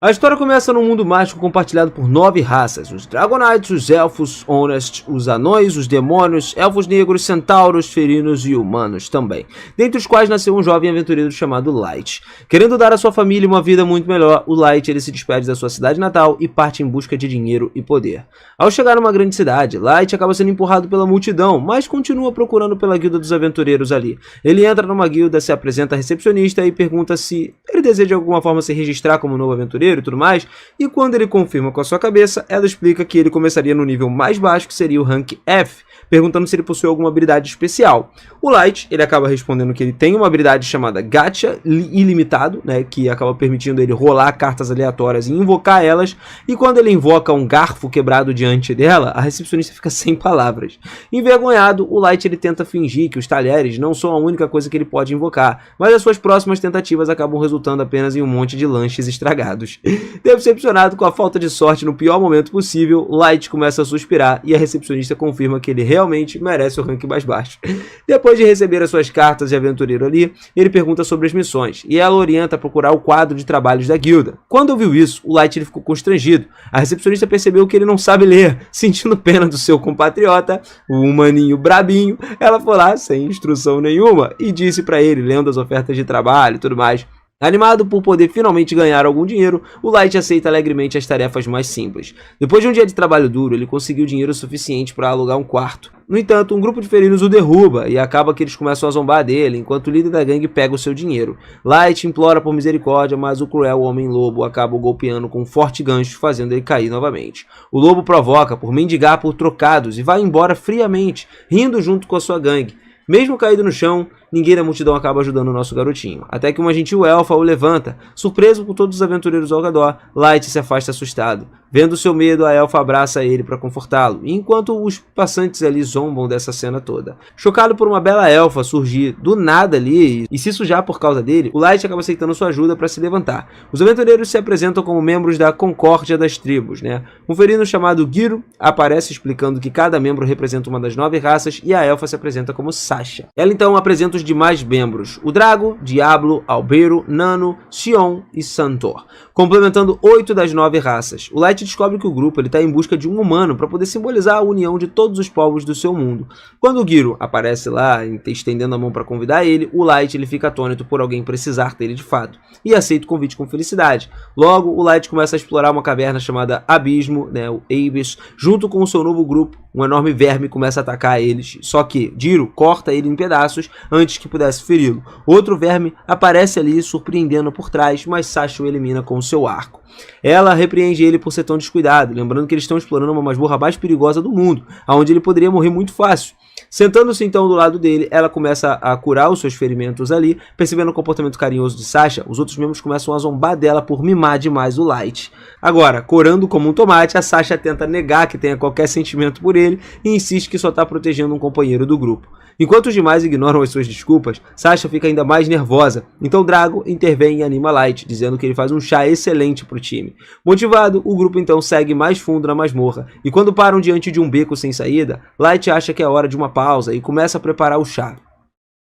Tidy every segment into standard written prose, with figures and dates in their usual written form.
A história começa num mundo mágico compartilhado por 9 raças: os Dragonites, os Elfos, Honest, os Anões, os Demônios, Elfos Negros, Centauros, Ferinos e Humanos também, dentre os quais nasceu um jovem aventureiro chamado Light. Querendo dar à sua família uma vida muito melhor, o Light ele se despede da sua cidade natal e parte em busca de dinheiro e poder. Ao chegar numa grande cidade, Light acaba sendo empurrado pela multidão, mas continua procurando pela guilda dos aventureiros ali. Ele entra numa guilda, se apresenta à recepcionista e pergunta se ele deseja de alguma forma se registrar como novo aventureiro e tudo mais, e quando ele confirma com a sua cabeça, ela explica que ele começaria no nível mais baixo, que seria o rank F, perguntando se ele possui alguma habilidade especial. O Light, ele acaba respondendo que ele tem uma habilidade chamada Gacha ilimitado, né, que acaba permitindo ele rolar cartas aleatórias e invocar elas, e quando ele invoca um garfo quebrado diante dela, a recepcionista fica sem palavras. Envergonhado, o Light ele tenta fingir que os talheres não são a única coisa que ele pode invocar, mas as suas próximas tentativas acabam resultando apenas em um monte de lanches estragados. Decepcionado com a falta de sorte no pior momento possível, Light começa a suspirar e a recepcionista confirma que ele realmente merece o rank mais baixo. Depois de receber as suas cartas de aventureiro ali, ele pergunta sobre as missões e ela orienta a procurar o quadro de trabalhos da guilda. Quando ouviu isso, o Light ele ficou constrangido. A recepcionista percebeu que ele não sabe ler. Sentindo pena do seu compatriota, o humaninho brabinho, ela foi lá sem instrução nenhuma e disse para ele, lendo as ofertas de trabalho e tudo mais. Animado por poder finalmente ganhar algum dinheiro, o Light aceita alegremente as tarefas mais simples. Depois de um dia de trabalho duro, ele conseguiu dinheiro suficiente para alugar um quarto. No entanto, um grupo de ferinos o derruba e acaba que eles começam a zombar dele, enquanto o líder da gangue pega o seu dinheiro. Light implora por misericórdia, mas o cruel homem-lobo acaba o golpeando com um forte gancho, fazendo ele cair novamente. O lobo provoca por mendigar por trocados e vai embora friamente, rindo junto com a sua gangue. Mesmo caído no chão, ninguém da multidão acaba ajudando o nosso garotinho, até que uma gentil elfa o levanta. Surpreso por todos os aventureiros ao redor, Light se afasta assustado. Vendo seu medo, a elfa abraça ele para confortá-lo, enquanto os passantes ali zombam dessa cena toda. Chocado por uma bela elfa surgir do nada ali e se sujar por causa dele, o Light acaba aceitando sua ajuda para se levantar. Os aventureiros se apresentam como membros da Concórdia das Tribos, né? Um ferino chamado Giro aparece explicando que cada membro representa uma das 9 raças e a elfa se apresenta como Sasha. Ela então apresenta os demais membros: o Drago, Diablo, Albeiro, Nano, Sion e Santor, complementando 8 das 9 raças. O Light descobre que o grupo está em busca de um humano para poder simbolizar a união de todos os povos do seu mundo. Quando o Giro aparece lá, estendendo a mão para convidar ele, o Light ele fica atônito por alguém precisar dele de fato, e aceita o convite com felicidade. Logo, o Light começa a explorar uma caverna chamada Abismo, né, o Abyss, junto com o seu novo grupo. Um enorme verme começa a atacar eles, só que Giro corta ele em pedaços antes que pudesse feri-lo. Outro verme aparece ali, surpreendendo por trás, mas Sasha o elimina com o seu arco. Ela repreende ele por ser tão descuidado, lembrando que eles estão explorando uma masmorra mais perigosa do mundo, onde ele poderia morrer muito fácil. Sentando-se então do lado dele, ela começa a curar os seus ferimentos ali. Percebendo o comportamento carinhoso de Sasha, os outros membros começam a zombar dela por mimar demais o Light. Agora, corando como um tomate, a Sasha tenta negar que tenha qualquer sentimento por ele e insiste que só está protegendo um companheiro do grupo. Enquanto os demais ignoram as suas desculpas, Sasha fica ainda mais nervosa, então Drago intervém e anima Light, dizendo que ele faz um chá excelente para o time. Motivado, o grupo então segue mais fundo na masmorra, e quando param diante de um beco sem saída, Light acha que é hora de uma pausa e começa a preparar o chá.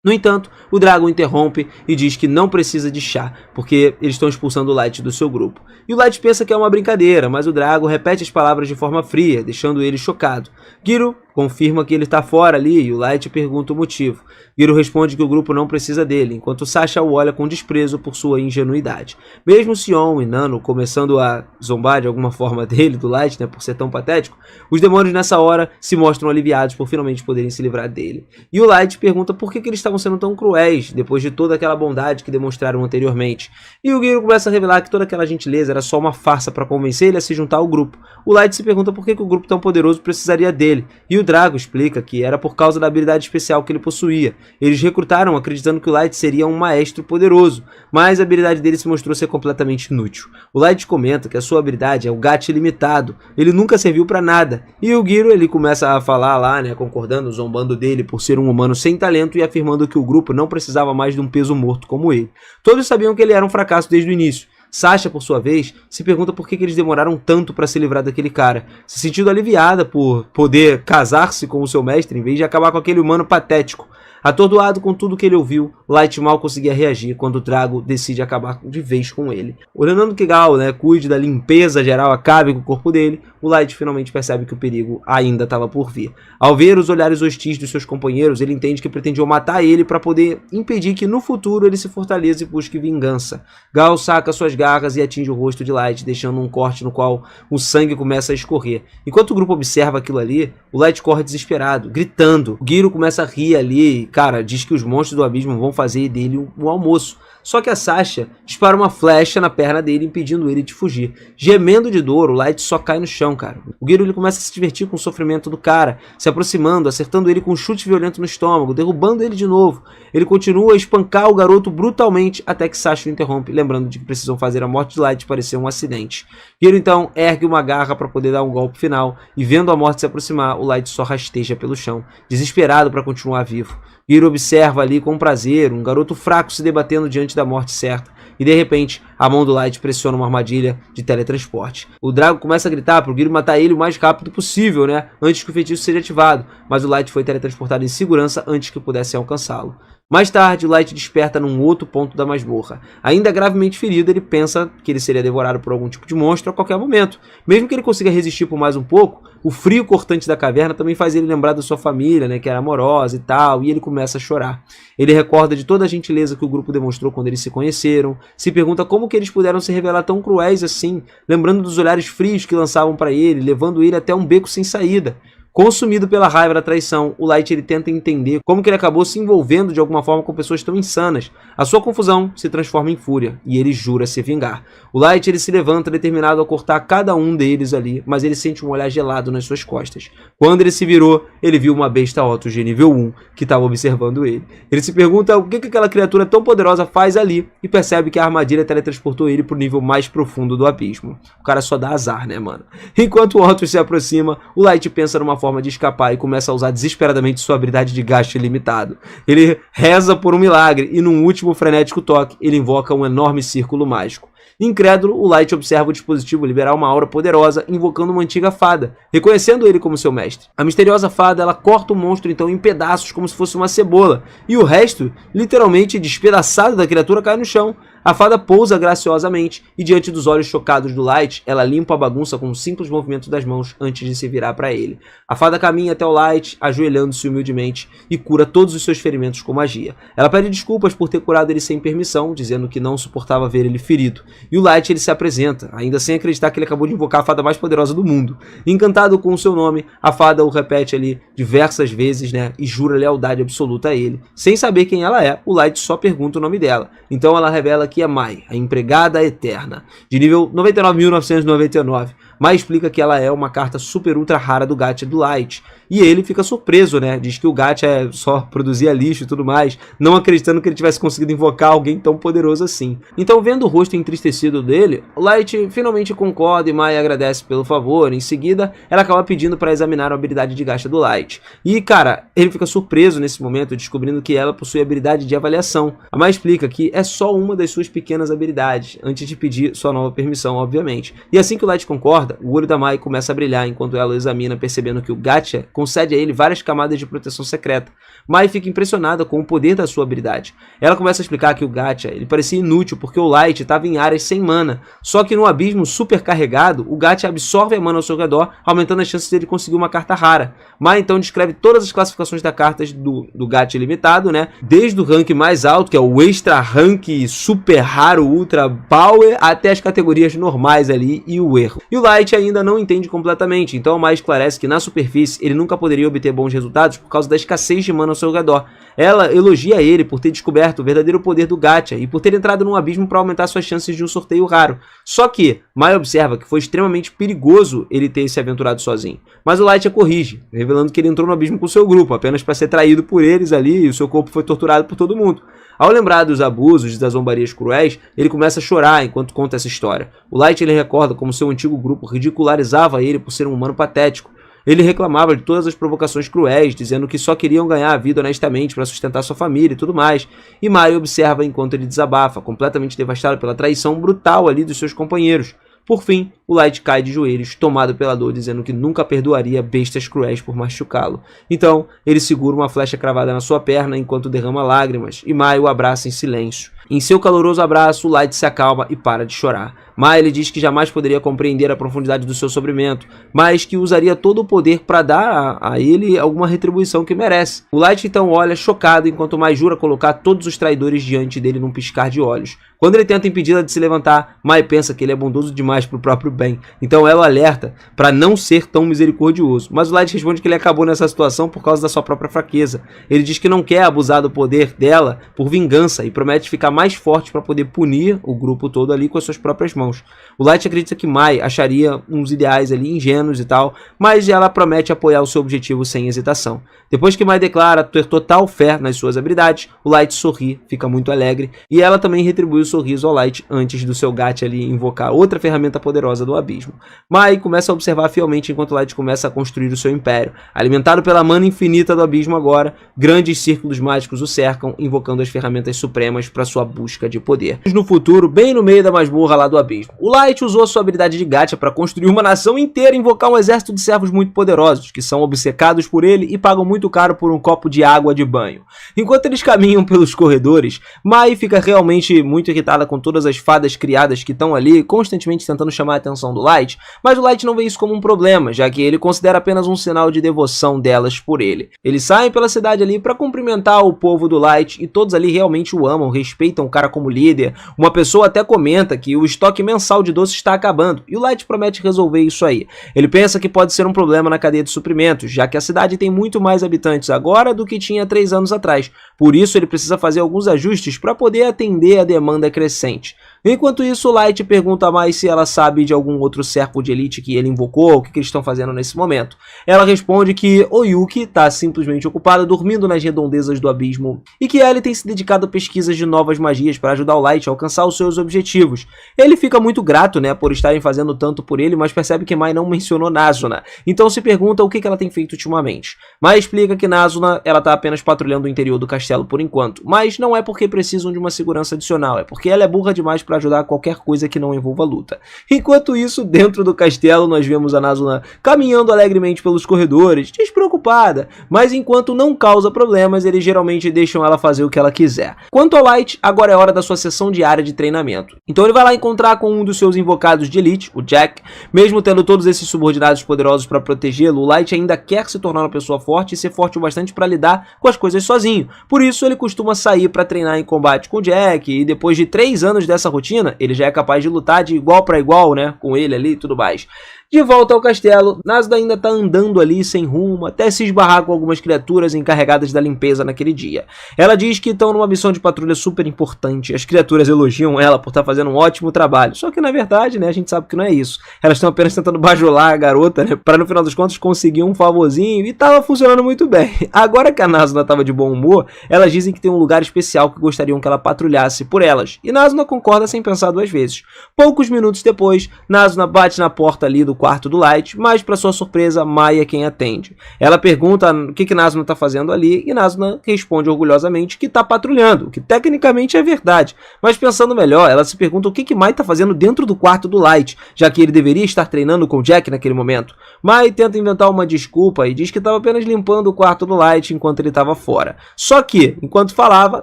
No entanto, o Drago interrompe e diz que não precisa de chá, porque eles estão expulsando o Light do seu grupo. E o Light pensa que é uma brincadeira, mas o Drago repete as palavras de forma fria, deixando ele chocado. Giro confirma que ele está fora ali e o Light pergunta o motivo. Giro responde que o grupo não precisa dele, enquanto Sasha o olha com desprezo por sua ingenuidade. Mesmo Sion e Nano começando a zombar de alguma forma dele, do Light, né, por ser tão patético, os demônios nessa hora se mostram aliviados por finalmente poderem se livrar dele. E o Light pergunta por que eles estavam sendo tão cruéis, depois de toda aquela bondade que demonstraram anteriormente. E o Giro começa a revelar que toda aquela gentileza era só uma farsa para convencer ele a se juntar ao grupo. O Light se pergunta por que o grupo tão poderoso precisaria dele, e o Drago explica que era por causa da habilidade especial que ele possuía. Eles recrutaram acreditando que o Light seria um maestro poderoso, mas a habilidade dele se mostrou ser completamente inútil. O Light comenta que a sua habilidade é o gacha ilimitado, ele nunca serviu para nada. E o Giro ele começa a falar lá, né, concordando, zombando dele por ser um humano sem talento e afirmando que o grupo não precisava mais de um peso morto como ele. Todos sabiam que ele era um fracasso desde o início. Sasha, por sua vez, se pergunta por que eles demoraram tanto para se livrar daquele cara, se sentindo aliviada por poder casar-se com o seu mestre em vez de acabar com aquele humano patético. Atordoado com tudo que ele ouviu, Light mal conseguia reagir quando o Drago decide acabar de vez com ele. Ordenando que Gal, cuide da limpeza geral, acabe com o corpo dele, o Light finalmente percebe que o perigo ainda estava por vir. Ao ver os olhares hostis dos seus companheiros, ele entende que pretendiam matar ele para poder impedir que no futuro ele se fortaleça e busque vingança. Gal saca suas garras e atinge o rosto de Light, deixando um corte no qual o sangue começa a escorrer. Enquanto o grupo observa aquilo ali, o Light corre desesperado, gritando. O Giro começa a rir ali, cara, diz que os monstros do abismo vão fazer dele um almoço. Só que a Sasha dispara uma flecha na perna dele, impedindo ele de fugir. Gemendo de dor, o Light só cai no chão, cara. O Giro ele começa a se divertir com o sofrimento do cara, se aproximando, acertando ele com um chute violento no estômago, derrubando ele de novo. Ele continua a espancar o garoto brutalmente até que Sasha o interrompe, lembrando de que precisam fazer a morte de Light parecer um acidente. Giro então ergue uma garra para poder dar um golpe final, e vendo a morte se aproximar, o Light só rasteja pelo chão, desesperado para continuar vivo. Giro observa ali com prazer um garoto fraco se debatendo diante da morte certa, e de repente a mão do Light pressiona uma armadilha de teletransporte. O Drago começa a gritar para o Giro matar ele o mais rápido possível, antes que o feitiço seja ativado, mas o Light foi teletransportado em segurança antes que pudesse alcançá-lo. Mais tarde, o Light desperta num outro ponto da masmorra. Ainda gravemente ferido, ele pensa que ele seria devorado por algum tipo de monstro a qualquer momento. Mesmo que ele consiga resistir por mais um pouco, o frio cortante da caverna também faz ele lembrar da sua família, que era amorosa e tal, e ele começa a chorar. Ele recorda de toda a gentileza que o grupo demonstrou quando eles se conheceram, se pergunta como que eles puderam se revelar tão cruéis assim, lembrando dos olhares frios que lançavam para ele, levando ele até um beco sem saída. Consumido pela raiva da traição, o Light ele tenta entender como que ele acabou se envolvendo de alguma forma com pessoas tão insanas. A sua confusão se transforma em fúria e ele jura se vingar. O Light ele se levanta determinado a cortar cada um deles ali, mas ele sente um olhar gelado nas suas costas. Quando ele se virou, ele viu uma besta Otto de nível 1 que estava observando ele. Ele se pergunta o que aquela criatura tão poderosa faz ali e percebe que a armadilha teletransportou ele para o nível mais profundo do abismo. O cara só dá azar, mano? Enquanto o Otto se aproxima, o Light pensa numa forma de escapar e começa a usar desesperadamente sua habilidade de gasto ilimitado. Ele reza por um milagre e num último frenético toque, ele invoca um enorme círculo mágico. Incrédulo, o Light observa o dispositivo liberar uma aura poderosa, invocando uma antiga fada, reconhecendo ele como seu mestre. A misteriosa fada, ela corta o monstro então em pedaços como se fosse uma cebola, e o resto, literalmente despedaçado da criatura, cai no chão. A fada pousa graciosamente e diante dos olhos chocados do Light, ela limpa a bagunça com um simples movimento das mãos antes de se virar para ele. A fada caminha até o Light, ajoelhando-se humildemente e cura todos os seus ferimentos com magia. Ela pede desculpas por ter curado ele sem permissão, dizendo que não suportava ver ele ferido. E o Light ele se apresenta, ainda sem acreditar que ele acabou de invocar a fada mais poderosa do mundo. Encantado com o seu nome, a fada o repete ali diversas vezes, e jura lealdade absoluta a ele. Sem saber quem ela é, o Light só pergunta o nome dela. Então ela revela que é Mai, a empregada eterna, de nível 99.999. Mai explica que ela é uma carta super ultra rara do gacha do Light. E ele fica surpreso, diz que o gacha só produzia lixo e tudo mais, não acreditando que ele tivesse conseguido invocar alguém tão poderoso assim. Então, vendo o rosto entristecido dele, o Light finalmente concorda e Mai agradece pelo favor. Em seguida, ela acaba pedindo para examinar a habilidade de gacha do Light. E, cara, ele fica surpreso nesse momento, descobrindo que ela possui habilidade de avaliação. A Mai explica que é só uma das suas pequenas habilidades, antes de pedir sua nova permissão, obviamente. E assim que o Light concorda, o olho da Mai começa a brilhar enquanto ela o examina, percebendo que o gacha concede a ele várias camadas de proteção secreta. Mai fica impressionada com o poder da sua habilidade. Ela começa a explicar que o gacha ele parecia inútil porque o Light estava em áreas sem mana, só que no abismo super carregado, o gacha absorve a mana ao seu redor, aumentando as chances de ele conseguir uma carta rara. Mai então descreve todas as classificações das cartas do gacha ilimitado, desde o rank mais alto, que é o extra rank, super raro, ultra power, até as categorias normais ali e o erro. E o Light ainda não entende completamente, então a Mai esclarece que na superfície ele nunca poderia obter bons resultados por causa da escassez de mana ao seu redor. Ela elogia ele por ter descoberto o verdadeiro poder do gacha e por ter entrado num abismo para aumentar suas chances de um sorteio raro. Só que Mai observa que foi extremamente perigoso ele ter se aventurado sozinho. Mas o Light a corrige, revelando que ele entrou no abismo com seu grupo, apenas para ser traído por eles ali e o seu corpo foi torturado por todo mundo. Ao lembrar dos abusos e das zombarias cruéis, ele começa a chorar enquanto conta essa história. O Light ele recorda como seu antigo grupo ridicularizava ele por ser um humano patético. Ele reclamava de todas as provocações cruéis, dizendo que só queriam ganhar a vida honestamente para sustentar sua família e tudo mais. E Mai observa enquanto ele desabafa, completamente devastado pela traição brutal ali dos seus companheiros. Por fim, o Light cai de joelhos, tomado pela dor, dizendo que nunca perdoaria bestas cruéis por machucá-lo. Então, ele segura uma flecha cravada na sua perna enquanto derrama lágrimas, e Mai o abraça em silêncio. Em seu caloroso abraço, o Light se acalma e para de chorar. Mai ele diz que jamais poderia compreender a profundidade do seu sofrimento, mas que usaria todo o poder para dar a ele alguma retribuição que merece. O Light então olha chocado enquanto Mai jura colocar todos os traidores diante dele num piscar de olhos. Quando ele tenta impedi-la de se levantar, Mai pensa que ele é bondoso demais para o próprio bem, então ela alerta para não ser tão misericordioso. Mas o Light responde que ele acabou nessa situação por causa da sua própria fraqueza. Ele diz que não quer abusar do poder dela por vingança e promete ficar mais forte para poder punir o grupo todo ali com as suas próprias mãos. O Light acredita que Mai acharia uns ideais ali ingênuos e tal, mas ela promete apoiar o seu objetivo sem hesitação. Depois que Mai declara ter total fé nas suas habilidades, o Light sorri, fica muito alegre, e ela também retribui o sorriso ao Light antes do seu gato ali invocar outra ferramenta poderosa do abismo. Mai começa a observar fielmente enquanto o Light começa a construir o seu império. Alimentado pela mana infinita do abismo agora, grandes círculos mágicos o cercam, invocando as ferramentas supremas para sua busca de poder. No futuro, bem no meio da masmorra lá do abismo, o Light usou sua habilidade de gacha para construir uma nação inteira e invocar um exército de servos muito poderosos, que são obcecados por ele e pagam muito caro por um copo de água de banho. Enquanto eles caminham pelos corredores, Mai fica realmente muito irritada com todas as fadas criadas que estão ali, constantemente tentando chamar a atenção do Light, mas o Light não vê isso como um problema, já que ele considera apenas um sinal de devoção delas por ele. Eles saem pela cidade ali para cumprimentar o povo do Light e todos ali realmente o amam, respeitam o cara como líder. Uma pessoa até comenta que o estoque mensal de doce está acabando, e o Light promete resolver isso aí. Ele pensa que pode ser um problema na cadeia de suprimentos, já que a cidade tem muito mais habitantes agora do que tinha 3 anos atrás. Por isso ele precisa fazer alguns ajustes para poder atender a demanda crescente. Enquanto isso, o Light pergunta a Mai se ela sabe de algum outro cerco de elite que ele invocou, o que eles estão fazendo nesse momento. Ela responde que Oyuki está simplesmente ocupada dormindo nas redondezas do abismo e que Ellie tem se dedicado a pesquisas de novas magias para ajudar o Light a alcançar os seus objetivos. Ele fica muito grato, por estarem fazendo tanto por ele, mas percebe que Mai não mencionou Nazuna, então se pergunta o que ela tem feito ultimamente. Mai explica que Nazuna ela está apenas patrulhando o interior do castelo por enquanto, mas não é porque precisam de uma segurança adicional, é porque ela é burra demais para ajudar qualquer coisa que não envolva luta. Enquanto isso, dentro do castelo, nós vemos a Nazuna caminhando alegremente pelos corredores, despreocupada, mas enquanto não causa problemas, eles geralmente deixam ela fazer o que ela quiser. Quanto ao Light, agora é hora da sua sessão diária de treinamento. Então ele vai lá encontrar com um dos seus invocados de elite, o Jack. Mesmo tendo todos esses subordinados poderosos para protegê-lo, o Light ainda quer se tornar uma pessoa forte e ser forte o bastante para lidar com as coisas sozinho. Por isso ele costuma sair para treinar em combate com o Jack, e depois de 3 anos dessa rotina, ele já é capaz de lutar de igual para igual, com ele ali e tudo mais. De volta ao castelo, Nazuna ainda está andando ali sem rumo, até se esbarrar com algumas criaturas encarregadas da limpeza naquele dia. Ela diz que estão numa missão de patrulha super importante, as criaturas elogiam ela por estar fazendo um ótimo trabalho, só que na verdade, a gente sabe que não é isso. Elas estão apenas tentando bajular a garota, para no final dos contos conseguir um favorzinho, e estava funcionando muito bem. Agora que a Nazuna estava de bom humor, elas dizem que tem um lugar especial que gostariam que ela patrulhasse por elas, e Nazuna concorda sem pensar 2 vezes. Poucos minutos depois, Nazuna bate na porta ali do quarto do Light, mas para sua surpresa, Mai é quem atende. Ela pergunta o que Nazuna está fazendo ali, e Nazuna responde orgulhosamente que está patrulhando, o que tecnicamente é verdade, mas pensando melhor, ela se pergunta o que Mai está fazendo dentro do quarto do Light, já que ele deveria estar treinando com Jack naquele momento. Mai tenta inventar uma desculpa e diz que estava apenas limpando o quarto do Light enquanto ele estava fora. Só que, enquanto falava,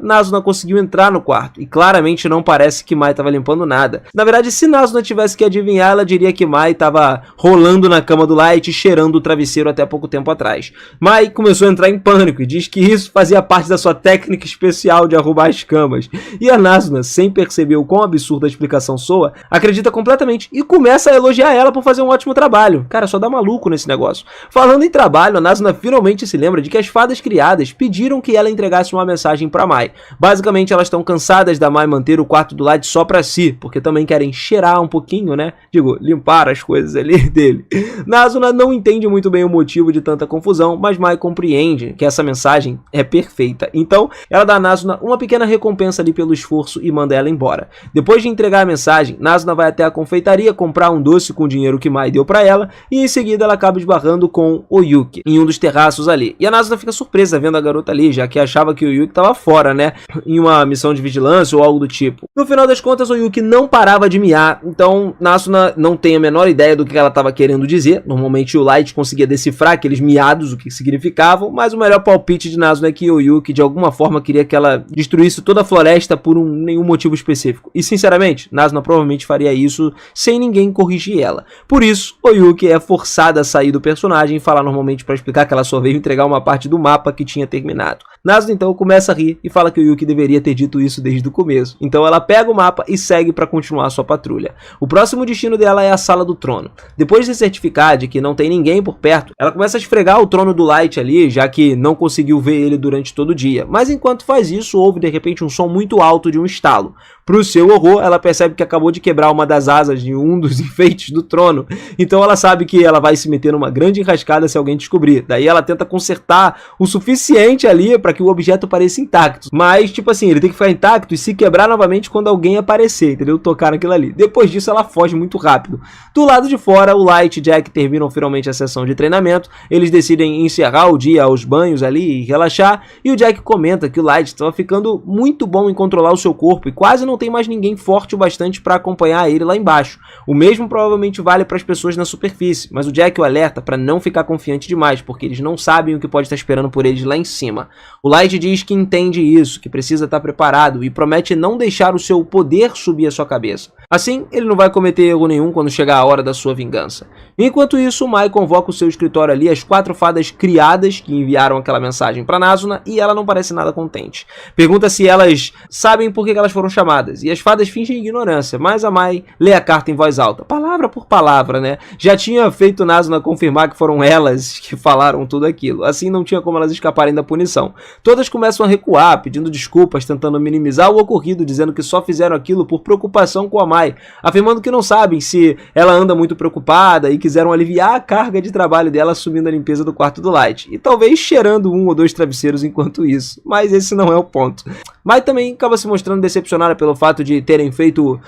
Nazuna conseguiu entrar no quarto, e claramente não parece que Mai estava limpando nada. Na verdade, se Nazuna tivesse que adivinhar, ela diria que Mai estava rolando na cama do Light e cheirando o travesseiro até pouco tempo atrás. Mai começou a entrar em pânico e diz que isso fazia parte da sua técnica especial de arrumar as camas. E a Nazuna, sem perceber o quão absurda a explicação soa, acredita completamente e começa a elogiar ela por fazer um ótimo trabalho. Cara, só dá maluco nesse negócio. Falando em trabalho, a Nazuna finalmente se lembra de que as fadas criadas pediram que ela entregasse uma mensagem para Mai. Basicamente, elas estão cansadas da Mai manter o quarto do Light só pra si, porque também querem cheirar um pouquinho, né? Digo, limpar as coisas ali dele. Nazuna não entende muito bem o motivo de tanta confusão, mas Mai compreende que essa mensagem é perfeita. Então, ela dá a Nazuna uma pequena recompensa ali pelo esforço e manda ela embora. Depois de entregar a mensagem, Nazuna vai até a confeitaria comprar um doce com o dinheiro que Mai deu pra ela, e em seguida ela acaba esbarrando com o Yuki em um dos terraços ali. E a Nazuna fica surpresa vendo a garota ali, já que achava que o Yuki tava fora, né? Em uma missão de vigilância ou algo do tipo. No final das contas, o Yuki não parava de miar, então Nazuna não tem a menor ideia do que ela estava querendo dizer. Normalmente o Light conseguia decifrar aqueles miados, o que significavam, mas o melhor palpite de Nazuna é que o Yuki de alguma forma queria que ela destruísse toda a floresta por nenhum motivo específico. E sinceramente, Nazuna provavelmente faria isso sem ninguém corrigir ela. Por isso, o Yuki é forçada a sair do personagem e falar normalmente para explicar que ela só veio entregar uma parte do mapa que tinha terminado. Nazuna então começa a rir e fala que o Yuki deveria ter dito isso desde o começo. Então ela pega o mapa e segue para continuar sua patrulha. O próximo destino dela é a Sala do Trono. Depois de certificar de que não tem ninguém por perto, ela começa a esfregar o trono do Light ali, já que não conseguiu ver ele durante todo o dia. Mas enquanto faz isso, ouve de repente um som muito alto de um estalo. Pro seu horror, ela percebe que acabou de quebrar uma das asas de um dos enfeites do trono. Então ela sabe que ela vai se meter numa grande enrascada se alguém descobrir. Daí ela tenta consertar o suficiente ali para que o objeto pareça intacto. Mas, tipo assim, ele tem que ficar intacto e se quebrar novamente quando alguém aparecer, entendeu? Tocar naquilo ali. Depois disso, ela foge muito rápido. Do lado de fora, o Light e Jack terminam finalmente a sessão de treinamento. Eles decidem encerrar o dia aos banhos ali e relaxar. E o Jack comenta que o Light estava ficando muito bom em controlar o seu corpo e quase não tem mais ninguém forte o bastante para acompanhar ele lá embaixo. O mesmo provavelmente vale para as pessoas na superfície, mas o Jack o alerta para não ficar confiante demais, porque eles não sabem o que pode estar esperando por eles lá em cima. O Light diz que entende isso, que precisa estar preparado e promete não deixar o seu poder subir a sua cabeça. Assim, ele não vai cometer erro nenhum quando chegar a hora da sua vingança. Enquanto isso, Mai convoca o seu escritório ali as 4 fadas criadas que enviaram aquela mensagem para Nazuna e ela não parece nada contente. Pergunta se elas sabem por que elas foram chamadas e as fadas fingem ignorância, mas a Mai lê a carta em voz alta, palavra por palavra, né? Já tinha feito Nazuna confirmar que foram elas que falaram tudo aquilo, assim não tinha como elas escaparem da punição. Todas começam a recuar, pedindo desculpas, tentando minimizar o ocorrido, dizendo que só fizeram aquilo por preocupação com a Mai, afirmando que não sabem se ela anda muito preocupada e quiseram aliviar a carga de trabalho dela assumindo a limpeza do quarto do Light, e talvez cheirando 1 ou 2 travesseiros enquanto isso, mas esse não é o ponto. Mai também acaba se mostrando decepcionada pelo fato de terem feito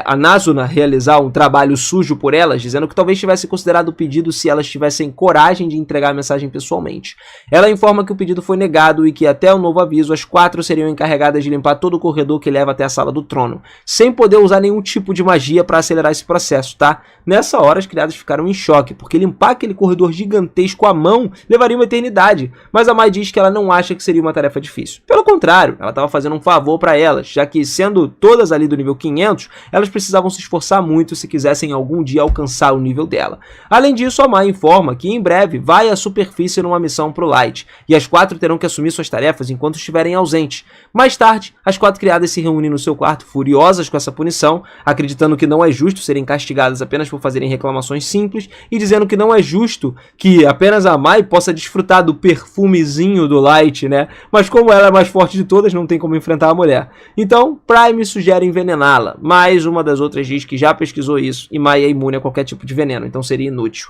a Nazuna realizar um trabalho sujo por elas, dizendo que talvez tivesse considerado o pedido se elas tivessem coragem de entregar a mensagem pessoalmente. Ela informa que o pedido foi negado e que até o novo aviso as 4 seriam encarregadas de limpar todo o corredor que leva até a Sala do Trono, sem poder usar nenhum tipo de magia para acelerar esse processo, tá? Nessa hora as criadas ficaram em choque, porque limpar aquele corredor gigantesco à mão levaria uma eternidade, mas a Mai diz que ela não acha que seria uma tarefa difícil. Pelo contrário, ela estava fazendo um favor para elas, já que sendo todas ali do nível 500, elas precisavam se esforçar muito se quisessem algum dia alcançar o nível dela. Além disso, a Mai informa que em breve vai à superfície numa missão pro Light, e as 4 terão que assumir suas tarefas enquanto estiverem ausentes. Mais tarde, as 4 criadas se reúnem no seu quarto furiosas com essa punição, acreditando que não é justo serem castigadas apenas por fazerem reclamações simples e dizendo que não é justo que apenas a Mai possa desfrutar do perfumezinho do Light, né? Mas como ela é a mais forte de todas, não tem como enfrentar a mulher. Então, Prime sugere envenená-la, mas uma das outras diz que já pesquisou isso e Mai é imune a qualquer tipo de veneno, então seria inútil.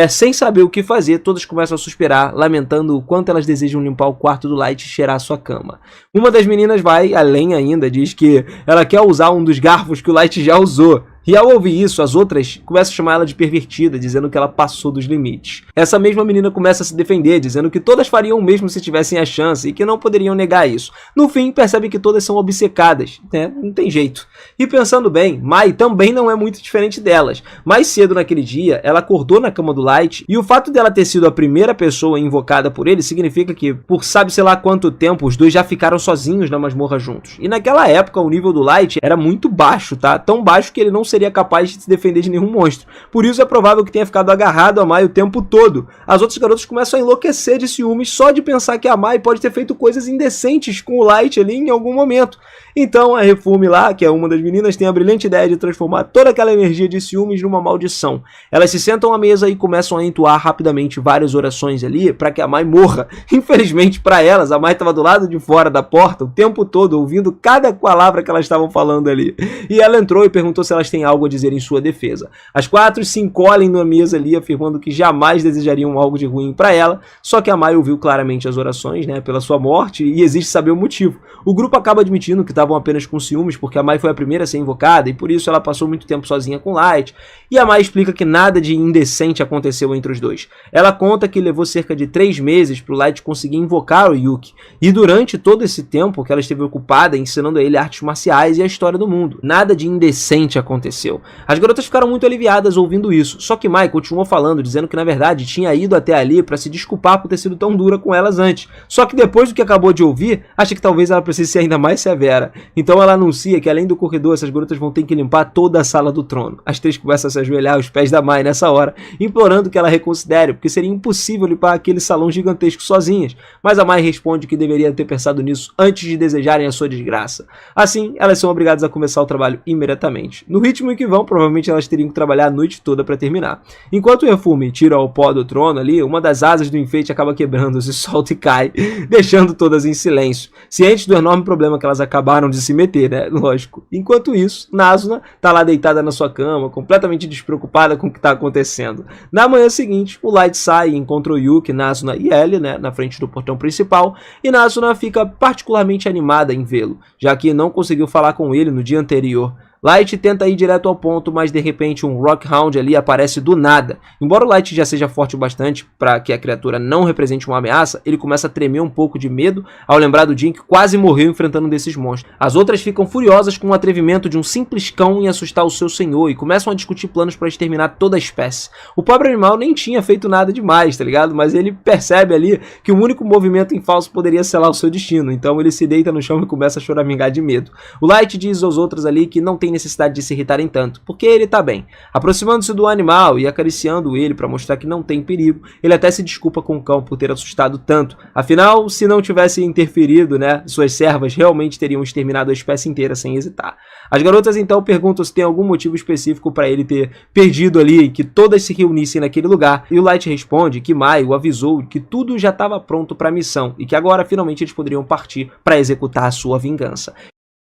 Sem saber o que fazer, todas começam a suspirar, lamentando o quanto elas desejam limpar o quarto do Light e cheirar a sua cama. Uma das meninas vai além ainda, diz que ela quer usar um dos garfos que o Light já usou. E ao ouvir isso, as outras começam a chamar ela de pervertida, dizendo que ela passou dos limites. Essa mesma menina começa a se defender, dizendo que todas fariam o mesmo se tivessem a chance e que não poderiam negar isso. No fim, percebe que todas são obcecadas, né? Não tem jeito. E pensando bem, Mai também não é muito diferente delas. Mais cedo naquele dia, ela acordou na cama do Light e o fato dela ter sido a primeira pessoa invocada por ele significa que, por sabe-se lá quanto tempo, os dois já ficaram sozinhos na masmorra juntos. E naquela época, o nível do Light era muito baixo, tá? Tão baixo que ele não seria capaz de se defender de nenhum monstro. Por isso é provável que tenha ficado agarrado a Mai o tempo todo. As outras garotas começam a enlouquecer de ciúmes só de pensar que a Mai pode ter feito coisas indecentes com o Light ali em algum momento. Então a Refume lá, que é uma das meninas, tem a brilhante ideia de transformar toda aquela energia de ciúmes numa maldição. Elas se sentam à mesa e começam a entoar rapidamente várias orações ali para que a Mai morra. Infelizmente para elas, a Mai estava do lado de fora da porta o tempo todo, ouvindo cada palavra que elas estavam falando ali. E ela entrou e perguntou se elas têm algo a dizer em sua defesa. As quatro se encolhem na mesa ali, afirmando que jamais desejariam algo de ruim para ela, só que a Mai ouviu claramente as orações, né, pela sua morte, e existe saber o motivo. O grupo acaba admitindo que estavam apenas com ciúmes, porque a Mai foi a primeira a ser invocada, e por isso ela passou muito tempo sozinha com Light, e a Mai explica que nada de indecente aconteceu entre os dois. Ela conta que levou cerca de 3 meses para o Light conseguir invocar o Yuki, e durante todo esse tempo que ela esteve ocupada ensinando a ele artes marciais e a história do mundo. Nada de indecente aconteceu. As garotas ficaram muito aliviadas ouvindo isso, só que Mai continuou falando, dizendo que na verdade tinha ido até ali para se desculpar por ter sido tão dura com elas antes. Só que depois do que acabou de ouvir, acha que talvez ela precise ser ainda mais severa. Então ela anuncia que além do corredor, essas garotas vão ter que limpar toda a sala do trono. As três começam a se ajoelhar aos pés da Mai nessa hora, implorando que ela reconsidere, porque seria impossível limpar aquele salão gigantesco sozinhas. Mas a Mai responde que deveria ter pensado nisso antes de desejarem a sua desgraça. Assim, elas são obrigadas a começar o trabalho imediatamente. No ritmo em que vão, provavelmente elas teriam que trabalhar a noite toda para terminar. Enquanto o Refume tira o pó do trono ali, uma das asas do enfeite acaba quebrando, se solta e cai, deixando todas em silêncio, cientes do enorme problema que elas acabaram de se meter, né? Lógico. Enquanto isso, Nazuna tá lá deitada na sua cama, completamente despreocupada com o que tá acontecendo. Na manhã seguinte, o Light sai e encontra o Yuki, Nazuna e Ellie, né, na frente do portão principal, e Nazuna fica particularmente animada em vê-lo, já que não conseguiu falar com ele no dia anterior. Light tenta ir direto ao ponto, mas de repente um Rockhound ali aparece do nada. Embora o Light já seja forte o bastante para que a criatura não represente uma ameaça, ele começa a tremer um pouco de medo ao lembrar do Jin que quase morreu enfrentando um desses monstros. As outras ficam furiosas com o atrevimento de um simples cão em assustar o seu senhor e começam a discutir planos para exterminar toda a espécie. O pobre animal nem tinha feito nada demais, tá ligado? Mas ele percebe ali que o único movimento em falso poderia selar o seu destino, então ele se deita no chão e começa a choramingar de medo. O Light diz aos outros ali que não tem necessidade de se irritarem tanto, porque ele tá bem. Aproximando-se do animal e acariciando ele para mostrar que não tem perigo, ele até se desculpa com o cão por ter assustado tanto. Afinal, se não tivesse interferido, né, suas servas realmente teriam exterminado a espécie inteira sem hesitar. As garotas então perguntam se tem algum motivo específico para ele ter perdido ali, que todas se reunissem naquele lugar, e o Light responde que Mai o avisou que tudo já estava pronto para a missão e que agora finalmente eles poderiam partir para executar a sua vingança.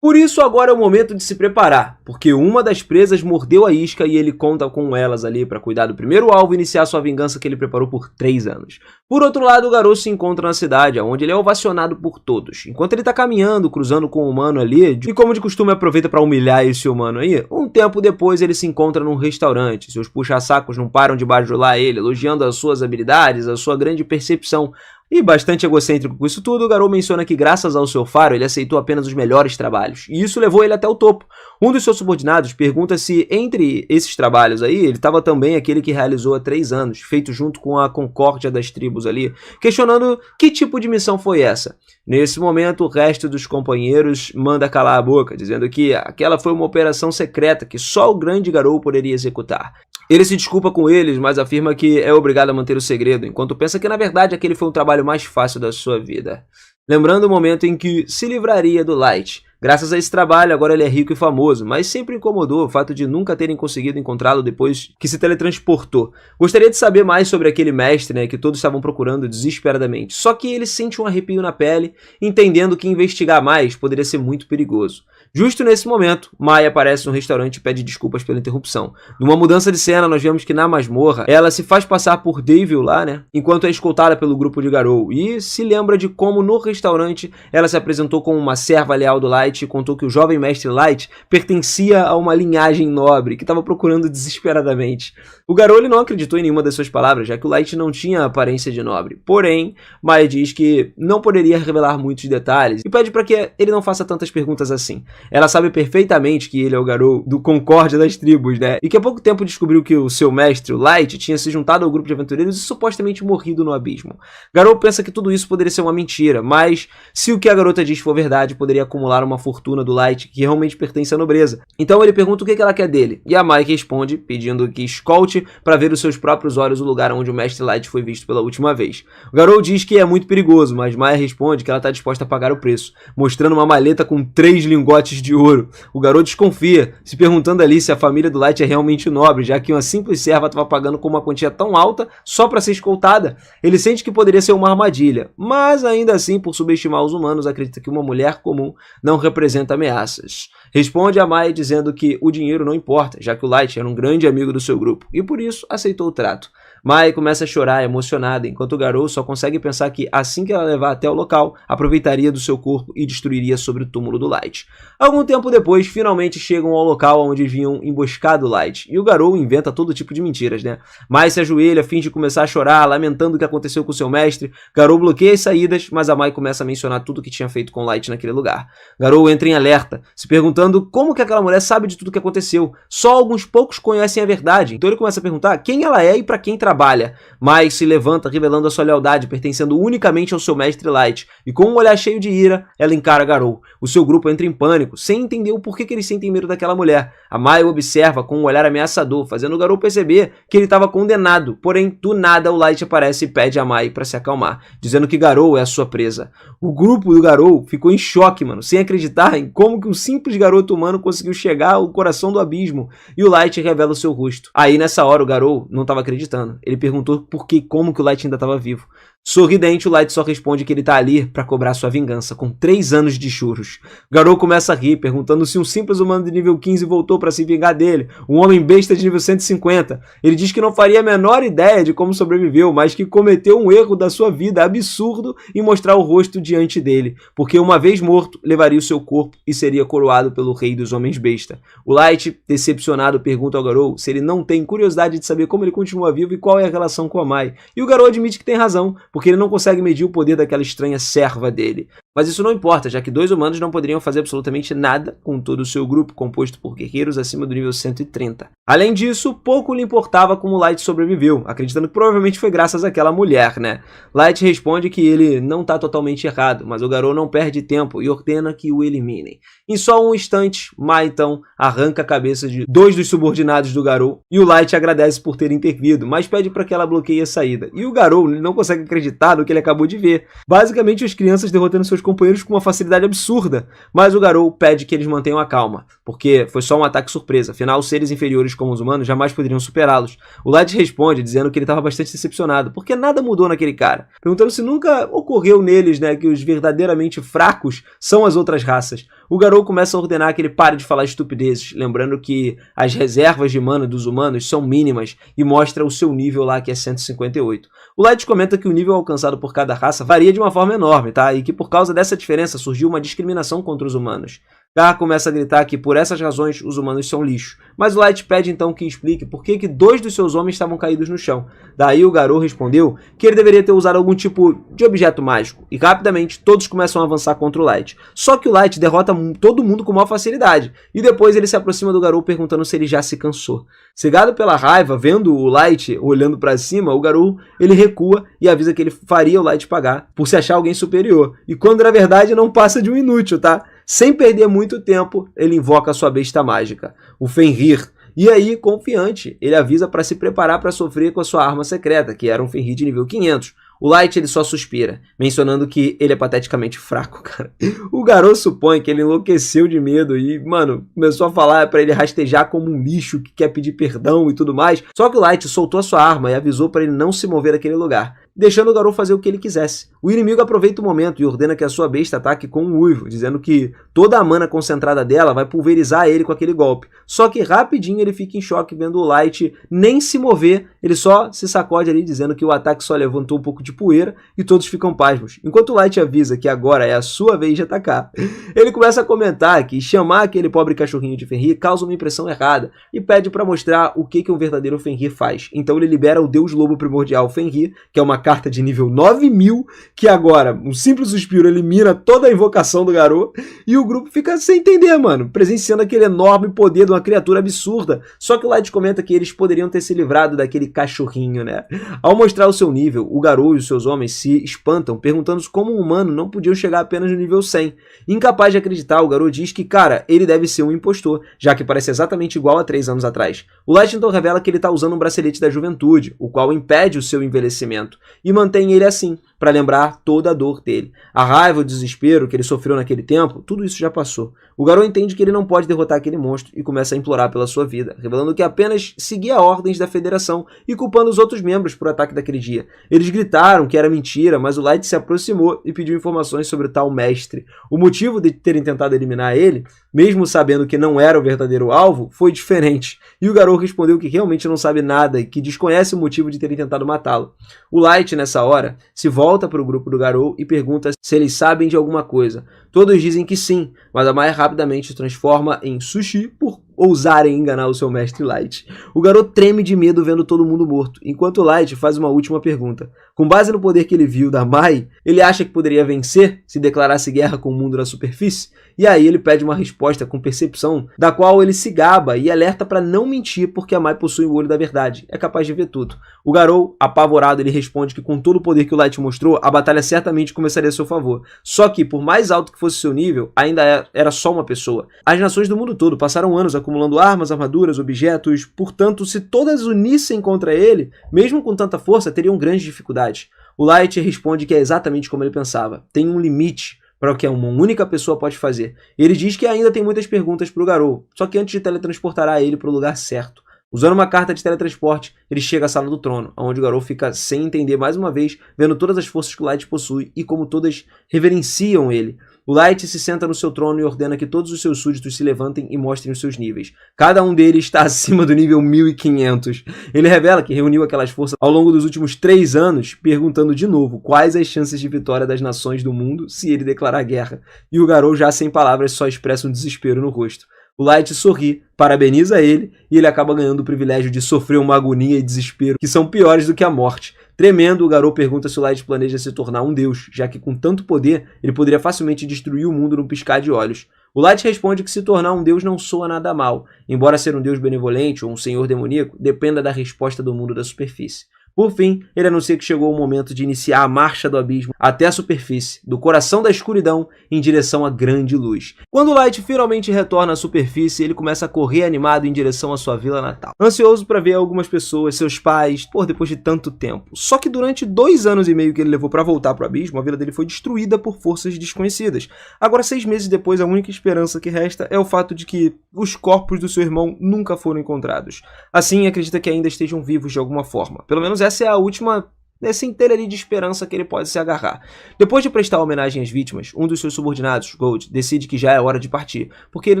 Por isso agora é o momento de se preparar, porque uma das presas mordeu a isca e ele conta com elas ali para cuidar do primeiro alvo e iniciar sua vingança que ele preparou por 3 anos. Por outro lado, o garoto se encontra na cidade, onde ele é ovacionado por todos. Enquanto ele está caminhando, cruzando com o humano ali, e como de costume aproveita para humilhar esse humano aí, um tempo depois ele se encontra num restaurante. Seus puxa-sacos não param de bajular ele, elogiando as suas habilidades, a sua grande percepção. E bastante egocêntrico com isso tudo, o Garou menciona que graças ao seu faro ele aceitou apenas os melhores trabalhos, e isso levou ele até o topo. Um dos seus subordinados pergunta se entre esses trabalhos aí, ele estava também aquele que realizou há 3 anos, feito junto com a concórdia das tribos ali, questionando que tipo de missão foi essa. Nesse momento, o resto dos companheiros manda calar a boca, dizendo que aquela foi uma operação secreta que só o grande Garou poderia executar. Ele se desculpa com eles, mas afirma que é obrigado a manter o segredo, enquanto pensa que na verdade aquele foi o trabalho mais fácil da sua vida. Lembrando o momento em que se livraria do Light. Graças a esse trabalho, agora ele é rico e famoso, mas sempre incomodou o fato de nunca terem conseguido encontrá-lo depois que se teletransportou. Gostaria de saber mais sobre aquele mestre, né, que todos estavam procurando desesperadamente. Só que ele sente um arrepio na pele, entendendo que investigar mais poderia ser muito perigoso. Justo nesse momento, Mai aparece no restaurante e pede desculpas pela interrupção. Numa mudança de cena, nós vemos que na masmorra, ela se faz passar por Devil lá, né, enquanto é escoltada pelo grupo de Garou, e se lembra de como no restaurante ela se apresentou como uma serva leal do Light e contou que o jovem mestre Light pertencia a uma linhagem nobre que estava procurando desesperadamente. O Garou ele não acreditou em nenhuma das suas palavras, já que o Light não tinha aparência de nobre. Porém, Mai diz que não poderia revelar muitos detalhes e pede para que ele não faça tantas perguntas assim. ela sabe perfeitamente que ele é o Garou do Concórdia das Tribos, né? E que há pouco tempo descobriu que o seu mestre, o Light, tinha se juntado ao grupo de aventureiros e supostamente morrido no abismo. Garou pensa que tudo isso poderia ser uma mentira, mas se o que a garota diz for verdade, poderia acumular uma fortuna do Light que realmente pertence à nobreza. Então ele pergunta o que ela quer dele, e a Mai responde, pedindo que escolte para ver os seus próprios olhos o lugar onde o mestre Light foi visto pela última vez. O Garou diz que é muito perigoso, mas Mai responde que ela está disposta a pagar o preço, mostrando uma maleta com 3 lingotes de ouro. O Garou desconfia, se perguntando ali se a família do Light é realmente nobre, já que uma simples serva estava pagando com uma quantia tão alta só para ser escoltada. Ele sente que poderia ser uma armadilha, mas ainda assim, por subestimar os humanos, acredita que uma mulher comum não representa ameaças. Responde a Mai dizendo que o dinheiro não importa, já que o Light era um grande amigo do seu grupo, e por isso aceitou o trato. Mai começa a chorar, emocionada, enquanto o Garou só consegue pensar que, assim que ela levar até o local, aproveitaria do seu corpo e destruiria sobre o túmulo do Light. Algum tempo depois, finalmente chegam ao local onde vinham emboscado o Light, e o Garou inventa todo tipo de mentiras, né? Mai se ajoelha, finge começar a chorar, lamentando o que aconteceu com seu mestre. Garou bloqueia as saídas, mas a Mai começa a mencionar tudo o que tinha feito com o Light naquele lugar. Garou entra em alerta, se perguntando como que aquela mulher sabe de tudo o que aconteceu. Só alguns poucos conhecem a verdade, então ele começa a perguntar quem ela é e para quem trabalha. Mai se levanta, revelando a sua lealdade, pertencendo unicamente ao seu mestre Light, e com um olhar cheio de ira, ela encara Garou. O seu grupo entra em pânico, sem entender o porquê que eles sentem medo daquela mulher. A Mai o observa com um olhar ameaçador, fazendo o Garou perceber que ele estava condenado, porém, do nada, o Light aparece e pede a Mai para se acalmar, dizendo que Garou é a sua presa. O grupo do Garou ficou em choque, mano, sem acreditar em como que um simples garoto humano conseguiu chegar ao coração do abismo, e o Light revela o seu rosto. Aí, nessa hora, o Garou não estava acreditando. Ele perguntou por que, como que o Light ainda estava vivo. Sorridente, o Light só responde que ele tá ali para cobrar sua vingança, com 3 anos de churros. Garou começa a rir, perguntando se um simples humano de nível 15 voltou para se vingar dele, um homem besta de nível 150. Ele diz que não faria a menor ideia de como sobreviveu, mas que cometeu um erro da sua vida absurdo em mostrar o rosto diante dele, porque uma vez morto, levaria o seu corpo e seria coroado pelo rei dos homens besta. O Light, decepcionado, pergunta ao Garou se ele não tem curiosidade de saber como ele continua vivo e qual é a relação com a Mai. E o Garou admite que tem razão, porque ele não consegue medir o poder daquela estranha serva dele. Mas isso não importa, já que 2 humanos não poderiam fazer absolutamente nada com todo o seu grupo, composto por guerreiros acima do nível 130. Além disso, pouco lhe importava como Light sobreviveu, acreditando que provavelmente foi graças àquela mulher, né? Light responde que ele não está totalmente errado, mas o Garou não perde tempo e ordena que o eliminem. Em só um instante, Mai então arranca a cabeça de 2 dos subordinados do Garou, e o Light agradece por ter intervido, mas pede para que ela bloqueie a saída. E o Garou não consegue acreditar no que ele acabou de ver. Basicamente, as crianças derrotando seus companheiros com uma facilidade absurda, mas o Garou pede que eles mantenham a calma, porque foi só um ataque surpresa, afinal os seres inferiores como os humanos jamais poderiam superá-los. O Light responde dizendo que ele estava bastante decepcionado, porque nada mudou naquele cara, perguntando se nunca ocorreu neles, né, que os verdadeiramente fracos são as outras raças. O Garou começa a ordenar que ele pare de falar estupidezes, lembrando que as reservas de mana dos humanos são mínimas e mostra o seu nível lá, que é 158. O Light comenta que o nível alcançado por cada raça varia de uma forma enorme, tá? E que por causa dessa diferença surgiu uma discriminação contra os humanos. Gar começa a gritar que por essas razões os humanos são lixo, mas o Light pede então que explique por que 2 dos seus homens estavam caídos no chão. Daí o Garou respondeu que ele deveria ter usado algum tipo de objeto mágico, e rapidamente todos começam a avançar contra o Light. Só que o Light derrota todo mundo com maior facilidade, e depois ele se aproxima do Garou perguntando se ele já se cansou. Cegado pela raiva, vendo o Light olhando para cima, o Garou ele recua e avisa que ele faria o Light pagar por se achar alguém superior, e quando na verdade não passa de um inútil, tá? Sem perder muito tempo, ele invoca a sua besta mágica, o Fenrir. E aí, confiante, ele avisa para se preparar para sofrer com a sua arma secreta, que era um Fenrir de nível 500. O Light ele só suspira, mencionando que ele é pateticamente fraco, cara. O Garou supõe que ele enlouqueceu de medo e, mano, começou a falar para ele rastejar como um lixo que quer pedir perdão e tudo mais. Só que o Light soltou a sua arma e avisou para ele não se mover daquele lugar, deixando o Garou fazer o que ele quisesse. O inimigo aproveita o momento e ordena que a sua besta ataque com um uivo, dizendo que toda a mana concentrada dela vai pulverizar ele com aquele golpe. Só que rapidinho ele fica em choque vendo o Light nem se mover, ele só se sacode ali dizendo que o ataque só levantou um pouco de poeira e todos ficam pasmos. Enquanto o Light avisa que agora é a sua vez de atacar, ele começa a comentar que chamar aquele pobre cachorrinho de Fenrir causa uma impressão errada e pede para mostrar o que um verdadeiro Fenrir faz. Então ele libera o deus lobo primordial Fenrir, que é uma carta de nível 9000 que agora um simples suspiro elimina toda a invocação do Garou, e o grupo fica sem entender, mano, presenciando aquele enorme poder de uma criatura absurda. Só que o Light comenta que eles poderiam ter se livrado daquele cachorrinho, né? Ao mostrar o seu nível, o Garou e os seus homens se espantam, perguntando-se como um humano não podiam chegar apenas no nível 100. Incapaz de acreditar, o Garou diz que, cara, ele deve ser um impostor, já que parece exatamente igual a 3 anos atrás. O Light então revela que ele está usando um bracelete da juventude, o qual impede o seu envelhecimento, e mantém ele assim, para lembrar toda a dor dele. A raiva, o desespero que ele sofreu naquele tempo, tudo isso já passou. O Garou entende que ele não pode derrotar aquele monstro e começa a implorar pela sua vida, revelando que apenas seguia ordens da Federação e culpando os outros membros por ataque daquele dia. Eles gritaram que era mentira, mas o Light se aproximou e pediu informações sobre o tal mestre. O motivo de terem tentado eliminar ele, mesmo sabendo que não era o verdadeiro alvo, foi diferente. E o Garou respondeu que realmente não sabe nada e que desconhece o motivo de terem tentado matá-lo. O Light, nessa hora, se volta para o grupo do Garou e pergunta se eles sabem de alguma coisa. Todos dizem que sim, mas a Mai rapidamente se transforma em sushi por ousarem enganar o seu mestre Light. O Garou treme de medo vendo todo mundo morto, enquanto Light faz uma última pergunta. Com base no poder que ele viu da Mai, ele acha que poderia vencer se declarasse guerra com o mundo da superfície? E aí ele pede uma resposta com percepção, da qual ele se gaba e alerta para não mentir porque a Mai possui o olho da verdade, é capaz de ver tudo. O Garou, apavorado, ele responde que com todo o poder que o Light mostrou, a batalha certamente começaria a seu favor. Só que, por mais alto que fosse seu nível, ainda era só uma pessoa. As nações do mundo todo passaram anos acumulando armas, armaduras, objetos, portanto, se todas unissem contra ele, mesmo com tanta força, teriam grandes dificuldades. O Light responde que é exatamente como ele pensava. Tem um limite para o que uma única pessoa pode fazer. Ele diz que ainda tem muitas perguntas para o Garou, só que antes de teletransportar ele para o lugar certo. Usando uma carta de teletransporte, ele chega à Sala do Trono, onde o Garou fica sem entender mais uma vez, vendo todas as forças que o Light possui e como todas reverenciam ele. O Light se senta no seu trono e ordena que todos os seus súditos se levantem e mostrem os seus níveis. Cada um deles está acima do nível 1500. Ele revela que reuniu aquelas forças ao longo dos últimos 3 anos, perguntando de novo quais as chances de vitória das nações do mundo se ele declarar guerra. E o Garou, já sem palavras, só expressa um desespero no rosto. O Light sorri, parabeniza ele e ele acaba ganhando o privilégio de sofrer uma agonia e desespero que são piores do que a morte. Tremendo, o Garou pergunta se o Light planeja se tornar um deus, já que com tanto poder ele poderia facilmente destruir o mundo num piscar de olhos. O Light responde que se tornar um deus não soa nada mal, embora ser um deus benevolente ou um senhor demoníaco dependa da resposta do mundo da superfície. Por fim, ele anuncia que chegou o momento de iniciar a marcha do abismo até a superfície, do coração da escuridão, em direção à grande luz. Quando Light finalmente retorna à superfície, ele começa a correr animado em direção à sua vila natal, ansioso para ver algumas pessoas, seus pais, depois de tanto tempo. Só que durante 2 anos e meio que ele levou para voltar para o abismo, a vila dele foi destruída por forças desconhecidas. Agora, 6 meses depois, a única esperança que resta é o fato de que os corpos do seu irmão nunca foram encontrados. Assim, acredita que ainda estejam vivos de alguma forma. Pelo menos essa é a última centelha ali de esperança que ele pode se agarrar. Depois de prestar homenagem às vítimas, um dos seus subordinados, Gold, decide que já é hora de partir, porque ele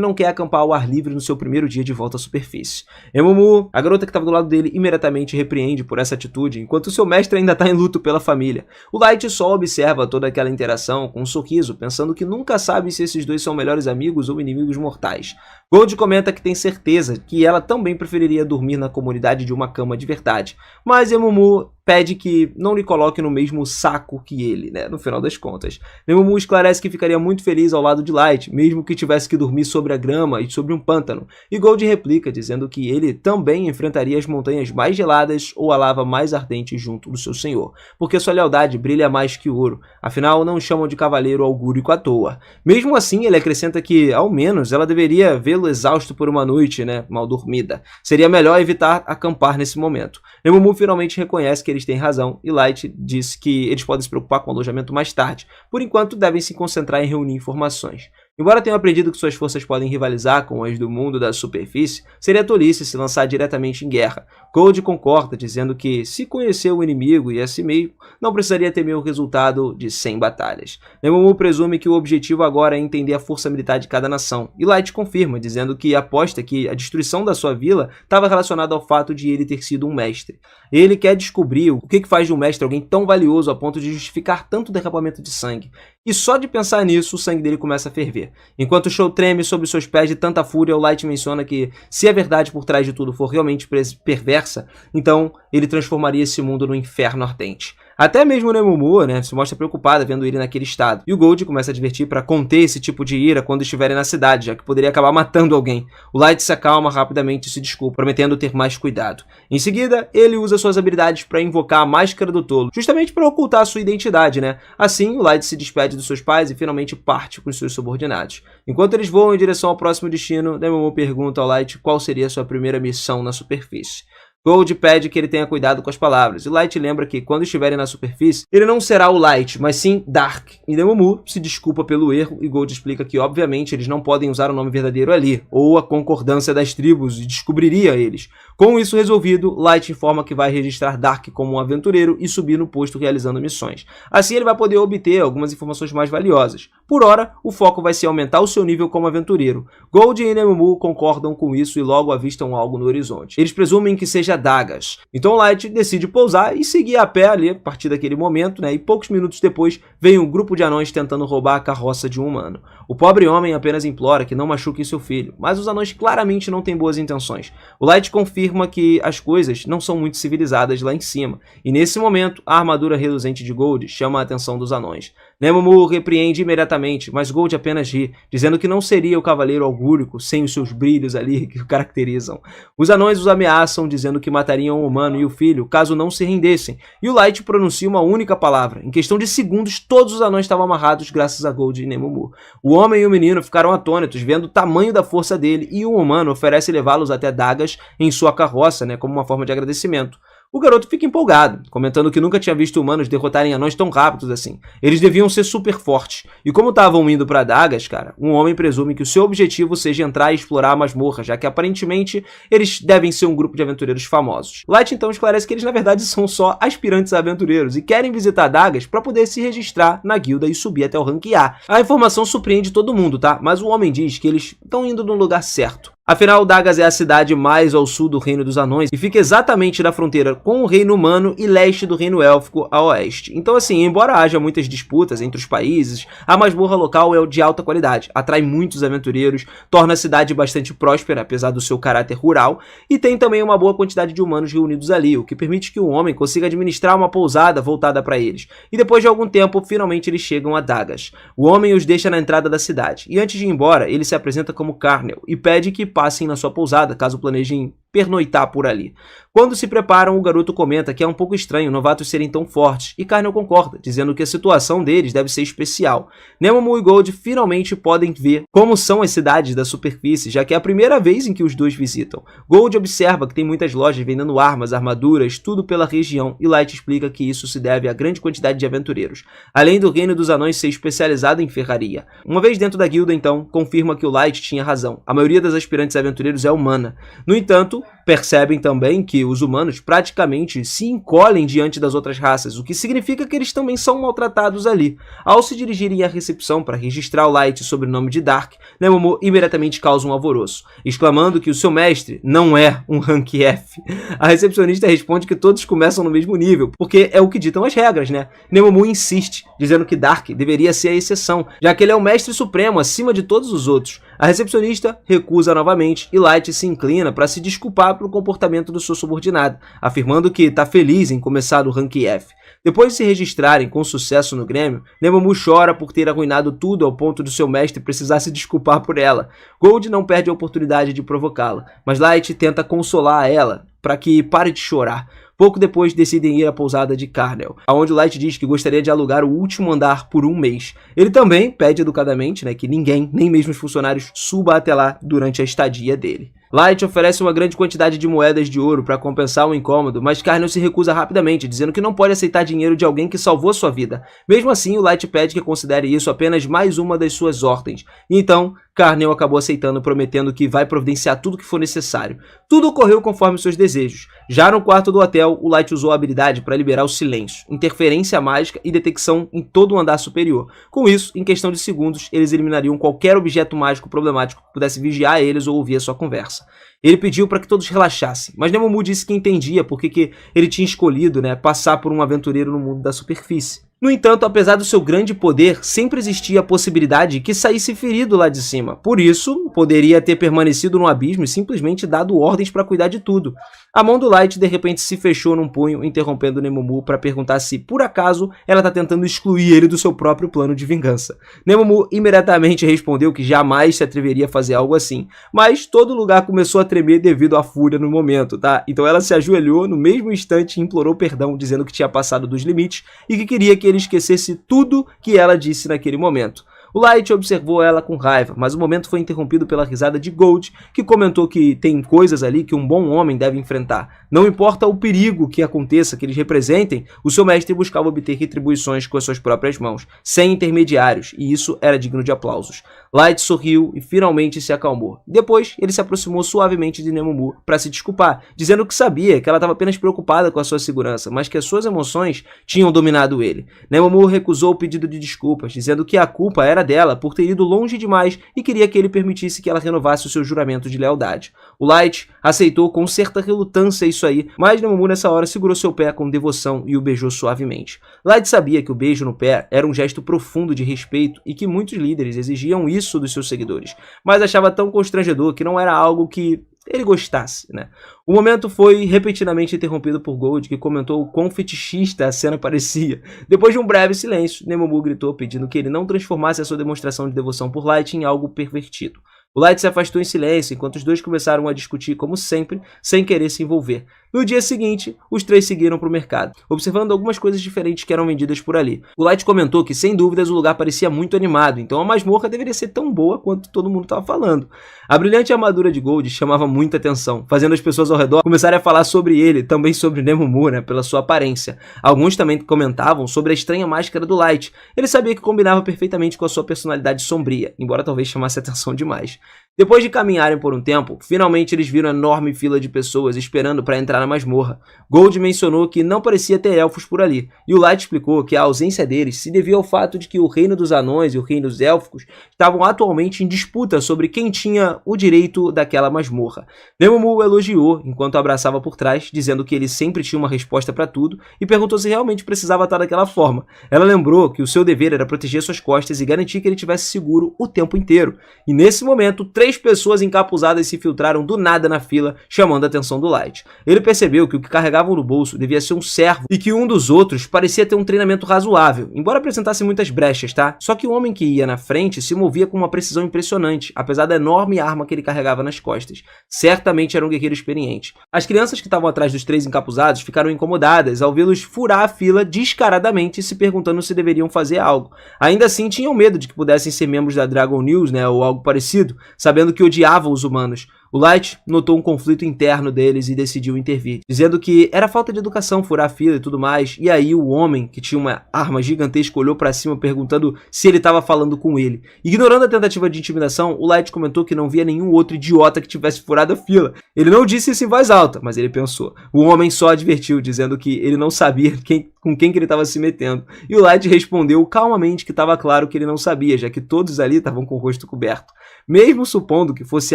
não quer acampar ao ar livre no seu primeiro dia de volta à superfície. Emumu, a garota que estava do lado dele, imediatamente repreende por essa atitude, enquanto seu mestre ainda está em luto pela família. O Light só observa toda aquela interação com um sorriso, pensando que nunca sabe se esses dois são melhores amigos ou inimigos mortais. Gold comenta que tem certeza que ela também preferiria dormir na comunidade de uma cama de verdade, mas Emumu pede que não lhe coloque no mesmo saco que ele, né, no final das contas. Emumu esclarece que ficaria muito feliz ao lado de Light, mesmo que tivesse que dormir sobre a grama e sobre um pântano, e Gold replica, dizendo que ele também enfrentaria as montanhas mais geladas ou a lava mais ardente junto do seu senhor, porque sua lealdade brilha mais que ouro, afinal não chamam de cavaleiro augúrico à toa. Mesmo assim, ele acrescenta que, ao menos, ela deveria vê-lo exausto por uma noite, né, mal dormida. Seria melhor evitar acampar nesse momento. Emumu finalmente reconhece que eles têm razão e Light diz que eles podem se preocupar com o alojamento mais tarde. Por enquanto, devem se concentrar em reunir informações. Embora tenham aprendido que suas forças podem rivalizar com as do mundo da superfície, seria tolice se lançar diretamente em guerra. Gold concorda, dizendo que, se conhecer o inimigo e a si mesmo, não precisaria temer o resultado de 100 batalhas. Emumu presume que o objetivo agora é entender a força militar de cada nação, e Light confirma, dizendo que aposta que a destruição da sua vila estava relacionada ao fato de ele ter sido um mestre. Ele quer descobrir o que faz de um mestre alguém tão valioso a ponto de justificar tanto derramamento de sangue. E só de pensar nisso, o sangue dele começa a ferver. Enquanto o Show treme sob seus pés de tanta fúria, o Light menciona que, se a verdade por trás de tudo for realmente perversa, então ele transformaria esse mundo no inferno ardente. Até mesmo Nemomu, né, se mostra preocupada vendo ele naquele estado. E o Gold começa a advertir para conter esse tipo de ira quando estiverem na cidade, já que poderia acabar matando alguém. O Light se acalma rapidamente e se desculpa, prometendo ter mais cuidado. Em seguida, ele usa suas habilidades para invocar a máscara do tolo, justamente para ocultar sua identidade, né? Assim, o Light se despede dos seus pais e finalmente parte com os seus subordinados. Enquanto eles voam em direção ao próximo destino, Nemomu pergunta ao Light qual seria sua primeira missão na superfície. Gold pede que ele tenha cuidado com as palavras, e Light lembra que, quando estiverem na superfície, ele não será o Light, mas sim Dark. E Nemomu se desculpa pelo erro, e Gold explica que, obviamente, eles não podem usar o nome verdadeiro ali, ou a concordância das tribos, e descobriria eles. Com isso resolvido, Light informa que vai registrar Dark como um aventureiro e subir no posto realizando missões. Assim ele vai poder obter algumas informações mais valiosas. Por hora, o foco vai ser aumentar o seu nível como aventureiro. Gold e Nemomu concordam com isso e logo avistam algo no horizonte. Eles presumem que seja Dagas. Então Light decide pousar e seguir a pé ali a partir daquele momento, né? E poucos minutos depois vem um grupo de anões tentando roubar a carroça de um humano. O pobre homem apenas implora que não machuque seu filho, mas os anões claramente não têm boas intenções. O Light confirma que as coisas não são muito civilizadas lá em cima, e nesse momento a armadura reluzente de Gold chama a atenção dos anões. Nemomu repreende imediatamente, mas Gold apenas ri, dizendo que não seria o cavaleiro augúrico sem os seus brilhos ali que o caracterizam. Os anões os ameaçam, dizendo que matariam o humano e o filho caso não se rendessem, e o Light pronuncia uma única palavra. Em questão de segundos, todos os anões estavam amarrados graças a Gold e Nemomu. O homem e o menino ficaram atônitos, vendo o tamanho da força dele, e o humano oferece levá-los até Dagas em sua carroça, né, como uma forma de agradecimento. O garoto fica empolgado, comentando que nunca tinha visto humanos derrotarem anões tão rápidos assim. Eles deviam ser super fortes. E como estavam indo para Dagas, cara, um homem presume que o seu objetivo seja entrar e explorar a masmorra, já que aparentemente eles devem ser um grupo de aventureiros famosos. Light então esclarece que eles na verdade são só aspirantes a aventureiros e querem visitar Dagas para poder se registrar na guilda e subir até o rank A. A informação surpreende todo mundo, tá? Mas o homem diz que eles estão indo no lugar certo. Afinal, Dagas é a cidade mais ao sul do Reino dos Anões e fica exatamente na fronteira com o Reino Humano e leste do Reino Élfico a oeste. Então assim, embora haja muitas disputas entre os países, a masmorra local é de alta qualidade, atrai muitos aventureiros, torna a cidade bastante próspera, apesar do seu caráter rural, e tem também uma boa quantidade de humanos reunidos ali, o que permite que o homem consiga administrar uma pousada voltada para eles. E depois de algum tempo, finalmente eles chegam a Dagas. O homem os deixa na entrada da cidade, e antes de ir embora, ele se apresenta como Carnel e pede que passem na sua pousada, caso planejem pernoitar por ali. Quando se preparam, o garoto comenta que é um pouco estranho novatos serem tão fortes, e Carnel concorda, dizendo que a situação deles deve ser especial. Nemomu e Gold finalmente podem ver como são as cidades da superfície, já que é a primeira vez em que os dois visitam. Gold observa que tem muitas lojas vendendo armas, armaduras, tudo pela região, e Light explica que isso se deve à grande quantidade de aventureiros, além do Reino dos Anões ser especializado em ferraria. Uma vez dentro da guilda, então, confirma que o Light tinha razão. A maioria das aspirantes aventureiros é humana. No entanto, percebem também que os humanos praticamente se encolhem diante das outras raças, o que significa que eles também são maltratados ali. Ao se dirigirem à recepção para registrar o Light sob o nome de Dark, Nemomu imediatamente causa um alvoroço, exclamando que o seu mestre não é um rank F. A recepcionista responde que todos começam no mesmo nível, porque é o que ditam as regras, né? Nemomu insiste, dizendo que Dark deveria ser a exceção, já que ele é o mestre supremo acima de todos os outros. A recepcionista recusa novamente e Light se inclina para se desculpar pelo comportamento do seu subordinado, afirmando que está feliz em começar o rank F. Depois de se registrarem com sucesso no Grêmio, Nemomu chora por ter arruinado tudo ao ponto do seu mestre precisar se desculpar por ela. Gold não perde a oportunidade de provocá-la, mas Light tenta consolar ela para que pare de chorar. Pouco depois decidem ir à pousada de Carnel, onde Light diz que gostaria de alugar o último andar por um mês. Ele também pede educadamente, que ninguém, nem mesmo os funcionários, suba até lá durante a estadia dele. Light oferece uma grande quantidade de moedas de ouro para compensar o incômodo, mas Carnel se recusa rapidamente, dizendo que não pode aceitar dinheiro de alguém que salvou sua vida. Mesmo assim, o Light pede que considere isso apenas mais uma das suas ordens. Então, Carnel acabou aceitando, prometendo que vai providenciar tudo que for necessário. Tudo ocorreu conforme seus desejos. Já no quarto do hotel, o Light usou a habilidade para liberar o silêncio, interferência mágica e detecção em todo o andar superior. Com isso, em questão de segundos, eles eliminariam qualquer objeto mágico problemático que pudesse vigiar eles ou ouvir a sua conversa. Ele pediu para que todos relaxassem, mas Nemomu disse que entendia porque que ele tinha escolhido, né, passar por um aventureiro no mundo da superfície. No entanto, apesar do seu grande poder, sempre existia a possibilidade que saísse ferido lá de cima. Por isso, poderia ter permanecido no abismo e simplesmente dado ordens para cuidar de tudo. A mão do Light de repente se fechou num punho, interrompendo Nemomu para perguntar se, por acaso, ela está tentando excluir ele do seu próprio plano de vingança. Nemomu imediatamente respondeu que jamais se atreveria a fazer algo assim, mas todo lugar começou a tremer devido à fúria no momento, tá? Então ela se ajoelhou no mesmo instante e implorou perdão, dizendo que tinha passado dos limites e que queria que ele esquecesse tudo que ela disse naquele momento. O Light observou ela com raiva, mas o momento foi interrompido pela risada de Gold, que comentou que tem coisas ali que um bom homem deve enfrentar. Não importa o perigo que aconteça, que eles representem, o seu mestre buscava obter retribuições com as suas próprias mãos, sem intermediários, e isso era digno de aplausos. Light sorriu e finalmente se acalmou. Depois, ele se aproximou suavemente de Nemomu para se desculpar, dizendo que sabia que ela estava apenas preocupada com a sua segurança, mas que as suas emoções tinham dominado ele. Nemomu recusou o pedido de desculpas, dizendo que a culpa era dela por ter ido longe demais e queria que ele permitisse que ela renovasse o seu juramento de lealdade. O Light aceitou com certa relutância isso aí, mas Nemomu nessa hora segurou seu pé com devoção e o beijou suavemente. Light sabia que o beijo no pé era um gesto profundo de respeito e que muitos líderes exigiam isso dos seus seguidores, mas achava tão constrangedor que não era algo que ele gostasse, né? O momento foi repentinamente interrompido por Gold, que comentou o quão fetichista a cena parecia. Depois de um breve silêncio, Nemomu gritou pedindo que ele não transformasse a sua demonstração de devoção por Light em algo pervertido. O Light se afastou em silêncio, enquanto os dois começaram a discutir como sempre, sem querer se envolver. No dia seguinte, os três seguiram para o mercado, observando algumas coisas diferentes que eram vendidas por ali. O Light comentou que, sem dúvidas, o lugar parecia muito animado, então a masmorra deveria ser tão boa quanto todo mundo estava falando. A brilhante armadura de Gold chamava muita atenção, fazendo as pessoas ao redor começarem a falar sobre ele, também sobre Nemomu, né, pela sua aparência. Alguns também comentavam sobre a estranha máscara do Light. Ele sabia que combinava perfeitamente com a sua personalidade sombria, embora talvez chamasse atenção demais. Depois de caminharem por um tempo, finalmente eles viram uma enorme fila de pessoas esperando para entrar na masmorra. Gold mencionou que não parecia ter elfos por ali, e o Light explicou que a ausência deles se devia ao fato de que o reino dos anões e o reino dos élficos estavam atualmente em disputa sobre quem tinha o direito daquela masmorra. Nemomu o elogiou enquanto abraçava por trás, dizendo que ele sempre tinha uma resposta para tudo, e perguntou se realmente precisava estar daquela forma. Ela lembrou que o seu dever era proteger suas costas e garantir que ele estivesse seguro o tempo inteiro. E nesse momento, três pessoas encapuzadas se filtraram do nada na fila, chamando a atenção do Light. Ele percebeu que o que carregavam no bolso devia ser um servo e que um dos outros parecia ter um treinamento razoável, embora apresentasse muitas brechas, tá? Só que o homem que ia na frente se movia com uma precisão impressionante, apesar da enorme arma que ele carregava nas costas. Certamente era um guerreiro experiente. As crianças que estavam atrás dos três encapuzados ficaram incomodadas ao vê-los furar a fila descaradamente, se perguntando se deveriam fazer algo. Ainda assim, tinham medo de que pudessem ser membros da Dragon News, né, ou algo parecido, sabendo que odiavam os humanos. O Light notou um conflito interno deles e decidiu intervir, dizendo que era falta de educação furar a fila e tudo mais, e aí o homem, que tinha uma arma gigantesca, olhou pra cima perguntando se ele estava falando com ele. Ignorando a tentativa de intimidação, o Light comentou que não via nenhum outro idiota que tivesse furado a fila. Ele não disse isso em voz alta, mas ele pensou. O homem só advertiu, dizendo que ele não sabia com quem que ele estava se metendo, e o Light respondeu calmamente que estava claro que ele não sabia, já que todos ali estavam com o rosto coberto. Mesmo supondo que fosse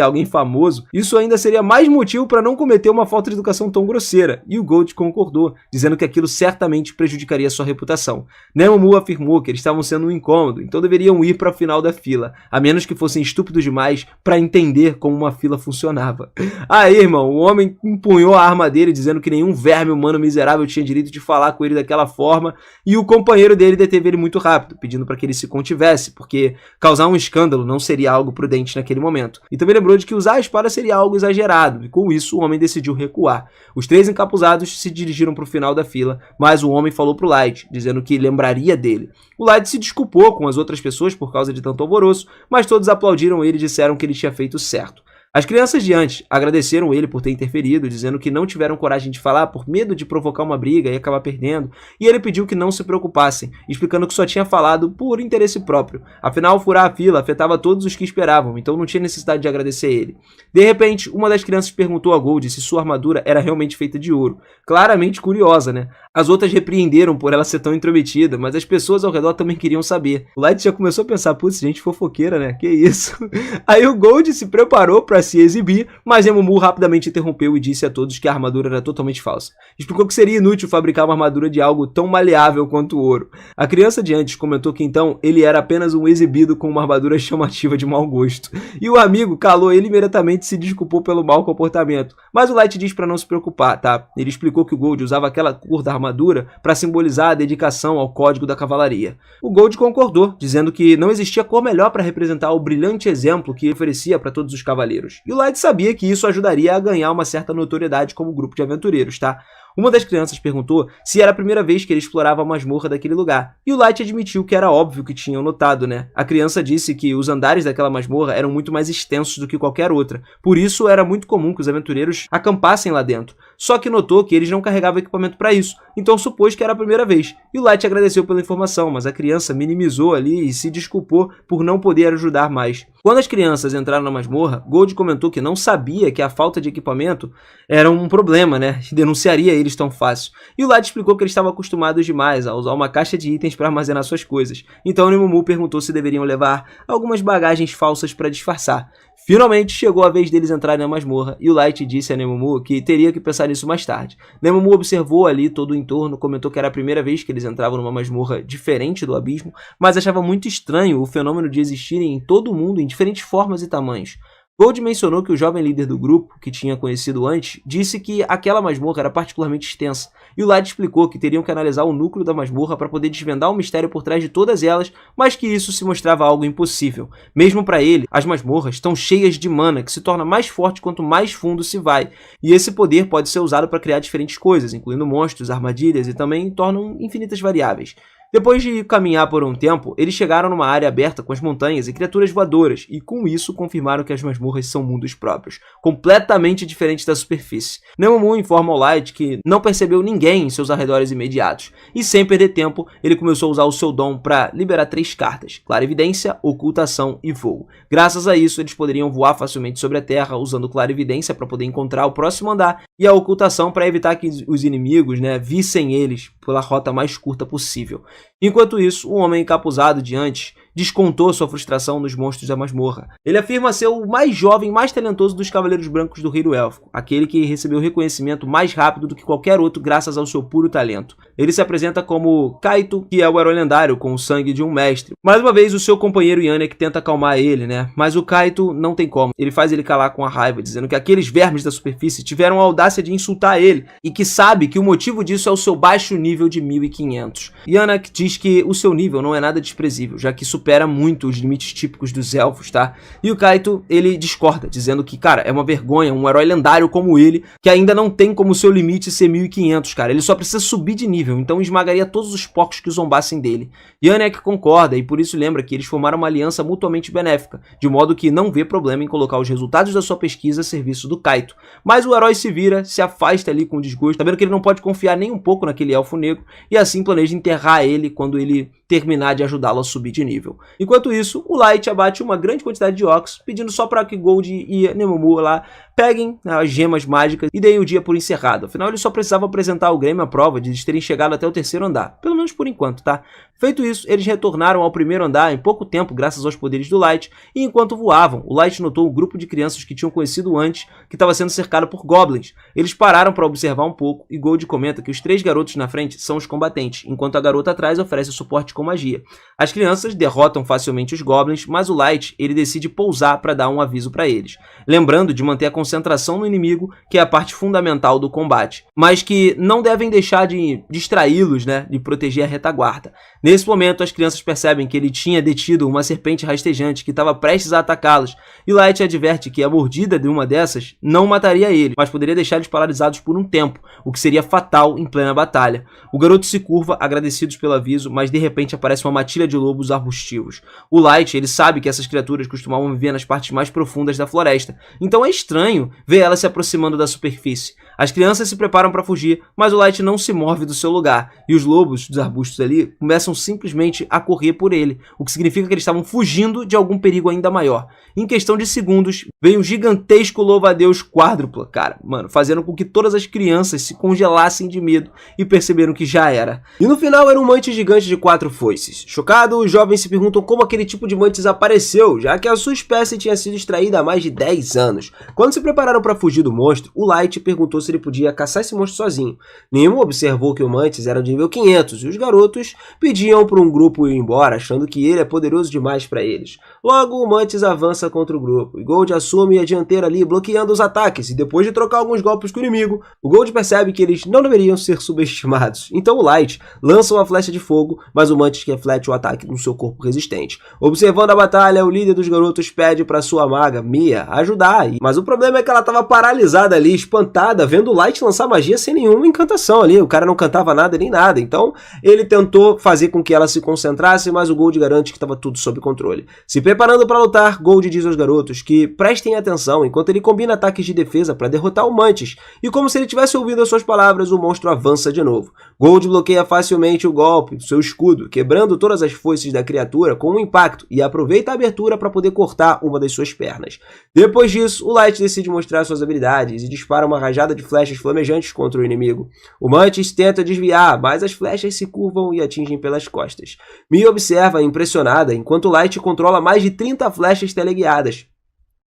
alguém famoso, isso ainda seria mais motivo para não cometer uma falta de educação tão grosseira, e o Gold concordou, dizendo que aquilo certamente prejudicaria sua reputação. Nemomu afirmou que eles estavam sendo um incômodo, então deveriam ir para a final da fila, a menos que fossem estúpidos demais para entender como uma fila funcionava. Aí, irmão, o homem empunhou a arma dele, dizendo que nenhum verme humano miserável tinha direito de falar com ele daquela forma, e o companheiro dele deteve ele muito rápido, pedindo para que ele se contivesse, porque causar um escândalo não seria algo prudente naquele momento. E também lembrou de que usar a espada seria algo exagerado, e com isso o homem decidiu recuar. Os três encapuzados se dirigiram para o final da fila, mas o homem falou para o Light, dizendo que lembraria dele. O Light se desculpou com as outras pessoas por causa de tanto alvoroço, mas todos aplaudiram ele e disseram que ele tinha feito certo. As crianças de antes agradeceram ele por ter interferido, dizendo que não tiveram coragem de falar por medo de provocar uma briga e acabar perdendo, e ele pediu que não se preocupassem, explicando que só tinha falado por interesse próprio. Afinal, furar a fila afetava todos os que esperavam, então não tinha necessidade de agradecer ele. De repente, uma das crianças perguntou a Gold se sua armadura era realmente feita de ouro. Claramente curiosa, né? As outras repreenderam por ela ser tão intrometida, mas as pessoas ao redor também queriam saber. O Light já começou a pensar, putz, gente fofoqueira, né? Que isso? Aí o Gold se preparou para para se exibir, mas Nemumu rapidamente interrompeu e disse a todos que a armadura era totalmente falsa. Explicou que seria inútil fabricar uma armadura de algo tão maleável quanto o ouro. A criança de antes comentou que então ele era apenas um exibido com uma armadura chamativa de mau gosto. E o amigo calou ele imediatamente e se desculpou pelo mau comportamento. Mas o Light diz para não se preocupar, tá? Ele explicou que o Gold usava aquela cor da armadura para simbolizar a dedicação ao código da cavalaria. O Gold concordou, dizendo que não existia cor melhor para representar o brilhante exemplo que oferecia para todos os cavaleiros. E o Light sabia que isso ajudaria a ganhar uma certa notoriedade como grupo de aventureiros, tá? Uma das crianças perguntou se era a primeira vez que ele explorava a masmorra daquele lugar, e o Light admitiu que era óbvio que tinham notado, né? A criança disse que os andares daquela masmorra eram muito mais extensos do que qualquer outra, por isso era muito comum que os aventureiros acampassem lá dentro. Só que notou que eles não carregavam equipamento para isso, então supôs que era a primeira vez. E o Light agradeceu pela informação, mas a criança minimizou ali e se desculpou por não poder ajudar mais. Quando as crianças entraram na masmorra, Gold comentou que não sabia que a falta de equipamento era um problema, né? E denunciaria eles tão fácil. E o Light explicou que eles estavam acostumados demais a usar uma caixa de itens para armazenar suas coisas. Então o Nemumu perguntou se deveriam levar algumas bagagens falsas para disfarçar. Finalmente chegou a vez deles entrarem na masmorra e o Light disse a Nemumu que teria que pensar nisso mais tarde. Nemumu observou ali todo o entorno, comentou que era a primeira vez que eles entravam numa masmorra diferente do abismo, mas achava muito estranho o fenômeno de existirem em todo o mundo em diferentes formas e tamanhos. Gold mencionou que o jovem líder do grupo, que tinha conhecido antes, disse que aquela masmorra era particularmente extensa, e o Light explicou que teriam que analisar o núcleo da masmorra para poder desvendar o mistério por trás de todas elas, mas que isso se mostrava algo impossível. Mesmo para ele, as masmorras estão cheias de mana, que se torna mais forte quanto mais fundo se vai, e esse poder pode ser usado para criar diferentes coisas, incluindo monstros, armadilhas e também tornam infinitas variáveis. Depois de caminhar por um tempo, eles chegaram numa área aberta com as montanhas e criaturas voadoras, e com isso confirmaram que as masmorras são mundos próprios, completamente diferentes da superfície. Nemumu informa ao Light que não percebeu ninguém em seus arredores imediatos, e sem perder tempo, ele começou a usar o seu dom para liberar 3 cartas: clarividência, ocultação e voo. Graças a isso, eles poderiam voar facilmente sobre a terra, usando clarividência para poder encontrar o próximo andar, e a ocultação para evitar que os inimigos, vissem eles pela rota mais curta possível. Enquanto isso, o homem encapuzado de antes descontou sua frustração nos monstros da masmorra. Ele afirma ser o mais jovem e mais talentoso dos Cavaleiros Brancos do Reino Élfico, aquele que recebeu reconhecimento mais rápido do que qualquer outro graças ao seu puro talento. Ele se apresenta como Kaito, que é o herói lendário com o sangue de um mestre. Mais uma vez, o seu companheiro Yannick tenta acalmar ele, mas o Kaito não tem como. Ele faz ele calar com a raiva, dizendo que aqueles vermes da superfície tiveram a audácia de insultar ele e que sabe que o motivo disso é o seu baixo nível de 1500. Yannick diz que o seu nível não é nada desprezível, já que supera muito os limites típicos dos elfos, tá? E o Kaito, ele discorda, dizendo que, cara, é uma vergonha um herói lendário como ele, que ainda não tem como seu limite ser 1500, cara. Ele só precisa subir de nível, então esmagaria todos os porcos que zombassem dele. Yannick concorda e por isso lembra que eles formaram uma aliança mutuamente benéfica, de modo que não vê problema em colocar os resultados da sua pesquisa a serviço do Kaito. Mas o herói se vira, se afasta ali com desgosto, sabendo que ele não pode confiar nem um pouco naquele elfo negro, e assim planeja enterrar ele quando ele terminar de ajudá-lo a subir de nível. Enquanto isso, o Light abate uma grande quantidade de orcs, pedindo só para que Gold e Nemumu lá peguem as gemas mágicas e deem o dia por encerrado. Afinal, eles só precisavam apresentar ao Grêmio a prova de eles terem chegado até o 3º andar, pelo menos por enquanto, tá? Feito isso, eles retornaram ao 1º andar em pouco tempo, graças aos poderes do Light, e enquanto voavam, o Light notou um grupo de crianças que tinham conhecido antes, que estava sendo cercado por goblins. Eles pararam para observar um pouco, e Gold comenta que os 3 garotos na frente são os combatentes, enquanto a garota atrás oferece suporte com magia. As crianças derrotam facilmente os goblins, mas o Light, ele decide pousar para dar um aviso para eles, lembrando de manter a concentração no inimigo, que é a parte fundamental do combate, mas que não devem deixar de distraí-los, de proteger a retaguarda. Nesse momento, as crianças percebem que ele tinha detido uma serpente rastejante que estava prestes a atacá-los, e Light adverte que a mordida de uma dessas não mataria ele, mas poderia deixar eles paralisados por um tempo, o que seria fatal em plena batalha. O garoto se curva, agradecidos pelo aviso, mas de repente aparece uma matilha de lobos arbustivos. O Light, ele sabe que essas criaturas costumavam viver nas partes mais profundas da floresta, então é estranho ver elas se aproximando da superfície. As crianças se preparam para fugir, mas o Light não se move do seu lugar, e os lobos dos arbustos ali começam simplesmente a correr por ele, o que significa que eles estavam fugindo de algum perigo ainda maior. Em questão de segundos, veio um gigantesco louva-a-Deus quádrupla, cara, mano, fazendo com que todas as crianças se congelassem de medo e perceberam que já era. E no final era um mantis gigante de 4 foices. Chocado, os jovens se perguntam como aquele tipo de mantis apareceu, já que a sua espécie tinha sido extraída há mais de 10 anos. Quando se prepararam para fugir do monstro, o Light perguntou se ele podia caçar esse monstro sozinho. Nemo observou que o mantis era de nível 500 e os garotos pediam para um grupo ir embora, achando que ele é poderoso demais para eles. Logo, o mantis avança contra o grupo e Gold assume a dianteira ali, bloqueando os ataques, e depois de trocar alguns golpes com o inimigo, o Gold percebe que eles não deveriam ser subestimados. Então o Light lança uma flecha de fogo, mas o mantis reflete o ataque no seu corpo resistente. Observando a batalha, o líder dos garotos pede para sua maga, Mia, ajudar, mas o problema é que ela estava paralisada ali, espantada, vendo o Light lançar magia sem nenhuma encantação ali, o cara não cantava nada nem nada, então ele tentou fazer com que ela se concentrasse, mas o Gold garante que estava tudo sob controle. Se preparando para lutar, Gold diz aos garotos que prestem atenção enquanto ele combina ataques de defesa para derrotar o mantis, e como se ele tivesse ouvido as suas palavras, o monstro avança de novo. Gold bloqueia facilmente o golpe do seu escudo, quebrando todas as foices da criatura com um impacto, e aproveita a abertura para poder cortar uma das suas pernas. Depois disso, o Light decide mostrar suas habilidades e dispara uma rajada de flechas flamejantes contra o inimigo. O mantis tenta desviar, mas as flechas se curvam e atingem pelas costas. Mia observa, impressionada, enquanto o Light controla mais de 30 flechas teleguiadas,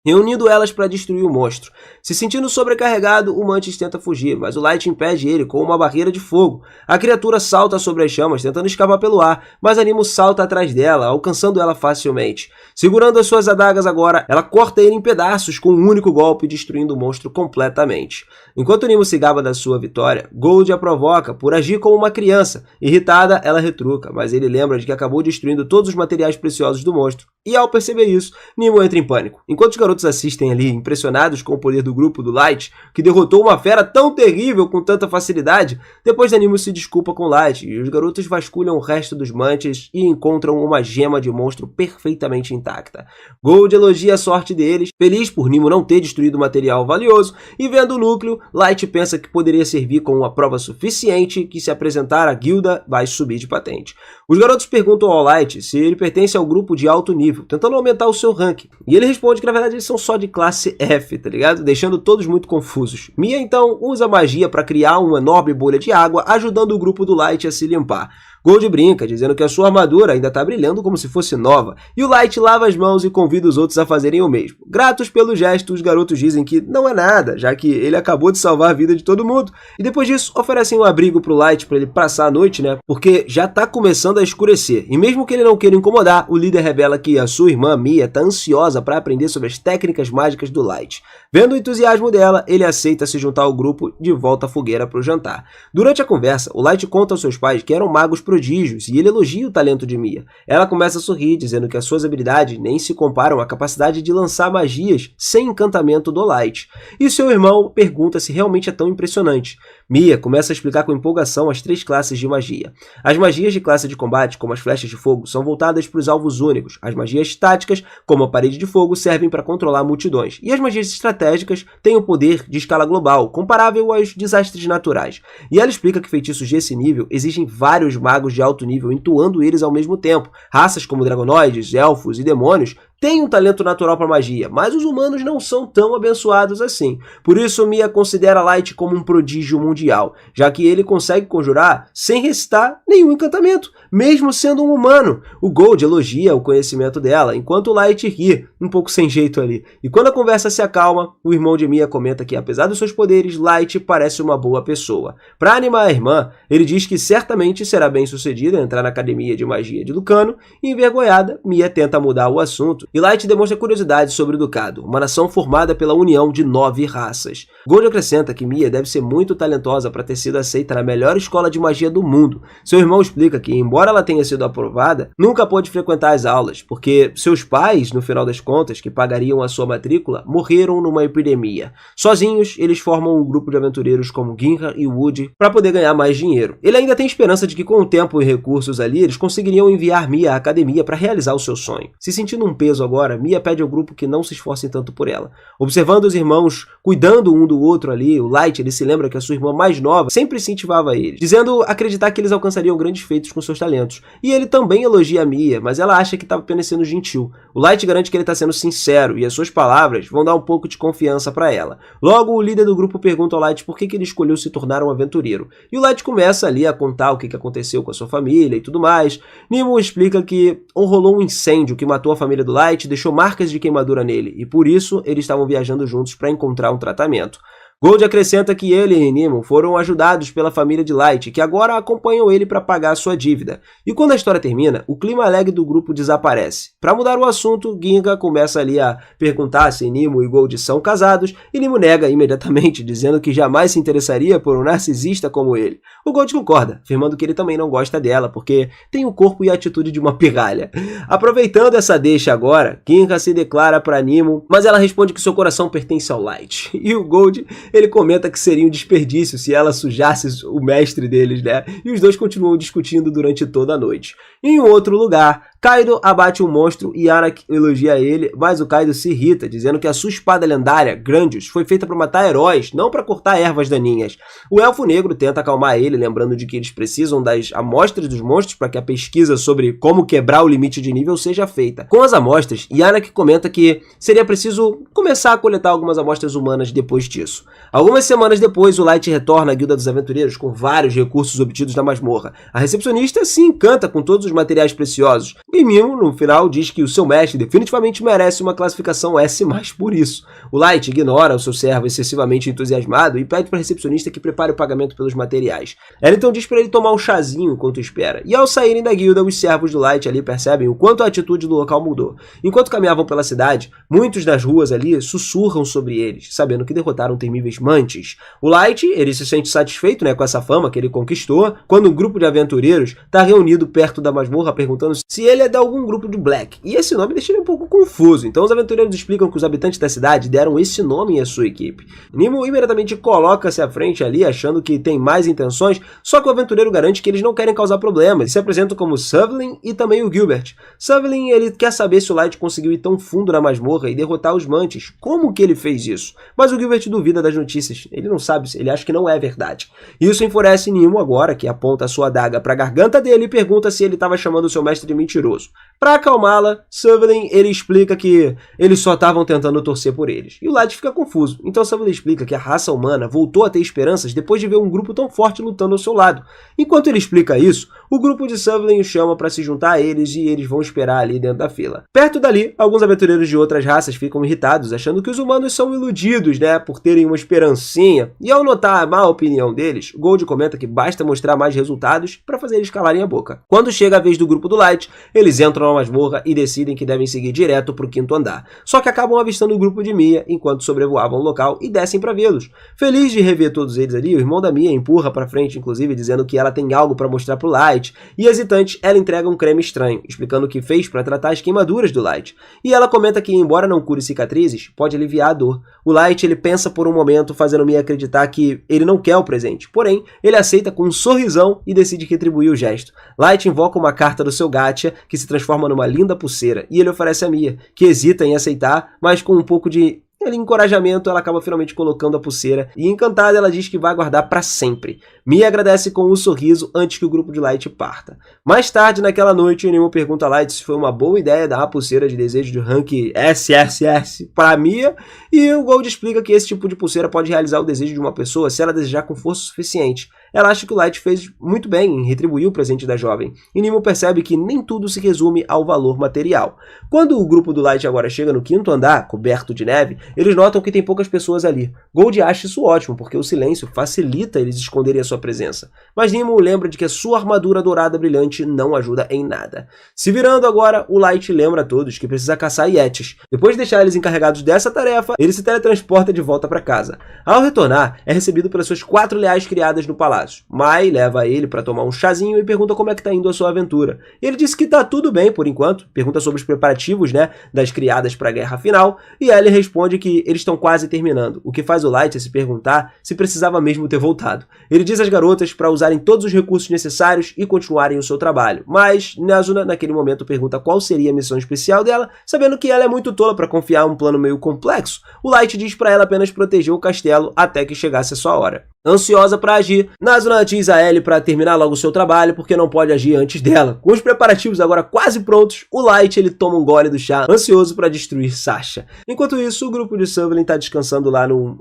reunindo elas para destruir o monstro. Se sentindo sobrecarregado, o mantis tenta fugir, mas o Light impede ele com uma barreira de fogo. A criatura salta sobre as chamas, tentando escapar pelo ar, mas a Nemo salta atrás dela, alcançando ela facilmente. Segurando as suas adagas agora, ela corta ele em pedaços com um único golpe, destruindo o monstro completamente. Enquanto Nemo se gaba da sua vitória, Gold a provoca por agir como uma criança. Irritada, ela retruca, mas ele lembra de que acabou destruindo todos os materiais preciosos do monstro. E ao perceber isso, Nemo entra em pânico. Enquanto os garotos assistem ali, impressionados com o poder do grupo do Light, que derrotou uma fera tão terrível com tanta facilidade, depois da Nemo se desculpa com Light, e os garotos vasculham o resto dos mantis e encontram uma gema de monstro perfeitamente intacta. Gold elogia a sorte deles, feliz por Nemo não ter destruído material valioso, e vendo o núcleo, Light pensa que poderia servir como uma prova suficiente que, se apresentar à guilda, vai subir de patente. Os garotos perguntam ao Light se ele pertence ao grupo de alto nível, tentando aumentar o seu ranking, e ele responde que na verdade eles são só de classe F, tá ligado? Deixando todos muito confusos. Mia então usa magia para criar uma enorme bolha de água, ajudando o grupo do Light a se limpar. Gold brinca, dizendo que a sua armadura ainda está brilhando como se fosse nova, e o Light lava as mãos e convida os outros a fazerem o mesmo. Gratos pelo gesto, os garotos dizem que não é nada, já que ele acabou de salvar a vida de todo mundo, e depois disso oferecem um abrigo pro Light para ele passar a noite, né, porque já está começando a escurecer, e mesmo que ele não queira incomodar, o líder revela que a sua irmã Mia está ansiosa para aprender sobre as técnicas mágicas do Light. Vendo o entusiasmo dela, ele aceita se juntar ao grupo de volta à fogueira para o jantar. Durante a conversa, o Light conta aos seus pais que eram magos prodígios e ele elogia o talento de Mia. Ela começa a sorrir, dizendo que as suas habilidades nem se comparam à capacidade de lançar magias sem encantamento do Light. E seu irmão pergunta se realmente é tão impressionante. Mia começa a explicar com empolgação as 3 classes de magia. As magias de classe de combate, como as flechas de fogo, são voltadas para os alvos únicos. As magias táticas, como a parede de fogo, servem para controlar multidões. E as magias estratégicas têm o poder de escala global, comparável aos desastres naturais. E ela explica que feitiços desse nível exigem vários magos de alto nível, entoando eles ao mesmo tempo. Raças como dragonoides, elfos e demônios têm um talento natural para magia, mas os humanos não são tão abençoados assim. Por isso, Mia considera Light como um prodígio mundial, já que ele consegue conjurar sem recitar nenhum encantamento, mesmo sendo um humano. O Gold elogia o conhecimento dela, enquanto o Light ri, um pouco sem jeito ali. E quando a conversa se acalma, o irmão de Mia comenta que, apesar dos seus poderes, Light parece uma boa pessoa. Para animar a irmã, ele diz que certamente será bem sucedida em entrar na academia de magia de Lucano, e envergonhada, Mia tenta mudar o assunto, e Light demonstra curiosidade sobre o Ducado, uma nação formada pela união de 9 raças. Gold acrescenta que Mia deve ser muito talentosa para ter sido aceita na melhor escola de magia do mundo. Seu irmão explica que, embora ela tenha sido aprovada, nunca pôde frequentar as aulas, porque seus pais, no final das contas, que pagariam a sua matrícula, morreram numa epidemia. Sozinhos, eles formam um grupo de aventureiros como Ginra e Woody para poder ganhar mais dinheiro. Ele ainda tem esperança de que, com o tempo e recursos ali, eles conseguiriam enviar Mia à academia para realizar o seu sonho. Se sentindo um peso preso agora, Mia pede ao grupo que não se esforcem tanto por ela. Observando os irmãos cuidando um do outro ali, o Light, ele se lembra que a sua irmã mais nova sempre incentivava eles, dizendo acreditar que eles alcançariam grandes feitos com seus talentos. E ele também elogia a Mia, mas ela acha que estava apenas sendo gentil. O Light garante que ele está sendo sincero e as suas palavras vão dar um pouco de confiança para ela. Logo, o líder do grupo pergunta ao Light por que ele escolheu se tornar um aventureiro. E o Light começa ali a contar o que aconteceu com a sua família e tudo mais. Nemo explica que rolou um incêndio que matou a família do Light e deixou marcas de queimadura nele, e por isso eles estavam viajando juntos para encontrar um tratamento. Gold acrescenta que ele e Nemo foram ajudados pela família de Light, que agora acompanham ele para pagar sua dívida. E quando a história termina, o clima alegre do grupo desaparece. Para mudar o assunto, Ginga começa ali a perguntar se Nemo e Gold são casados, e Nemo nega imediatamente, dizendo que jamais se interessaria por um narcisista como ele. O Gold concorda, afirmando que ele também não gosta dela, porque tem o corpo e a atitude de uma pirralha. Aproveitando essa deixa agora, Ginga se declara para Nemo, mas ela responde que seu coração pertence ao Light. E o Gold, ele comenta que seria um desperdício se ela sujasse o mestre deles, né? E os dois continuam discutindo durante toda a noite. Em outro lugar, Kaido abate um monstro e Anak elogia ele, mas o Kaido se irrita, dizendo que a sua espada lendária, Grandius, foi feita para matar heróis, não para cortar ervas daninhas. O Elfo Negro tenta acalmar ele, lembrando de que eles precisam das amostras dos monstros para que a pesquisa sobre como quebrar o limite de nível seja feita. Com as amostras, Anak comenta que seria preciso começar a coletar algumas amostras humanas depois disso. Algumas semanas depois, o Light retorna à Guilda dos Aventureiros com vários recursos obtidos na masmorra. A recepcionista se encanta com todos os materiais preciosos. E Nemo, no final, diz que o seu mestre definitivamente merece uma classificação S+, por isso. O Light ignora o seu servo excessivamente entusiasmado e pede para a recepcionista que prepare o pagamento pelos materiais. Ela então diz para ele tomar um chazinho enquanto espera. E ao saírem da guilda, os servos do Light ali percebem o quanto a atitude do local mudou. Enquanto caminhavam pela cidade, muitos das ruas ali sussurram sobre eles, sabendo que derrotaram temíveis mantis. O Light, ele se sente satisfeito, né, com essa fama que ele conquistou, quando um grupo de aventureiros está reunido perto da masmorra perguntando se ele é de algum grupo de Black. E esse nome deixa ele um pouco confuso, então os aventureiros explicam que os habitantes da cidade deram esse nome à sua equipe. Nemo imediatamente coloca-se à frente ali, achando que tem mais intenções, só que o aventureiro garante que eles não querem causar problemas, e se apresentam como Suvelin e também o Gilbert. Suvelin, ele quer saber se o Light conseguiu ir tão fundo na masmorra e derrotar os mantis. Como que ele fez isso? Mas o Gilbert duvida das notícias, ele não sabe, ele acha que não é verdade. Isso enfurece Nemo agora, que aponta a sua adaga para a garganta dele e pergunta se ele estava chamando o seu mestre de mentiroso. Para acalmá-la, Suvelin, ele explica que eles só estavam tentando torcer por eles. E o Light fica confuso. Então Suvelin explica que a raça humana voltou a ter esperanças depois de ver um grupo tão forte lutando ao seu lado. Enquanto ele explica isso, o grupo de Suvelin o chama para se juntar a eles e eles vão esperar ali dentro da fila. Perto dali, alguns aventureiros de outras raças ficam irritados, achando que os humanos são iludidos, né, por terem uma esperancinha. E ao notar a má opinião deles, Gold comenta que basta mostrar mais resultados para fazer eles calarem a boca. Quando chega a vez do grupo do Light, eles entram na masmorra e decidem que devem seguir direto para o 5º andar. Só que acabam avistando o grupo de Mia enquanto sobrevoavam o local e descem para vê-los. Feliz de rever todos eles ali, o irmão da Mia empurra para frente, inclusive dizendo que ela tem algo para mostrar pro Light, e hesitante, ela entrega um creme estranho, explicando o que fez para tratar as queimaduras do Light. E ela comenta que, embora não cure cicatrizes, pode aliviar a dor. O Light, ele pensa por um momento, fazendo Mia acreditar que ele não quer o presente, porém, ele aceita com um sorrisão e decide retribuir o gesto. Light invoca uma carta do seu gacha, que se transforma numa linda pulseira, e ele oferece a Mia, que hesita em aceitar, mas com um pouco de encorajamento, ela acaba finalmente colocando a pulseira e, encantada, ela diz que vai guardar para sempre. Mia agradece com um sorriso antes que o grupo de Light parta. Mais tarde, naquela noite, o Nemo pergunta a Light se foi uma boa ideia dar a pulseira de desejo de rank SSS para Mia, e o Gold explica que esse tipo de pulseira pode realizar o desejo de uma pessoa se ela desejar com força suficiente. Ela acha que o Light fez muito bem em retribuir o presente da jovem, e Nemo percebe que nem tudo se resume ao valor material. Quando o grupo do Light agora chega no 5º andar, coberto de neve, eles notam que tem poucas pessoas ali. Gold acha isso ótimo, porque o silêncio facilita eles esconderem a sua presença. Mas Nemo lembra de que a sua armadura dourada brilhante não ajuda em nada. Se virando agora, o Light lembra a todos que precisa caçar Yetis. Depois de deixar eles encarregados dessa tarefa, ele se teletransporta de volta para casa. Ao retornar, é recebido pelas suas 4 leais criadas no palácio. caso. Mai leva ele para tomar um chazinho e pergunta como é que tá indo a sua aventura. Ele disse que tá tudo bem por enquanto, pergunta sobre os preparativos, né, das criadas para a guerra final, e Ellie responde que eles estão quase terminando, o que faz o Light se perguntar se precisava mesmo ter voltado. Ele diz às garotas para usarem todos os recursos necessários e continuarem o seu trabalho, mas Nazuna naquele momento pergunta qual seria a missão especial dela, sabendo que ela é muito tola para confiar um plano meio complexo. O Light diz para ela apenas proteger o castelo até que chegasse a sua hora. Ansiosa para agir, Nazuna diz a Ellie para terminar logo o seu trabalho porque não pode agir antes dela. Com os preparativos agora quase prontos, o Light ele toma um gole do chá, ansioso para destruir Sasha. Enquanto isso, o grupo de Suvlin está descansando lá no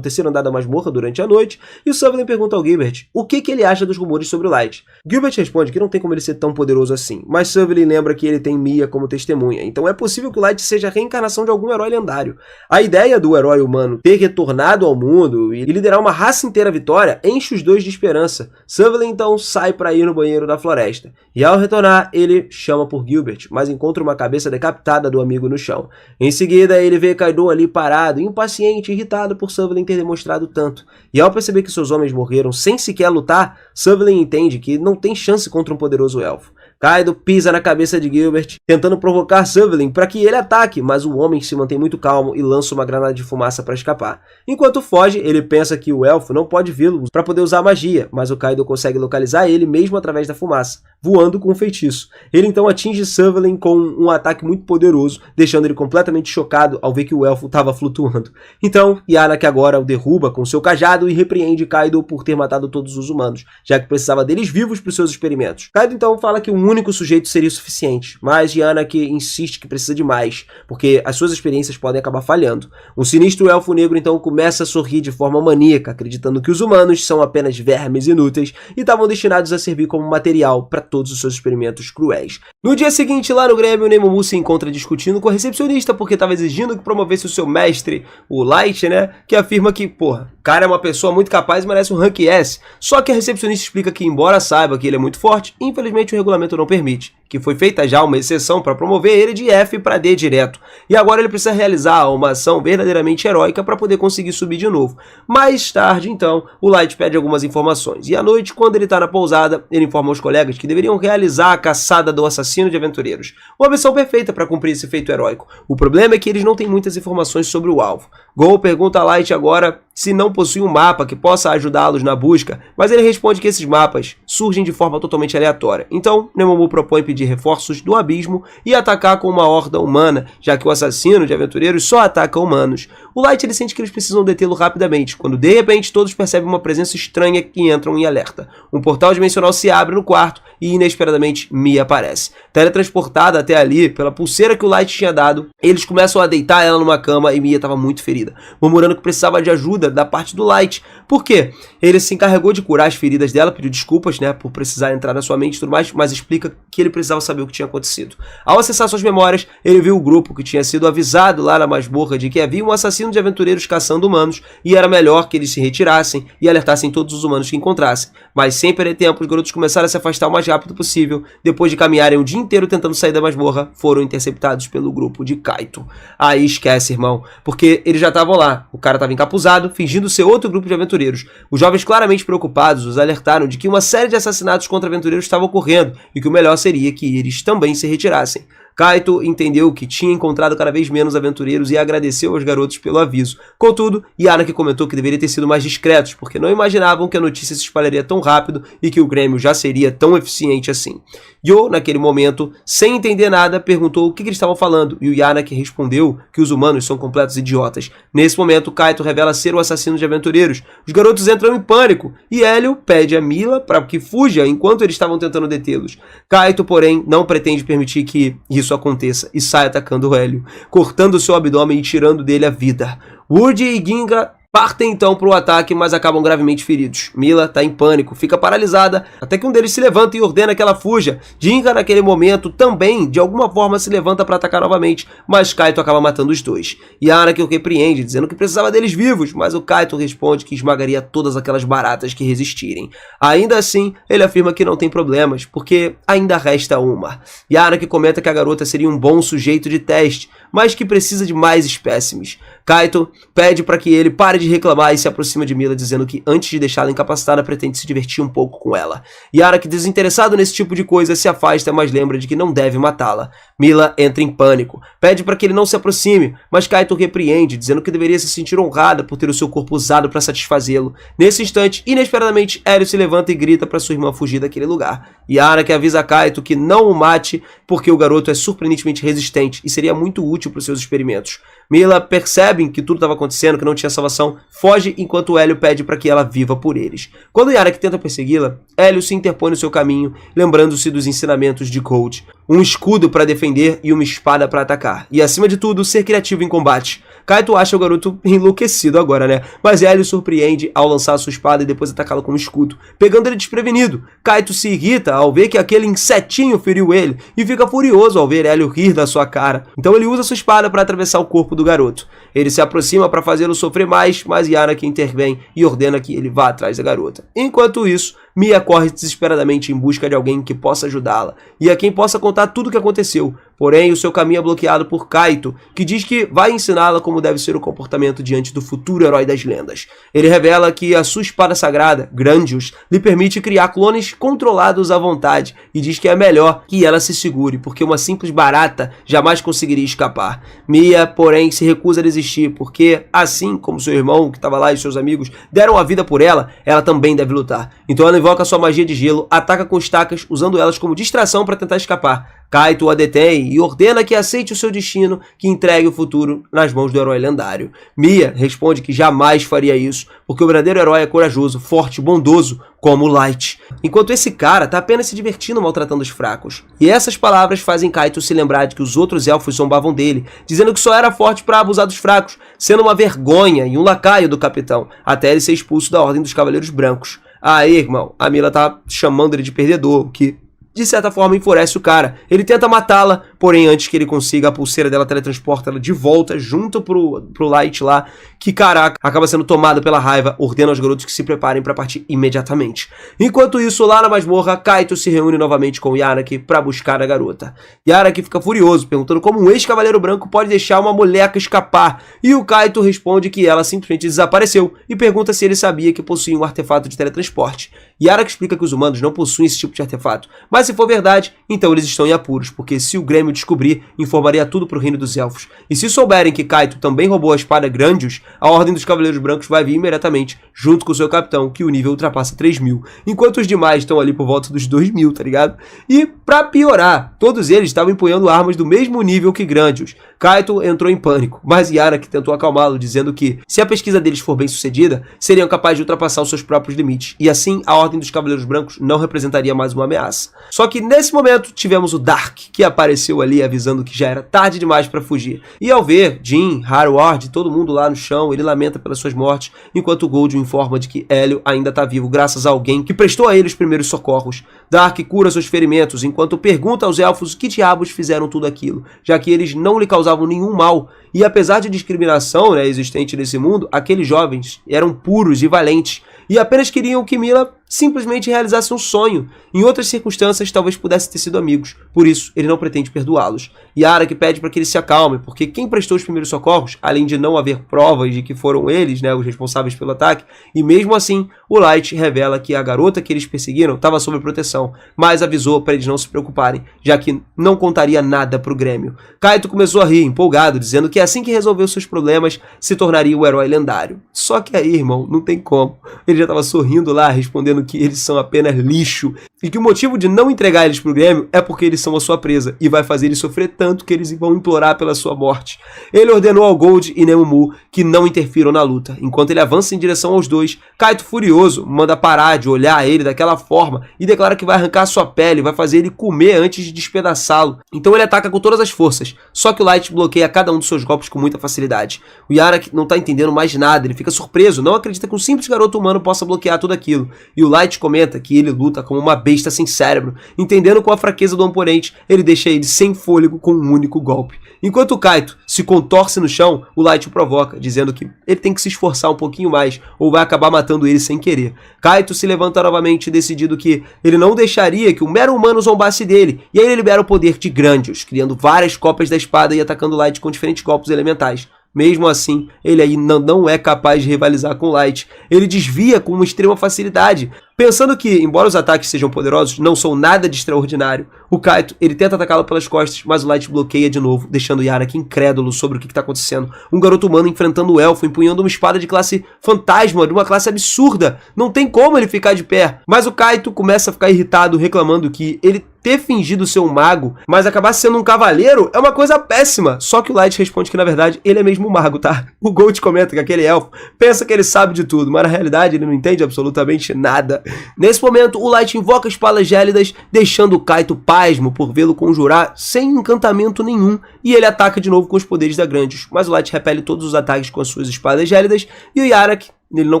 terceiro andar da masmorra durante a noite, e o Suvlin pergunta ao Gilbert o que ele acha dos rumores sobre o Light. Gilbert responde que não tem como ele ser tão poderoso assim, mas Suvlin lembra que ele tem Mia como testemunha, então é possível que o Light seja a reencarnação de algum herói lendário. A ideia do herói humano ter retornado ao mundo e liderar uma raça inteira à vitória enche os dois de esperança. Suvlin então sai para ir no banheiro da floresta, e ao retornar ele chama por Gilbert, mas encontra uma cabeça decapitada do amigo no chão. Em seguida ele vê Kaido ali parado, impaciente e irritado por Suvlin ter demonstrado tanto, e ao perceber que seus homens morreram sem sequer lutar, Suvlin entende que não tem chance contra um poderoso elfo. Kaido pisa na cabeça de Gilbert, tentando provocar Suvlin para que ele ataque, mas o homem se mantém muito calmo e lança uma granada de fumaça para escapar. Enquanto foge, ele pensa que o elfo não pode vê-lo para poder usar magia, mas o Kaido consegue localizar ele mesmo através da fumaça, voando com um feitiço. Ele então atinge Suvlin com um ataque muito poderoso, deixando ele completamente chocado ao ver que o elfo estava flutuando. Então, Yanaki agora o derruba com seu cajado e repreende Kaido por ter matado todos os humanos, já que precisava deles vivos para os seus experimentos. Kaido então fala que um único sujeito seria suficiente, mas Yanaki insiste que precisa de mais, porque as suas experiências podem acabar falhando. O sinistro elfo negro então começa a sorrir de forma maníaca, acreditando que os humanos são apenas vermes inúteis e estavam destinados a servir como material para todos os seus experimentos cruéis. No dia seguinte, lá no Grêmio, Nemomu se encontra discutindo com a recepcionista porque estava exigindo que promovesse o seu mestre, o Light, né, que afirma que, porra, o cara é uma pessoa muito capaz e merece um rank S. Só que a recepcionista explica que, embora saiba que ele é muito forte, infelizmente o regulamento não permite, que foi feita já uma exceção para promover ele de F para D direto, e agora ele precisa realizar uma ação verdadeiramente heróica para poder conseguir subir de novo. Mais tarde, então, o Light pede algumas informações, e à noite, quando ele está na pousada, ele informa aos colegas que deveriam realizar a caçada do assassino de aventureiros, uma missão perfeita para cumprir esse feito heróico. O problema é que eles não têm muitas informações sobre o alvo. Gol pergunta a Light agora se não possui um mapa que possa ajudá-los na busca, mas ele responde que esses mapas surgem de forma totalmente aleatória. Então, Nemomu propõe pedir reforços do abismo e atacar com uma horda humana, já que o assassino de aventureiros só ataca humanos. O Light ele sente que eles precisam detê-lo rapidamente, quando de repente todos percebem uma presença estranha e entram em alerta. Um portal dimensional se abre no quarto e inesperadamente Mia aparece. Teletransportada até ali pela pulseira que o Light tinha dado, eles começam a deitar ela numa cama e Mia estava muito ferida, murmurando que precisava de ajuda da parte do Light. Por quê? Ele se encarregou de curar as feridas dela, pediu desculpas, né, por precisar entrar na sua mente e tudo mais, mas explica que ele precisava saber o que tinha acontecido. Ao acessar suas memórias, ele viu o grupo que tinha sido avisado lá na masmorra de que havia um assassino de aventureiros caçando humanos e era melhor que eles se retirassem e alertassem todos os humanos que encontrassem. Mas sem perder tempo, os garotos começaram a se afastar o mais rápido possível. Depois de caminharem o dia inteiro tentando sair da masmorra, foram interceptados pelo grupo de Kaito. Aí esquece, irmão, porque eles já estavam lá. O cara estava encapuzado, fingindo ser outro grupo de aventureiros. Os jovens, claramente preocupados, os alertaram de que uma série de assassinatos contra aventureiros estava ocorrendo e que o melhor seria que eles também se retirassem. Kaito entendeu que tinha encontrado cada vez menos aventureiros e agradeceu aos garotos pelo aviso. Contudo, Yanaki comentou que deveria ter sido mais discretos, porque não imaginavam que a notícia se espalharia tão rápido e que o Grêmio já seria tão eficiente assim. Yo, naquele momento, sem entender nada, perguntou o que eles estavam falando, e o Yanaki respondeu que os humanos são completos idiotas. Nesse momento, Kaito revela ser o assassino de aventureiros. Os garotos entram em pânico, e Hélio pede a Mila para que fuja enquanto eles estavam tentando detê-los. Kaito, porém, não pretende permitir que isso aconteça e sai atacando o Hélio, cortando seu abdômen e tirando dele a vida. Woody e Ginga partem então para o ataque, mas acabam gravemente feridos. Mila está em pânico, fica paralisada, até que um deles se levanta e ordena que ela fuja. Ginga, naquele momento, também, de alguma forma, se levanta para atacar novamente, mas Kaito acaba matando os dois. Yanaki o repreende, dizendo que precisava deles vivos, mas o Kaito responde que esmagaria todas aquelas baratas que resistirem. Ainda assim, ele afirma que não tem problemas, porque ainda resta uma. Yanaki comenta que a garota seria um bom sujeito de teste, mas que precisa de mais espécimes. Kaito pede para que ele pare de reclamar e se aproxima de Mila, dizendo que antes de deixá-la incapacitada, pretende se divertir um pouco com ela. Yara, que desinteressado nesse tipo de coisa, se afasta, mas lembra de que não deve matá-la. Mila entra em pânico, pede para que ele não se aproxime, mas Kaito repreende, dizendo que deveria se sentir honrada por ter o seu corpo usado para satisfazê-lo. Nesse instante, inesperadamente, Hélio se levanta e grita para sua irmã fugir daquele lugar. Yara, que avisa Kaito que não o mate, porque o garoto é surpreendentemente resistente e seria muito útil para os seus experimentos. Mila percebe que tudo estava acontecendo, que não tinha salvação, foge enquanto Hélio pede para que ela viva por eles. Quando Yara tenta persegui-la, Hélio se interpõe no seu caminho, lembrando-se dos ensinamentos de Cold. Um escudo para defender e uma espada para atacar. E acima de tudo, ser criativo em combate. Kaito acha o garoto enlouquecido agora, né? Mas Hélio surpreende ao lançar sua espada e depois atacá-lo com um escudo, pegando ele desprevenido. Kaito se irrita ao ver que aquele insetinho feriu ele e fica furioso ao ver Hélio rir da sua cara. Então ele usa sua espada para atravessar o corpo do garoto. Ele se aproxima para fazê-lo sofrer mais, mas Yara que intervém e ordena que ele vá atrás da garota. Enquanto isso, Mia corre desesperadamente em busca de alguém que possa ajudá-la e a quem possa contar tudo o que aconteceu. Porém, o seu caminho é bloqueado por Kaito, que diz que vai ensiná-la como deve ser o comportamento diante do futuro herói das lendas. Ele revela que a sua espada sagrada, Grandius, lhe permite criar clones controlados à vontade e diz que é melhor que ela se segure, porque uma simples barata jamais conseguiria escapar. Mia, porém, se recusa a desistir, porque, assim como seu irmão, que estava lá, e seus amigos, deram a vida por ela, ela também deve lutar. Então ela invoca sua magia de gelo, ataca com estacas, usando elas como distração para tentar escapar. Kaito a detém e ordena que aceite o seu destino, que entregue o futuro nas mãos do herói lendário. Mia responde que jamais faria isso, porque o verdadeiro herói é corajoso, forte e bondoso, como o Light. Enquanto esse cara tá apenas se divertindo maltratando os fracos. E essas palavras fazem Kaito se lembrar de que os outros elfos zombavam dele, dizendo que só era forte para abusar dos fracos, sendo uma vergonha e um lacaio do capitão, até ele ser expulso da Ordem dos Cavaleiros Brancos. Aí, irmão, a Mila tá chamando ele de perdedor, o que de certa forma enfurece o cara. Ele tenta matá-la, porém antes que ele consiga, a pulseira dela teletransporta ela de volta junto pro Light lá, que caraca, acaba sendo tomado pela raiva, ordena aos garotos que se preparem para partir imediatamente. Enquanto isso, lá na masmorra, Kaito se reúne novamente com Yaraki para buscar a garota. Yaraki fica furioso, perguntando como um ex-cavaleiro branco pode deixar uma moleca escapar, e o Kaito responde que ela simplesmente desapareceu e pergunta se ele sabia que possuía um artefato de teletransporte. Yaraki explica que os humanos não possuem esse tipo de artefato, mas se for verdade, então eles estão em apuros, porque se o Grêmio descobrir, informaria tudo pro reino dos elfos. E se souberem que Kaito também roubou a espada Grandius, a Ordem dos Cavaleiros Brancos vai vir imediatamente, junto com o seu capitão, que o nível ultrapassa 3.000, enquanto os demais estão ali por volta dos 2.000, tá ligado? E, pra piorar, todos eles estavam empunhando armas do mesmo nível que Grandius. Kaito entrou em pânico, mas Yaraki tentou acalmá-lo, dizendo que, se a pesquisa deles for bem sucedida, seriam capazes de ultrapassar os seus próprios limites, e assim a Ordem dos Cavaleiros Brancos não representaria mais uma ameaça. Só que nesse momento tivemos o Dark, que apareceu ali avisando que já era tarde demais para fugir. E ao ver Jin, Harward, todo mundo lá no chão, ele lamenta pelas suas mortes, enquanto Gold o informa de que Hélio ainda está vivo graças a alguém que prestou a ele os primeiros socorros. Dark cura seus ferimentos, enquanto pergunta aos elfos que diabos fizeram tudo aquilo, já que eles não lhe causavam nenhum mal. E apesar de discriminação, né, existente nesse mundo, aqueles jovens eram puros e valentes, e apenas queriam que Mila simplesmente realizasse um sonho. Em outras circunstâncias, talvez pudessem ter sido amigos. Por isso, ele não pretende perdoá-los. Yara que pede para que ele se acalme, porque quem prestou os primeiros socorros, além de não haver provas de que foram eles, né, os responsáveis pelo ataque, e mesmo assim, o Light revela que a garota que eles perseguiram estava sob proteção, mas avisou para eles não se preocuparem, já que não contaria nada para o Grêmio. Kaito começou a rir, empolgado, dizendo que assim que resolveu seus problemas, se tornaria o herói lendário. Só que aí, irmão, não tem como. Ele já estava sorrindo lá, respondendo que eles são apenas lixo, e que o motivo de não entregar eles pro Grêmio é porque eles são a sua presa, e vai fazer eles sofrer tanto que eles vão implorar pela sua morte. Ele ordenou ao Gold e Nemumu que não interfiram na luta. Enquanto ele avança em direção aos dois, Kaito, furioso, manda parar de olhar ele daquela forma e declara que vai arrancar sua pele, vai fazer ele comer antes de despedaçá-lo. Então ele ataca com todas as forças, só que o Light bloqueia cada um dos seus golpes com muita facilidade. O Yara não tá entendendo mais nada, ele fica surpreso, não acredita que um simples garoto humano possa bloquear tudo aquilo. E o Light comenta que ele luta como uma besta sem cérebro, entendendo com a fraqueza do oponente, ele deixa ele sem fôlego com um único golpe. Enquanto o Kaito se contorce no chão, o Light o provoca, dizendo que ele tem que se esforçar um pouquinho mais, ou vai acabar matando ele sem querer. Kaito se levanta novamente, decidido que ele não deixaria que um mero humano zombasse dele, e aí ele libera o poder de Grandius, criando várias cópias da espada e atacando o Light com diferentes golpes elementais. Mesmo assim, ele aí não é capaz de rivalizar com o Light. Ele desvia com uma extrema facilidade, pensando que, embora os ataques sejam poderosos, não são nada de extraordinário. O Kaito, ele tenta atacá-lo pelas costas, mas o Light bloqueia de novo, deixando o Yaraki incrédulo sobre o que está acontecendo. Um garoto humano enfrentando o elfo, empunhando uma espada de classe fantasma, de uma classe absurda. Não tem como ele ficar de pé. Mas o Kaito começa a ficar irritado, reclamando que ele ter fingido ser um mago, mas acabar sendo um cavaleiro é uma coisa péssima. Só que o Light responde que, na verdade, ele é mesmo um mago, tá? O Gold comenta que aquele elfo pensa que ele sabe de tudo, mas na realidade ele não entende absolutamente nada. Nesse momento, o Light invoca espadas gélidas, deixando o Kaito pasmo por vê-lo conjurar sem encantamento nenhum, e ele ataca de novo com os poderes da Grandioux. Mas o Light repele todos os ataques com as suas espadas gélidas, e o Yaraki, ele não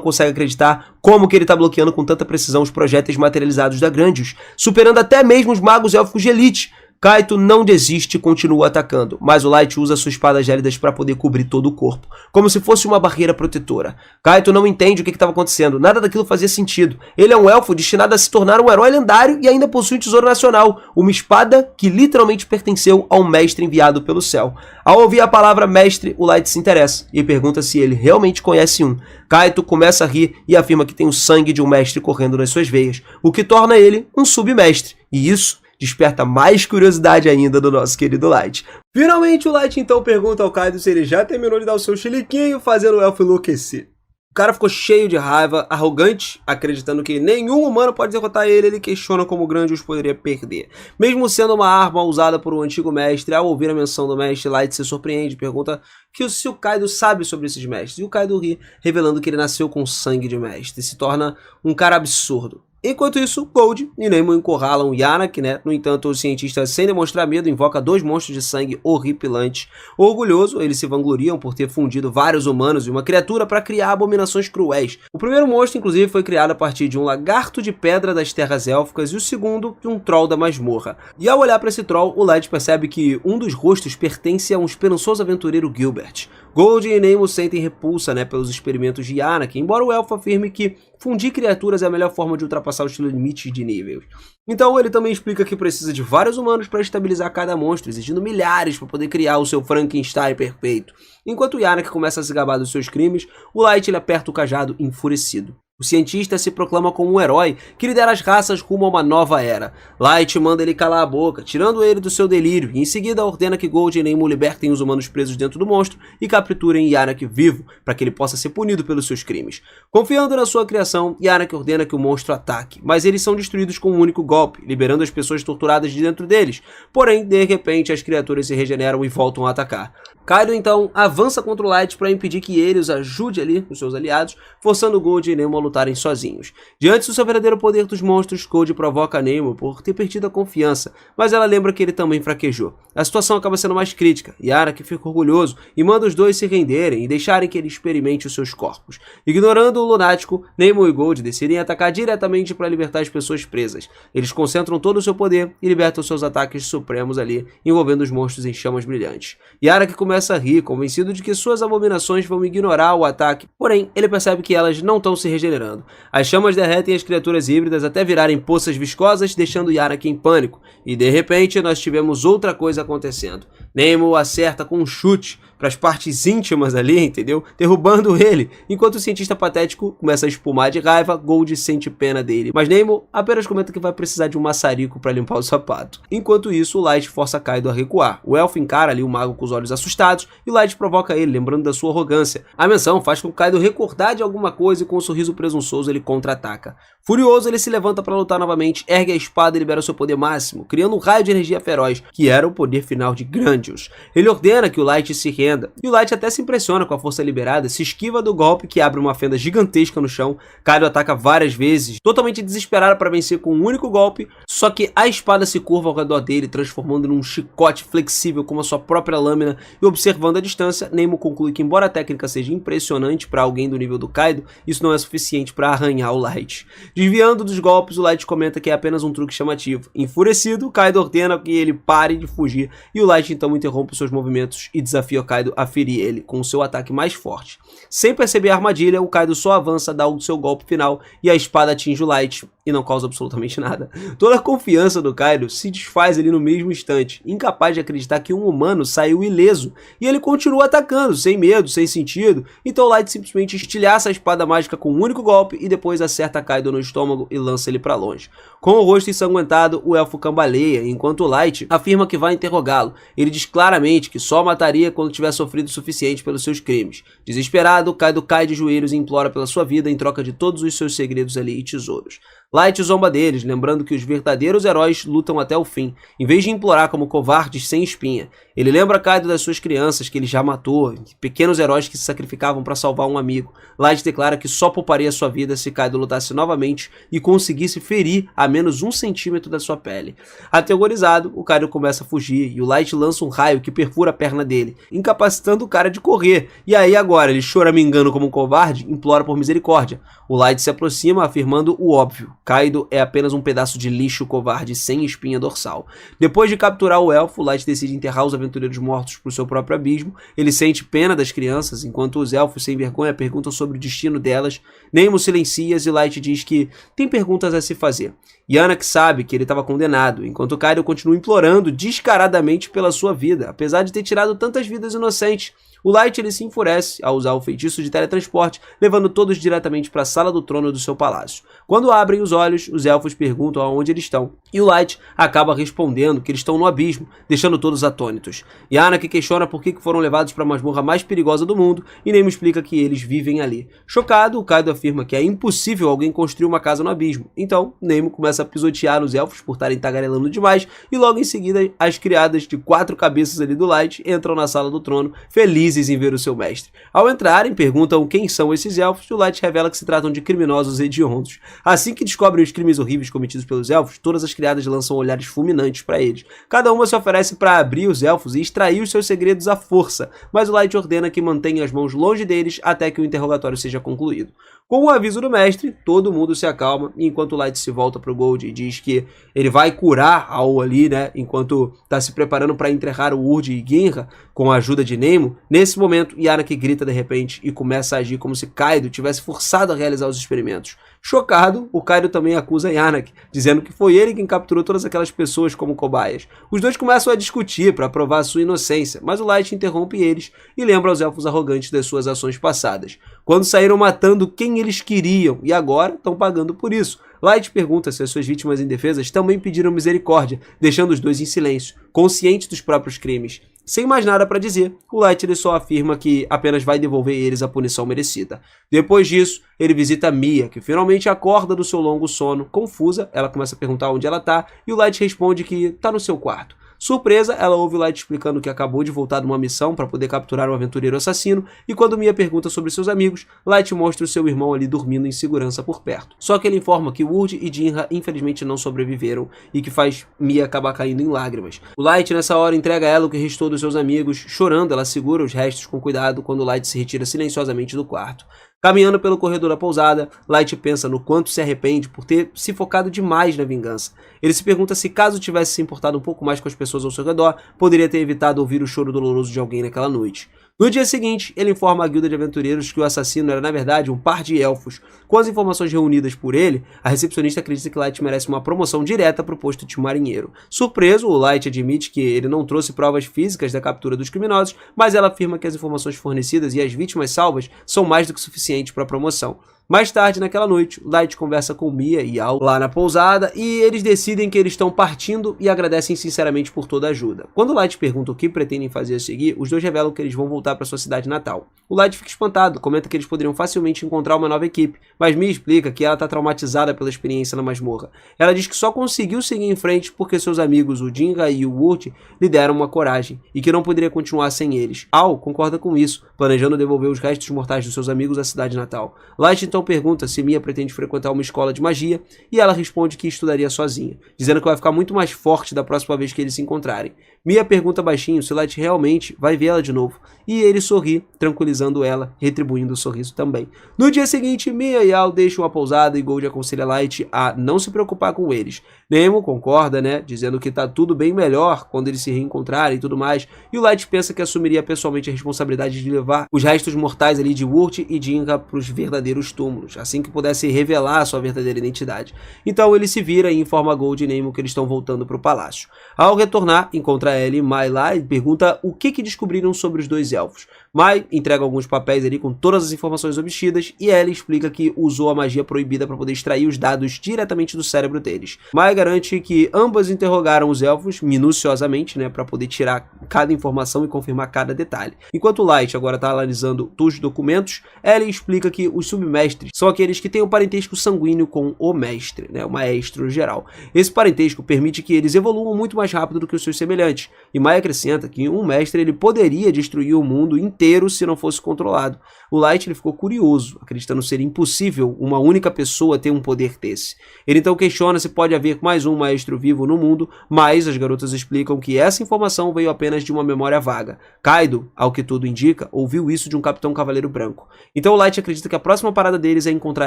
consegue acreditar como que ele está bloqueando com tanta precisão os projéteis materializados da Grandioux, superando até mesmo os magos élficos de elite. Kaito não desiste e continua atacando, mas o Light usa suas espadas gélidas para poder cobrir todo o corpo, como se fosse uma barreira protetora. Kaito não entende o que estava acontecendo, nada daquilo fazia sentido. Ele é um elfo destinado a se tornar um herói lendário e ainda possui um tesouro nacional, uma espada que literalmente pertenceu a um mestre enviado pelo céu. Ao ouvir a palavra mestre, o Light se interessa e pergunta se ele realmente conhece um. Kaito começa a rir e afirma que tem o sangue de um mestre correndo nas suas veias, o que torna ele um submestre, e isso desperta mais curiosidade ainda do nosso querido Light. Finalmente o Light então pergunta ao Kaido se ele já terminou de dar o seu chiliquinho, fazendo o elfo enlouquecer. O cara ficou cheio de raiva, arrogante, acreditando que nenhum humano pode derrotar ele. Ele questiona como o Grandioux poderia perder. Mesmo sendo uma arma usada por um antigo mestre, ao ouvir a menção do mestre, Light se surpreende e pergunta se o Kaido sabe sobre esses mestres. E o Kaido ri, revelando que ele nasceu com sangue de mestre e se torna um cara absurdo. Enquanto isso, Gold e Nemo encurralam o Yaraki, né? No entanto, o cientista, sem demonstrar medo, invoca dois monstros de sangue horripilantes. Orgulhoso, eles se vangloriam por ter fundido vários humanos e uma criatura para criar abominações cruéis. O primeiro monstro, inclusive, foi criado a partir de um lagarto de pedra das terras élficas e o segundo de um troll da masmorra. E ao olhar para esse troll, o Light percebe que um dos rostos pertence a um esperançoso aventureiro Gilbert. Gold e Nemo sentem repulsa, né, pelos experimentos de Yaraki, embora o elfo afirme que fundir criaturas é a melhor forma de ultrapassar os limites de níveis. Então ele também explica que precisa de vários humanos para estabilizar cada monstro, exigindo milhares para poder criar o seu Frankenstein perfeito. Enquanto o Yaraki começa a se gabar dos seus crimes, o Light ele aperta o cajado enfurecido. O cientista se proclama como um herói que lidera as raças rumo a uma nova era. Light manda ele calar a boca, tirando ele do seu delírio, e em seguida ordena que Gold e Nemo libertem os humanos presos dentro do monstro e capturem Yaraki vivo, para que ele possa ser punido pelos seus crimes. Confiando na sua criação, Yaraki ordena que o monstro ataque, mas eles são destruídos com um único golpe, liberando as pessoas torturadas de dentro deles. Porém, de repente, as criaturas se regeneram e voltam a atacar. Kaido então avança contra o Light para impedir que ele os ajude ali, os seus aliados, forçando Gold e Nemo a lutarem sozinhos. Diante do seu verdadeiro poder dos monstros, Gold provoca Nemo por ter perdido a confiança, mas ela lembra que ele também fraquejou. A situação acaba sendo mais crítica, Yaraki fica orgulhoso e manda os dois se renderem e deixarem que ele experimente os seus corpos. Ignorando o lunático, Nemo e Gold decidem atacar diretamente para libertar as pessoas presas. Eles concentram todo o seu poder e libertam seus ataques supremos ali, envolvendo os monstros em chamas brilhantes. Yaraki começa a rir, convencido de que suas abominações vão ignorar o ataque, porém ele percebe que elas não estão se regenerando. As chamas derretem as criaturas híbridas até virarem poças viscosas, deixando Yaraki em pânico, e de repente nós tivemos outra coisa acontecendo. Nemo acerta com um chute para as partes íntimas ali, entendeu? Derrubando ele, enquanto o cientista patético começa a espumar de raiva. Gold sente pena dele, mas Nemo apenas comenta que vai precisar de um maçarico para limpar o sapato. Enquanto isso, o Light força Kaido a recuar. O elfo encara ali o mago com os olhos assustados e o Light provoca ele, lembrando da sua arrogância. A menção faz com que Kaido recordar de alguma coisa e com um sorriso presunçoso ele contra-ataca. Furioso, ele se levanta para lutar novamente, ergue a espada e libera o seu poder máximo, criando um raio de energia feroz, que era o poder final de Grandioux. Ele ordena que o Light se renda, e o Light até se impressiona com a força liberada, se esquiva do golpe que abre uma fenda gigantesca no chão. Kaido ataca várias vezes, totalmente desesperado para vencer com um único golpe, só que a espada se curva ao redor dele, transformando num chicote flexível como a sua própria lâmina, e observando a distância, Nemo conclui que embora a técnica seja impressionante para alguém do nível do Kaido, isso não é suficiente para arranhar o Light. Desviando dos golpes, o Light comenta que é apenas um truque chamativo. Enfurecido, Kaido ordena que ele pare de fugir, e o Light então interrompe seus movimentos e desafia o Kaido a ferir ele com o seu ataque mais forte. Sem perceber a armadilha, o Kaido só avança, dá o seu golpe final e a espada atinge o Light, e não causa absolutamente nada. Toda a confiança do Kaido se desfaz ali no mesmo instante, incapaz de acreditar que um humano saiu ileso, e ele continua atacando, sem medo, sem sentido. Então Light simplesmente estilhaça a espada mágica com um único golpe e depois acerta Kaido no estômago e lança ele pra longe. Com o rosto ensanguentado, o elfo cambaleia, enquanto Light afirma que vai interrogá-lo. Ele diz claramente que só mataria quando tiver sofrido o suficiente pelos seus crimes. Desesperado, Kaido cai de joelhos e implora pela sua vida em troca de todos os seus segredos ali e tesouros. Light zomba deles, lembrando que os verdadeiros heróis lutam até o fim, em vez de implorar como covardes sem espinha. Ele lembra Kaido das suas crianças que ele já matou, pequenos heróis que se sacrificavam para salvar um amigo. Light declara que só pouparia sua vida se Kaido lutasse novamente e conseguisse ferir a menos 1 centímetro da sua pele. Aterrorizado, o Kaido começa a fugir e o Light lança um raio que perfura a perna dele, incapacitando o cara de correr. E aí agora ele, choramingando como um covarde, implora por misericórdia. O Light se aproxima afirmando o óbvio: Kaido é apenas um pedaço de lixo covarde sem espinha dorsal. Depois de capturar o elfo, Light decide enterrar os aventureiros mortos pro seu próprio abismo. Ele sente pena das crianças, enquanto os elfos sem vergonha perguntam sobre o destino delas. Nemo silencia e Light diz que tem perguntas a se fazer. Yannick sabe que ele estava condenado, enquanto Kaido continua implorando descaradamente pela sua vida, apesar de ter tirado tantas vidas inocentes. O Light ele se enfurece ao usar o feitiço de teletransporte, levando todos diretamente para a sala do trono do seu palácio. Quando abrem os olhos, os elfos perguntam aonde eles estão, e o Light acaba respondendo que eles estão no abismo, deixando todos atônitos. Yannick questiona por que foram levados para a masmorra mais perigosa do mundo, e Nemo explica que eles vivem ali. Chocado, o Kaido afirma que é impossível alguém construir uma casa no abismo. Então, Nemo começa a pisotear os elfos por estarem tagarelando demais, e logo em seguida, as criadas de 4 cabeças ali do Light entram na sala do trono, felizes em ver o seu mestre. Ao entrarem, perguntam quem são esses elfos e o Light revela que se tratam de criminosos hediondos. Assim que descobrem os crimes horríveis cometidos pelos elfos, todas as criadas lançam olhares fulminantes para eles. Cada uma se oferece para abrir os elfos e extrair os seus segredos à força, mas o Light ordena que mantenha as mãos longe deles até que o interrogatório seja concluído. Com o aviso do mestre, todo mundo se acalma, e enquanto o Light se volta pro Gold e diz que ele vai curar Ao ali, né, enquanto tá se preparando para enterrar o Urd e Ginra com a ajuda de Nemo, nesse momento Yannick grita de repente e começa a agir como se Kaido tivesse forçado a realizar os experimentos. Chocado, o Kaido também acusa Yannick, dizendo que foi ele quem capturou todas aquelas pessoas como cobaias. Os dois começam a discutir para provar sua inocência, mas o Light interrompe eles e lembra aos elfos arrogantes das suas ações passadas, quando saíram matando quem eles queriam e agora estão pagando por isso. Light pergunta se as suas vítimas indefesas também pediram misericórdia, deixando os dois em silêncio, conscientes dos próprios crimes. Sem mais nada para dizer, o Light ele só afirma que apenas vai devolver eles a punição merecida. Depois disso, ele visita Mia, que finalmente acorda do seu longo sono. Confusa, ela começa a perguntar onde ela tá, e o Light responde que tá no seu quarto. Surpresa, ela ouve o Light explicando que acabou de voltar de uma missão para poder capturar um aventureiro assassino, e quando Mia pergunta sobre seus amigos, Light mostra o seu irmão ali dormindo em segurança por perto. Só que ele informa que Urd e Ginra infelizmente não sobreviveram, e que faz Mia acabar caindo em lágrimas. O Light nessa hora entrega a ela o que restou dos seus amigos. Chorando, ela segura os restos com cuidado quando Light se retira silenciosamente do quarto. Caminhando pelo corredor da pousada, Light pensa no quanto se arrepende por ter se focado demais na vingança. Ele se pergunta se caso tivesse se importado um pouco mais com as pessoas ao seu redor, poderia ter evitado ouvir o choro doloroso de alguém naquela noite. No dia seguinte, ele informa a guilda de aventureiros que o assassino era na verdade um par de elfos. Com as informações reunidas por ele, a recepcionista acredita que Light merece uma promoção direta para o posto de marinheiro. Surpreso, o Light admite que ele não trouxe provas físicas da captura dos criminosos, mas ela afirma que as informações fornecidas e as vítimas salvas são mais do que suficientes para a promoção. Mais tarde, naquela noite, Light conversa com Mia e Ao lá na pousada e eles decidem que eles estão partindo e agradecem sinceramente por toda a ajuda. Quando Light pergunta o que pretendem fazer a seguir, os dois revelam que eles vão voltar para sua cidade natal. O Light fica espantado, comenta que eles poderiam facilmente encontrar uma nova equipe, mas Mia explica que ela está traumatizada pela experiência na masmorra. Ela diz que só conseguiu seguir em frente porque seus amigos, o Ginra e o Urd, lhe deram uma coragem e que não poderia continuar sem eles. Ao concorda com isso, planejando devolver os restos mortais dos seus amigos à cidade natal. Light então pergunta se Mia pretende frequentar uma escola de magia e ela responde que estudaria sozinha, dizendo que vai ficar muito mais forte da próxima vez que eles se encontrarem. Mia pergunta baixinho se Light realmente vai vê-la de novo e ele sorri, tranquilizando ela, retribuindo o sorriso também. No dia seguinte, Mia e Ao deixam a pousada e Gold aconselha Light a não se preocupar com eles. Nemo concorda, né, dizendo que tá tudo bem melhor quando eles se reencontrarem e tudo mais, e o Light pensa que assumiria pessoalmente a responsabilidade de levar os restos mortais ali de Urd e Ginra para os verdadeiros túmulos. túmulos, assim que pudesse revelar sua verdadeira identidade. Então ele se vira e informa a Gold e Nemo que eles estão voltando para o palácio. Ao retornar, encontra Ellie e Mai lá e pergunta o que descobriram sobre os dois elfos. Mai entrega alguns papéis ali com todas as informações obtidas e Ellie explica que usou a magia proibida para poder extrair os dados diretamente do cérebro deles. Mai garante que ambas interrogaram os elfos minuciosamente, né, para poder tirar cada informação e confirmar cada detalhe. Enquanto Light agora está analisando os documentos, Ellie explica que os submestres são aqueles que têm um parentesco sanguíneo com o mestre, né, o maestro no geral. Esse parentesco permite que eles evoluam muito mais rápido do que os seus semelhantes. E Mai acrescenta que um mestre ele poderia destruir o mundo inteiro se não fosse controlado. O Light ele ficou curioso, acreditando ser impossível uma única pessoa ter um poder desse. Ele então questiona se pode haver mais um maestro vivo no mundo, mas as garotas explicam que essa informação veio apenas de uma memória vaga. Kaido, ao que tudo indica, ouviu isso de um capitão cavaleiro branco. Então o Light acredita que a próxima parada deles é encontrar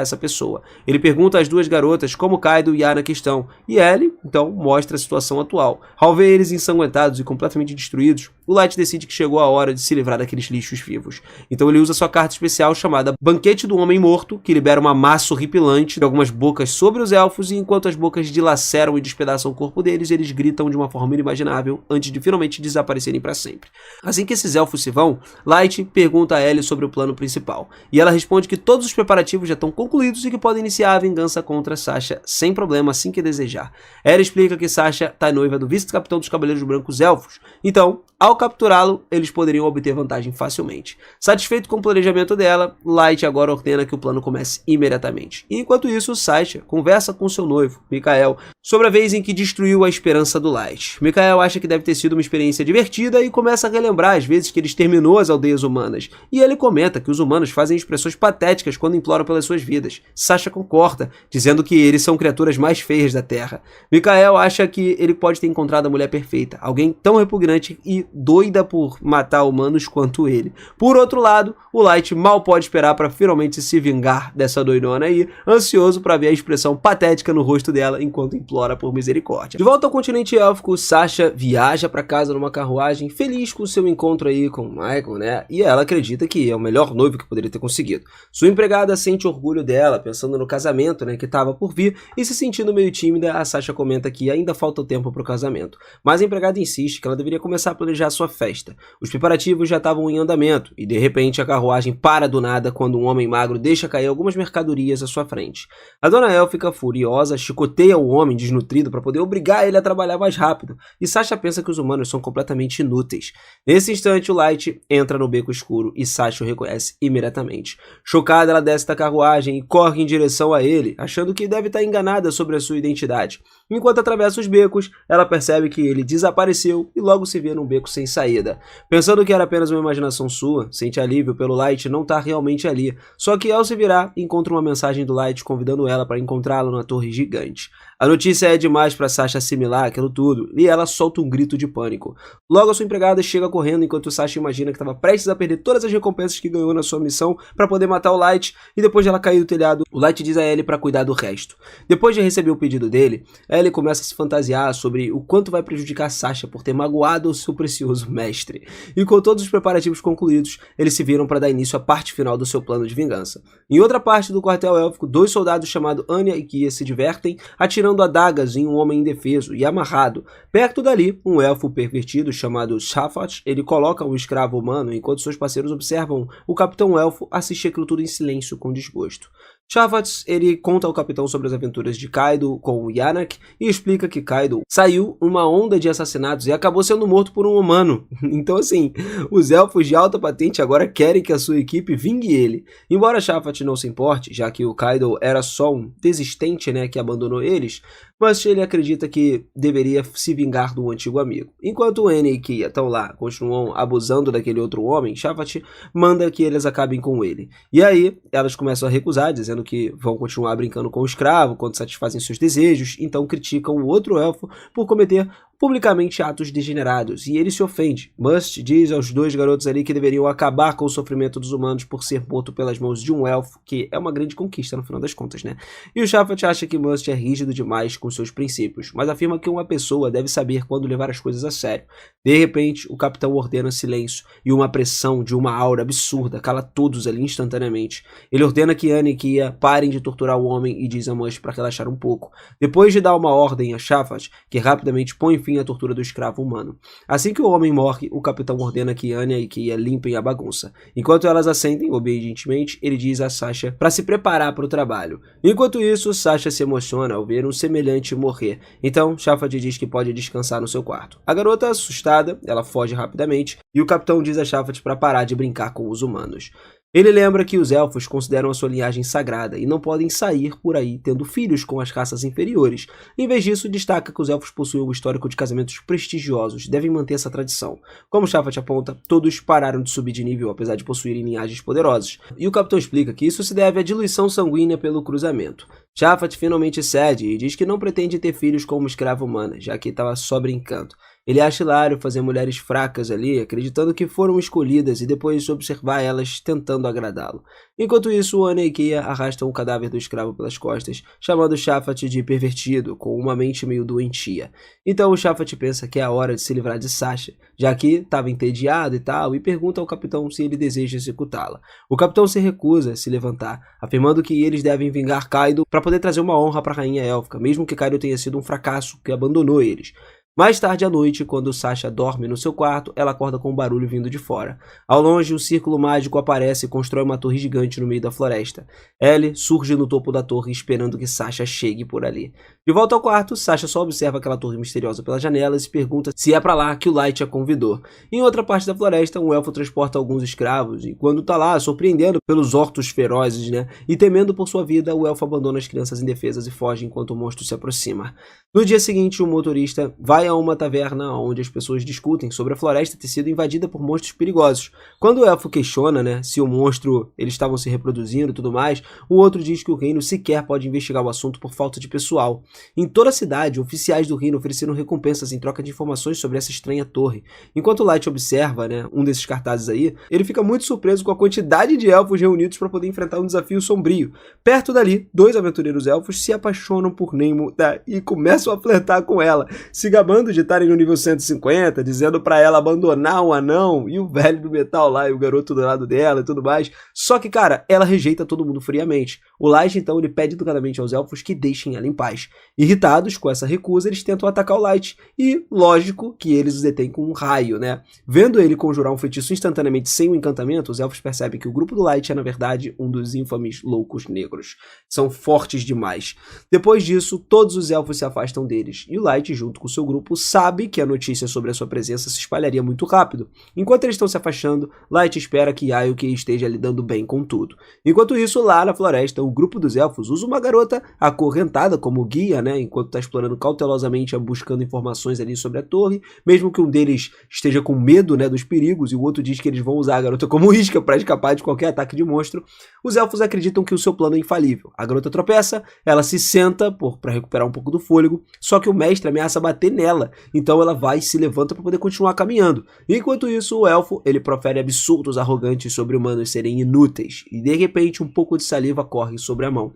essa pessoa. Ele pergunta às duas garotas como Kaido e Yana estão, e Ellie então mostra a situação atual. Ao ver eles ensanguentados e completamente destruídos, o Light decide que chegou a hora de se livrar daqueles lixos vivos. Então ele usa sua carta especial chamada Banquete do Homem Morto, que libera uma massa horripilante de algumas bocas sobre os elfos, e enquanto as bocas dilaceram e despedaçam o corpo deles, eles gritam de uma forma inimaginável antes de finalmente desaparecerem para sempre. Assim que esses elfos se vão, Light pergunta a Ellie sobre o plano principal, e ela responde que todos os preparativos já estão concluídos e que podem iniciar a vingança contra Sasha sem problema assim que desejar. Ellie explica que Sasha está noiva do vice-capitão dos Cavaleiros Brancos Elfos, então, ao capturá-lo, eles poderiam obter vantagem facilmente. Satisfeito com o planejamento dela, Light agora ordena que o plano comece imediatamente. E enquanto isso, Sasha conversa com seu noivo, Mikael, sobre a vez em que destruiu a esperança do Light. Mikael acha que deve ter sido uma experiência divertida e começa a relembrar as vezes que ele exterminou as aldeias humanas. E ele comenta que os humanos fazem expressões patéticas quando imploram pelas suas vidas. Sasha concorda, dizendo que eles são criaturas mais feias da Terra. Mikael acha que ele pode ter encontrado a mulher perfeita, alguém tão repugnante e doida por matar humanos quanto ele. Por outro lado, o Light mal pode esperar para finalmente se vingar dessa doidona aí, ansioso para ver a expressão patética no rosto dela enquanto implora por misericórdia. De volta ao continente élfico, Sasha viaja para casa numa carruagem, feliz com seu encontro aí com Michael, né? E ela acredita que é o melhor noivo que poderia ter conseguido. Sua empregada sente orgulho dela, pensando no casamento, né, que estava por vir, e se sentindo meio tímida, a Sasha comenta que ainda falta tempo para o casamento. Mas a empregada insiste que ela deveria começar a planejar sua festa. Os preparativos já estavam em andamento, e de repente a carruagem para do nada quando um homem magro deixa cair algumas mercadorias à sua frente. A dona El fica furiosa, chicoteia o homem desnutrido para poder obrigar ele a trabalhar mais rápido, e Sasha pensa que os humanos são completamente inúteis. Nesse instante, o Light entra no beco escuro e Sasha o reconhece imediatamente. Chocada, ela desce da carruagem e corre em direção a ele, achando que deve estar enganada sobre a sua identidade. Enquanto atravessa os becos, ela percebe que ele desapareceu e logo se vê num beco sem saída. Pensando que era apenas uma imaginação sua, sente alívio pelo Light não estar realmente ali. Só que ao se virar, encontra uma mensagem do Light convidando ela para encontrá-lo na torre gigante. A notícia é demais para Sasha assimilar aquilo tudo, e ela solta um grito de pânico. Logo a sua empregada chega correndo enquanto Sasha imagina que estava prestes a perder todas as recompensas que ganhou na sua missão para poder matar o Light, e depois de ela cair do telhado, o Light diz a Ellie para cuidar do resto. Depois de receber o pedido dele, Ellie começa a se fantasiar sobre o quanto vai prejudicar Sasha por ter magoado o seu precioso mestre. E com todos os preparativos concluídos, eles se viram para dar início à parte final do seu plano de vingança. Em outra parte do quartel élfico, dois soldados chamados Anya e Kia se divertem, atirando adagas em um homem indefeso e amarrado. Perto dali, um elfo pervertido chamado Shafat, ele coloca um escravo humano enquanto seus parceiros observam o capitão elfo assistir aquilo tudo em silêncio com desgosto. Shafat, ele conta ao capitão sobre as aventuras de Kaido com o Yanak e explica que Kaido saiu uma onda de assassinatos e acabou sendo morto por um humano. Então assim, os elfos de alta patente agora querem que a sua equipe vingue ele. Embora Shafat não se importe, já que o Kaido era só um desistente, né, que abandonou eles, mas ele acredita que deveria se vingar do antigo amigo. Enquanto N e Kia estão lá, continuam abusando daquele outro homem, Shafat manda que eles acabem com ele. E aí, elas começam a recusar, dizendo que vão continuar brincando com o escravo quando satisfazem seus desejos, então criticam o outro elfo por cometer publicamente atos degenerados, e ele se ofende. Must diz aos dois garotos ali que deveriam acabar com o sofrimento dos humanos por ser morto pelas mãos de um elfo, que é uma grande conquista no final das contas, né? E o Shafat acha que Must é rígido demais com seus princípios, mas afirma que uma pessoa deve saber quando levar as coisas a sério. De repente, o capitão ordena silêncio, e uma pressão de uma aura absurda cala todos ali instantaneamente. Ele ordena que Anne e Kia parem de torturar o homem e diz a Must para relaxar um pouco. Depois de dar uma ordem a Shafat, que rapidamente põe fim à tortura do escravo humano. Assim que o homem morre, o capitão ordena que Anya e Kia limpem a bagunça. Enquanto elas assentem obedientemente, ele diz a Sasha para se preparar para o trabalho. Enquanto isso, Sasha se emociona ao ver um semelhante morrer. Então, Shafat diz que pode descansar no seu quarto. A garota, assustada, ela foge rapidamente e o capitão diz a Shafat para parar de brincar com os humanos. Ele lembra que os elfos consideram a sua linhagem sagrada e não podem sair por aí tendo filhos com as raças inferiores. Em vez disso, destaca que os elfos possuem um histórico de casamentos prestigiosos, devem manter essa tradição. Como Shafat aponta, todos pararam de subir de nível apesar de possuírem linhagens poderosas. E o capitão explica que isso se deve à diluição sanguínea pelo cruzamento. Shafat finalmente cede e diz que não pretende ter filhos com uma escrava humana, já que estava só brincando. Ele acha hilário fazer mulheres fracas ali, acreditando que foram escolhidas e depois observar elas tentando agradá-lo. Enquanto isso, Anne e Kia arrastam o cadáver do escravo pelas costas, chamando Shafat de pervertido, com uma mente meio doentia. Então o Shafat pensa que é a hora de se livrar de Sasha, já que estava entediado e tal, e pergunta ao capitão se ele deseja executá-la. O capitão se recusa a se levantar, afirmando que eles devem vingar Kaido para poder trazer uma honra para a rainha élfica, mesmo que Kaido tenha sido um fracasso que abandonou eles. Mais tarde à noite, quando Sasha dorme no seu quarto, ela acorda com um barulho vindo de fora. Ao longe, um círculo mágico aparece e constrói uma torre gigante no meio da floresta. Ellie surge no topo da torre esperando que Sasha chegue por ali. De volta ao quarto, Sasha só observa aquela torre misteriosa pelas janelas e pergunta se é pra lá que o Light a convidou. Em outra parte da floresta, um elfo transporta alguns escravos e quando tá lá, surpreendendo pelos hortos ferozes, né, e temendo por sua vida, o elfo abandona as crianças indefesas e foge enquanto o monstro se aproxima. No dia seguinte, o motorista vai a uma taverna onde as pessoas discutem sobre a floresta ter sido invadida por monstros perigosos. Quando o elfo questiona, né, se o monstro eles estavam se reproduzindo e tudo mais, o outro diz que o reino sequer pode investigar o assunto por falta de pessoal. Em toda a cidade, oficiais do reino ofereceram recompensas em troca de informações sobre essa estranha torre. Enquanto Light observa, né, um desses cartazes aí, ele fica muito surpreso com a quantidade de elfos reunidos para poder enfrentar um desafio sombrio. Perto dali, dois aventureiros elfos se apaixonam por Nemo, tá, e começam a flertar com ela, se gabando de estarem no nível 150, dizendo pra ela abandonar um anão, e o velho do metal lá, e o garoto do lado dela e tudo mais. Só que, cara, ela rejeita todo mundo friamente. O Light, então, ele pede educadamente aos elfos que deixem ela em paz. Irritados com essa recusa, eles tentam atacar o Light, e lógico que eles os detêm com um raio, né? Vendo ele conjurar um feitiço instantaneamente sem um encantamento, os elfos percebem que o grupo do Light é, na verdade, um dos infames loucos negros. São fortes demais. Depois disso, todos os elfos se afastam deles, e o Light, junto com seu grupo, sabe que a notícia sobre a sua presença se espalharia muito rápido. Enquanto eles estão se afastando, Light espera que Aoki esteja lidando bem com tudo. Enquanto isso, lá na floresta, o grupo dos elfos usa uma garota acorrentada como guia, né, enquanto está explorando cautelosamente, buscando informações ali sobre a torre, mesmo que um deles esteja com medo, né, dos perigos, e o outro diz que eles vão usar a garota como isca para escapar de qualquer ataque de monstro. Os elfos acreditam que o seu plano é infalível. A garota tropeça, ela se senta para recuperar um pouco do fôlego, só que o mestre ameaça bater nela, então ela vai e se levanta para poder continuar caminhando. Enquanto isso, o elfo, ele profere absurdos arrogantes sobre humanos serem inúteis, e de repente um pouco de saliva corre sobre a mão.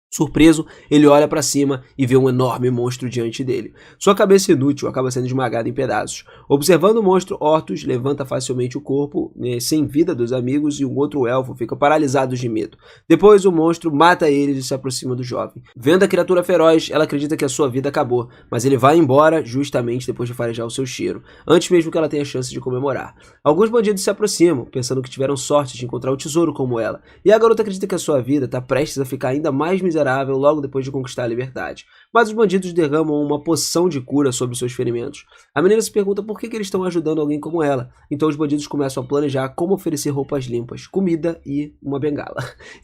Surpreso, ele olha para cima e vê um enorme monstro diante dele. Sua cabeça inútil acaba sendo esmagada em pedaços. Observando o monstro, Ortus levanta facilmente o corpo, sem vida dos amigos, e um outro elfo fica paralisado de medo. Depois, o monstro mata eles e se aproxima do jovem. Vendo a criatura feroz, ela acredita que a sua vida acabou, mas ele vai embora justamente depois de farejar o seu cheiro, antes mesmo que ela tenha chance de comemorar. Alguns bandidos se aproximam, pensando que tiveram sorte de encontrar um tesouro como ela, e a garota acredita que a sua vida está prestes a ficar ainda mais miserável logo depois de conquistar a liberdade. Mas os bandidos derramam uma poção de cura sobre seus ferimentos. A menina se pergunta por que eles estão ajudando alguém como ela. Então os bandidos começam a planejar como oferecer roupas limpas, comida e uma bengala.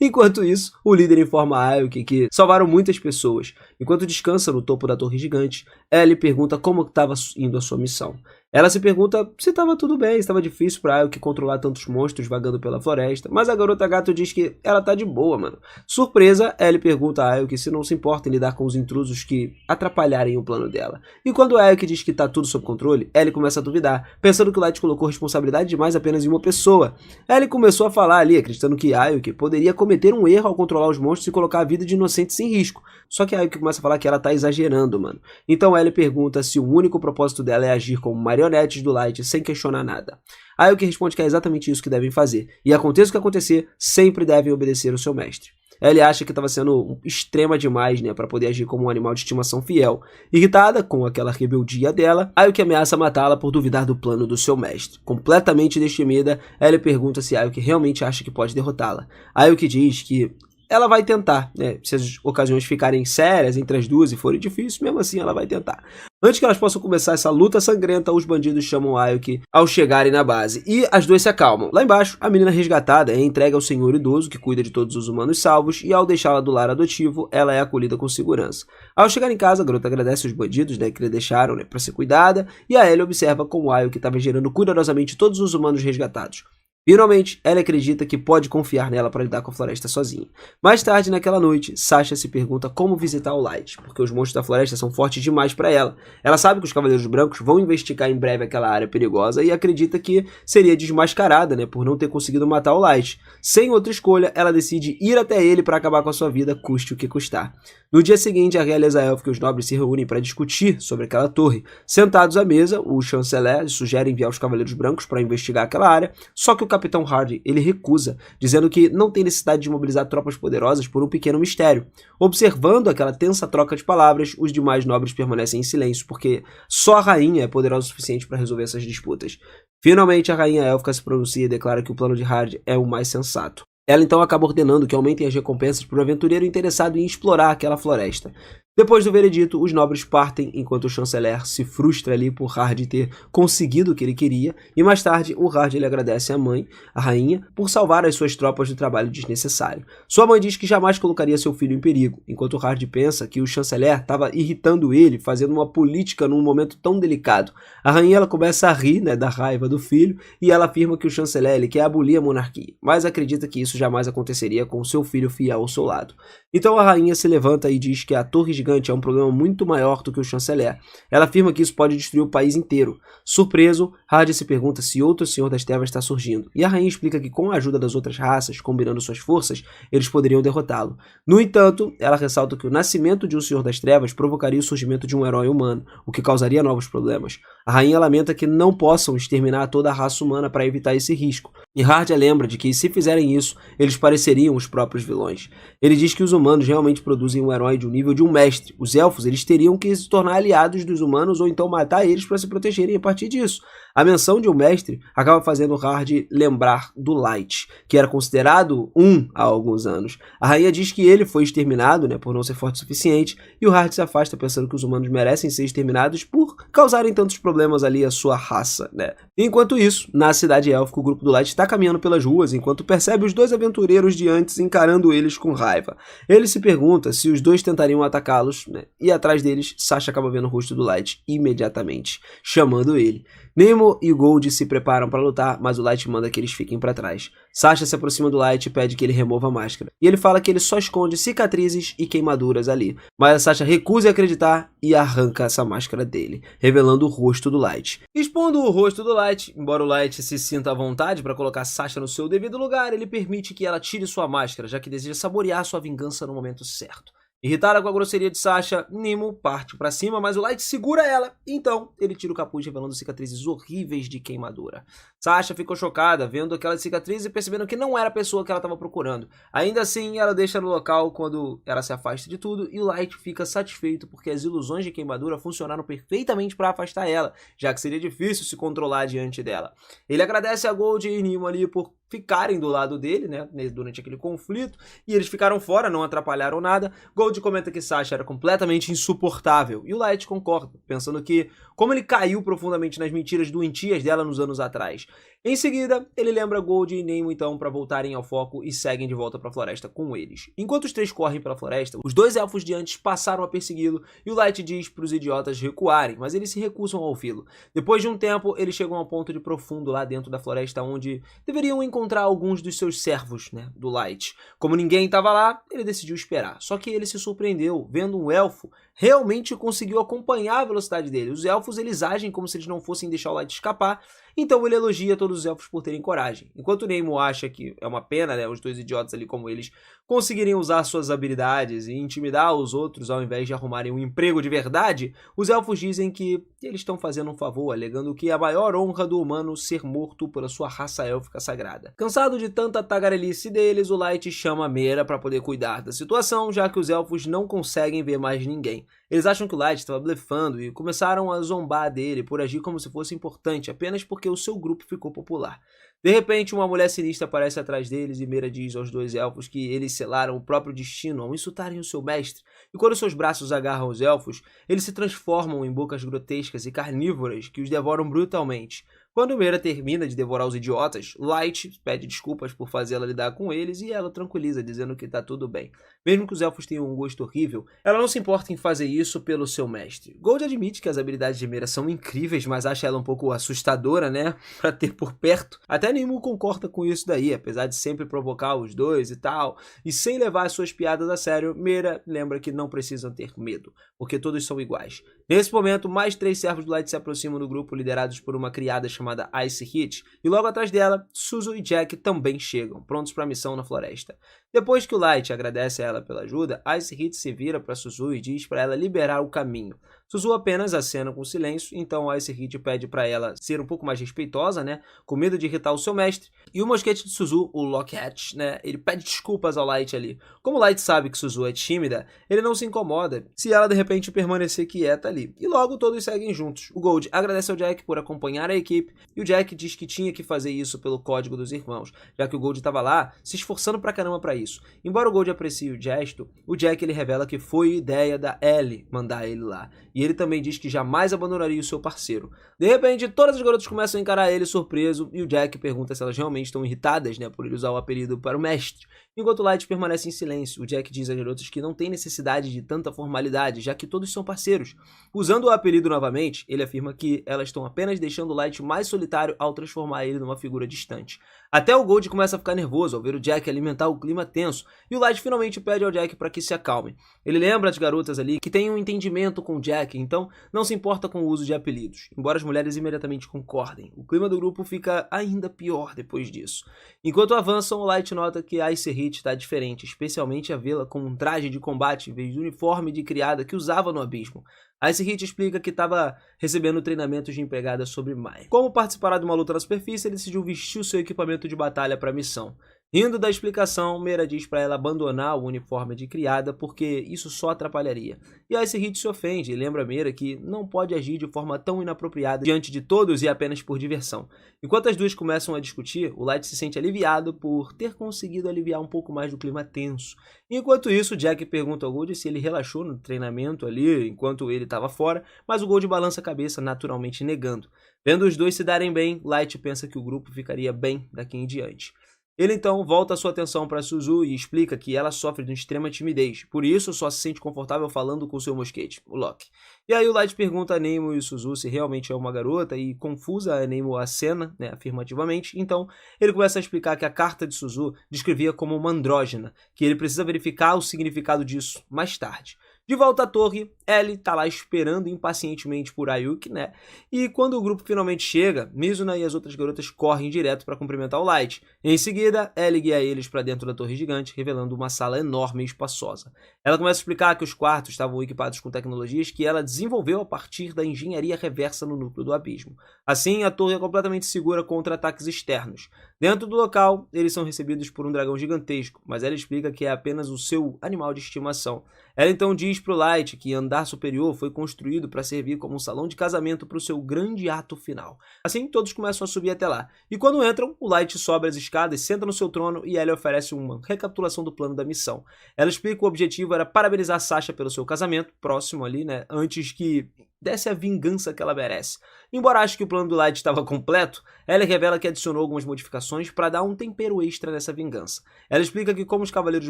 Enquanto isso, o líder informa a Aoki que salvaram muitas pessoas. Enquanto descansa no topo da torre gigante, Ellie pergunta como estava indo a sua missão. Ela se pergunta se estava tudo bem, se estava difícil pra Aoki controlar tantos monstros vagando pela floresta, mas a garota gato diz que ela tá de boa, mano. Surpresa, Ellie pergunta a Aoki se não se importa em lidar com os intrusos elementos que atrapalharem o plano dela. E quando Aok diz que tá tudo sob controle, Ellie começa a duvidar, pensando que o Light colocou responsabilidade demais apenas em uma pessoa. Ellie começou a falar ali, acreditando que Aok poderia cometer um erro ao controlar os monstros e colocar a vida de inocentes em risco. Só que Aok começa a falar que ela tá exagerando, mano. Então Ellie pergunta se o único propósito dela é agir como marionetes do Light sem questionar nada. Aok responde que é exatamente isso que devem fazer, e aconteça o que acontecer, sempre devem obedecer o seu mestre. Ellie acha que estava sendo extrema demais, né, para poder agir como um animal de estimação fiel. Irritada com aquela rebeldia dela, Aok ameaça matá-la por duvidar do plano do seu mestre. Completamente destemida, Ellie pergunta se Aok realmente acha que pode derrotá-la. Aok diz que ela vai tentar, né? Se as ocasiões ficarem sérias entre as duas e forem difíceis, mesmo assim ela vai tentar. Antes que elas possam começar essa luta sangrenta, os bandidos chamam Aok ao chegarem na base, e as duas se acalmam. Lá embaixo, a menina resgatada é entregue ao senhor idoso, que cuida de todos os humanos salvos, e ao deixá-la do lar adotivo, ela é acolhida com segurança. Ao chegar em casa, a garota agradece os bandidos, né, que lhe deixaram, né, para ser cuidada, e a Ellie observa como Aok estava gerando cuidadosamente todos os humanos resgatados. Finalmente, Ellie acredita que pode confiar nela para lidar com a floresta sozinha. Mais tarde, naquela noite, Sasha se pergunta como visitar o Light, porque os monstros da floresta são fortes demais para ela. Ela sabe que os Cavaleiros Brancos vão investigar em breve aquela área perigosa e acredita que seria desmascarada, né, por não ter conseguido matar o Light. Sem outra escolha, ela decide ir até ele para acabar com a sua vida, custe o que custar. No dia seguinte, a realeza élfica e os nobres se reúnem para discutir sobre aquela torre. Sentados à mesa, o chanceler sugere enviar os Cavaleiros Brancos para investigar aquela área, só que o Capitão Hardy ele recusa, dizendo que não tem necessidade de mobilizar tropas poderosas por um pequeno mistério. Observando aquela tensa troca de palavras, os demais nobres permanecem em silêncio, porque só a rainha é poderosa o suficiente para resolver essas disputas. Finalmente, a rainha élfica se pronuncia e declara que o plano de Hardy é o mais sensato. Ela então acaba ordenando que aumentem as recompensas para o aventureiro interessado em explorar aquela floresta. Depois do veredito, os nobres partem enquanto o chanceler se frustra ali por Hardy ter conseguido o que ele queria, e mais tarde o Hardy ele agradece à mãe, a rainha, por salvar as suas tropas do trabalho desnecessário. Sua mãe diz que jamais colocaria seu filho em perigo, enquanto Hardy pensa que o chanceler estava irritando ele, fazendo uma política num momento tão delicado. A rainha ela começa a rir, né, da raiva do filho, e ela afirma que o chanceler ele quer abolir a monarquia, mas acredita que isso jamais aconteceria com seu filho fiel ao seu lado. Então a rainha se levanta e diz que a torre gigante é um problema muito maior do que o chanceler. Ela afirma que isso pode destruir o país inteiro. Surpreso, Hardy se pergunta se outro Senhor das Trevas está surgindo, e a rainha explica que com a ajuda das outras raças, combinando suas forças, eles poderiam derrotá-lo. No entanto, ela ressalta que o nascimento de um Senhor das Trevas provocaria o surgimento de um herói humano, o que causaria novos problemas. A rainha lamenta que não possam exterminar toda a raça humana para evitar esse risco, e Hardy lembra de que se fizerem isso, eles pareceriam os próprios vilões. Ele diz que os humanos realmente produzem um herói de um nível de um mestre. Os elfos eles teriam que se tornar aliados dos humanos ou então matar eles para se protegerem a partir disso. A menção de um mestre acaba fazendo Hardy lembrar do Light, que era considerado há alguns anos. A rainha diz que ele foi exterminado, né, por não ser forte o suficiente, e o Hardy se afasta pensando que os humanos merecem ser exterminados por causarem tantos problemas ali à sua raça, né. Enquanto isso, na cidade élfica, o grupo do Light está caminhando pelas ruas, enquanto percebe os dois aventureiros de antes encarando eles com raiva. Ele se pergunta se os dois tentariam atacá-los, né, e atrás deles, Sasha acaba vendo o rosto do Light imediatamente, chamando ele. Nemo e Gold se preparam para lutar, mas o Light manda que eles fiquem para trás. Sasha se aproxima do Light e pede que ele remova a máscara. E ele fala que ele só esconde cicatrizes e queimaduras ali. Mas a Sasha recusa acreditar e arranca essa máscara dele, revelando o rosto do Light. Expondo o rosto do Light, embora o Light se sinta à vontade para colocar Sasha no seu devido lugar, ele permite que ela tire sua máscara, já que deseja saborear sua vingança no momento certo. Irritada com a grosseria de Sasha, Nemo parte pra cima, mas o Light segura ela, então ele tira o capuz revelando cicatrizes horríveis de queimadura. Sasha ficou chocada vendo aquelas cicatrizes e percebendo que não era a pessoa que ela estava procurando. Ainda assim, ela deixa no local quando ela se afasta de tudo e o Light fica satisfeito porque as ilusões de queimadura funcionaram perfeitamente para afastar ela, já que seria difícil se controlar diante dela. Ele agradece a Gold e Nemo ali por ficarem do lado dele, né, durante aquele conflito, e eles ficaram fora, não atrapalharam nada. Gold comenta que Sasha era completamente insuportável, e o Light concorda, pensando que, como ele caiu profundamente nas mentiras doentias dela nos anos atrás, Em seguida, ele lembra Gold e Nemo então para voltarem ao foco e seguem de volta para a floresta com eles. Enquanto os três correm pela floresta, os dois elfos de antes passaram a persegui-lo e o Light diz para os idiotas recuarem, mas eles se recusam a ouvi-lo. Depois de um tempo, eles chegam a um ponto de profundo lá dentro da floresta onde deveriam encontrar alguns dos seus servos, né, do Light. Como ninguém estava lá, ele decidiu esperar. Só que ele se surpreendeu vendo um elfo realmente conseguiu acompanhar a velocidade dele. Os elfos eles agem como se eles não fossem deixar o Light escapar, então ele elogia todos os elfos por terem coragem. Enquanto Nemo acha que é uma pena, né, os dois idiotas ali como eles conseguirem usar suas habilidades e intimidar os outros ao invés de arrumarem um emprego de verdade, os elfos dizem que eles estão fazendo um favor, alegando que é a maior honra do humano ser morto pela sua raça élfica sagrada. Cansado de tanta tagarelice deles, o Light chama Mera para poder cuidar da situação, já que os elfos não conseguem ver mais ninguém. Eles acham que o Light estava blefando e começaram a zombar dele por agir como se fosse importante, apenas porque o seu grupo ficou popular. De repente, uma mulher sinistra aparece atrás deles e Mera diz aos dois elfos que eles selaram o próprio destino ao insultarem o seu mestre, e quando seus braços agarram os elfos, eles se transformam em bocas grotescas e carnívoras que os devoram brutalmente. Quando Mera termina de devorar os idiotas, Light pede desculpas por fazê-la lidar com eles e ela tranquiliza, dizendo que tá tudo bem. Mesmo que os elfos tenham um gosto horrível, ela não se importa em fazer isso pelo seu mestre. Gold admite que as habilidades de Mera são incríveis, mas acha ela um pouco assustadora, né, pra ter por perto. Até Nemo concorda com isso daí, apesar de sempre provocar os dois e tal. E sem levar as suas piadas a sério, Mera lembra que não precisam ter medo, porque todos são iguais. Nesse momento, mais 3 servos do Light se aproximam do grupo, liderados por uma criada chamada Ice Hit, e logo atrás dela, Suzu e Jack também chegam, prontos para a missão na floresta. Depois que o Light agradece a ela pela ajuda, Ice Hit se vira para Suzu e diz para ela liberar o caminho. Suzu apenas acena com silêncio, então Ice Hit pede para ela ser um pouco mais respeitosa, né, com medo de irritar o seu mestre, e o mosquete de Suzu, o Lockhart, né, ele pede desculpas ao Light ali. Como o Light sabe que Suzu é tímida, ele não se incomoda se ela de repente permanecer quieta ali, e logo todos seguem juntos. O Gold agradece ao Jack por acompanhar a equipe, e o Jack diz que tinha que fazer isso pelo código dos irmãos, já que o Gold estava lá se esforçando pra caramba pra isso. Embora o Gold aprecie o gesto, o Jack ele revela que foi ideia da Ellie mandar ele lá, e ele também diz que jamais abandonaria o seu parceiro. De repente, todas as garotas começam a encarar ele surpreso, e o Jack pergunta se elas realmente estão irritadas, né, por ele usar o apelido para o mestre. Enquanto o Light permanece em silêncio, o Jack diz às garotas que não tem necessidade de tanta formalidade, já que todos são parceiros. Usando o apelido novamente, ele afirma que elas estão apenas deixando o Light mais solitário ao transformar ele numa figura distante. Até o Gold começa a ficar nervoso ao ver o Jack alimentar o clima tenso, e o Light finalmente pede ao Jack para que se acalme. Ele lembra as garotas ali que têm um entendimento com o Jack, então não se importa com o uso de apelidos, embora as mulheres imediatamente concordem. O clima do grupo fica ainda pior depois disso. Enquanto avançam, o Light nota que a Ice Hit está diferente, especialmente a vê-la com um traje de combate em vez do uniforme de criada que usava no abismo. A Ice Hit explica que estava recebendo treinamentos de empregada sobre Mai. Como participará de uma luta na superfície, ele decidiu vestir o seu equipamento de batalha para a missão. Rindo da explicação, Mera diz para ela abandonar o uniforme de criada porque isso só atrapalharia. E a Ice Hit se ofende e lembra Mera que não pode agir de forma tão inapropriada diante de todos e apenas por diversão. Enquanto as duas começam a discutir, o Light se sente aliviado por ter conseguido aliviar um pouco mais do clima tenso. Enquanto isso, Jack pergunta ao Gold se ele relaxou no treinamento ali enquanto ele estava fora, mas o Gold balança a cabeça, naturalmente negando. Vendo os dois se darem bem, Light pensa que o grupo ficaria bem daqui em diante. Ele então volta sua atenção para Suzu e explica que ela sofre de extrema timidez, por isso só se sente confortável falando com seu mosquete, o Loki. E aí o Light pergunta a Nemo e Suzu se realmente é uma garota e confusa a Nemo acena, né, afirmativamente, então ele começa a explicar que a carta de Suzu descrevia como uma andrógena, que ele precisa verificar o significado disso mais tarde. De volta à torre, Ellie tá lá esperando impacientemente por Ayuki, né? E quando o grupo finalmente chega, Mizuna e as outras garotas correm direto para cumprimentar o Light. Em seguida, Ellie guia eles para dentro da torre gigante, revelando uma sala enorme e espaçosa. Ela começa a explicar que os quartos estavam equipados com tecnologias que ela desenvolveu a partir da engenharia reversa no núcleo do abismo. Assim, a torre é completamente segura contra ataques externos. Dentro do local, eles são recebidos por um dragão gigantesco, mas ela explica que é apenas o seu animal de estimação. Ela então diz pro Light que andar superior foi construído para servir como um salão de casamento para o seu grande ato final. Assim, todos começam a subir até lá. E quando entram, o Light sobe as escadas, senta no seu trono e Ellie oferece uma recapitulação do plano da missão. Ela explica que o objetivo era parabenizar Sasha pelo seu casamento, próximo ali, né, antes que desse a vingança que ela merece. Embora ache que o plano do Light estava completo, Ellie revela que adicionou algumas modificações para dar um tempero extra nessa vingança. Ela explica que como os Cavaleiros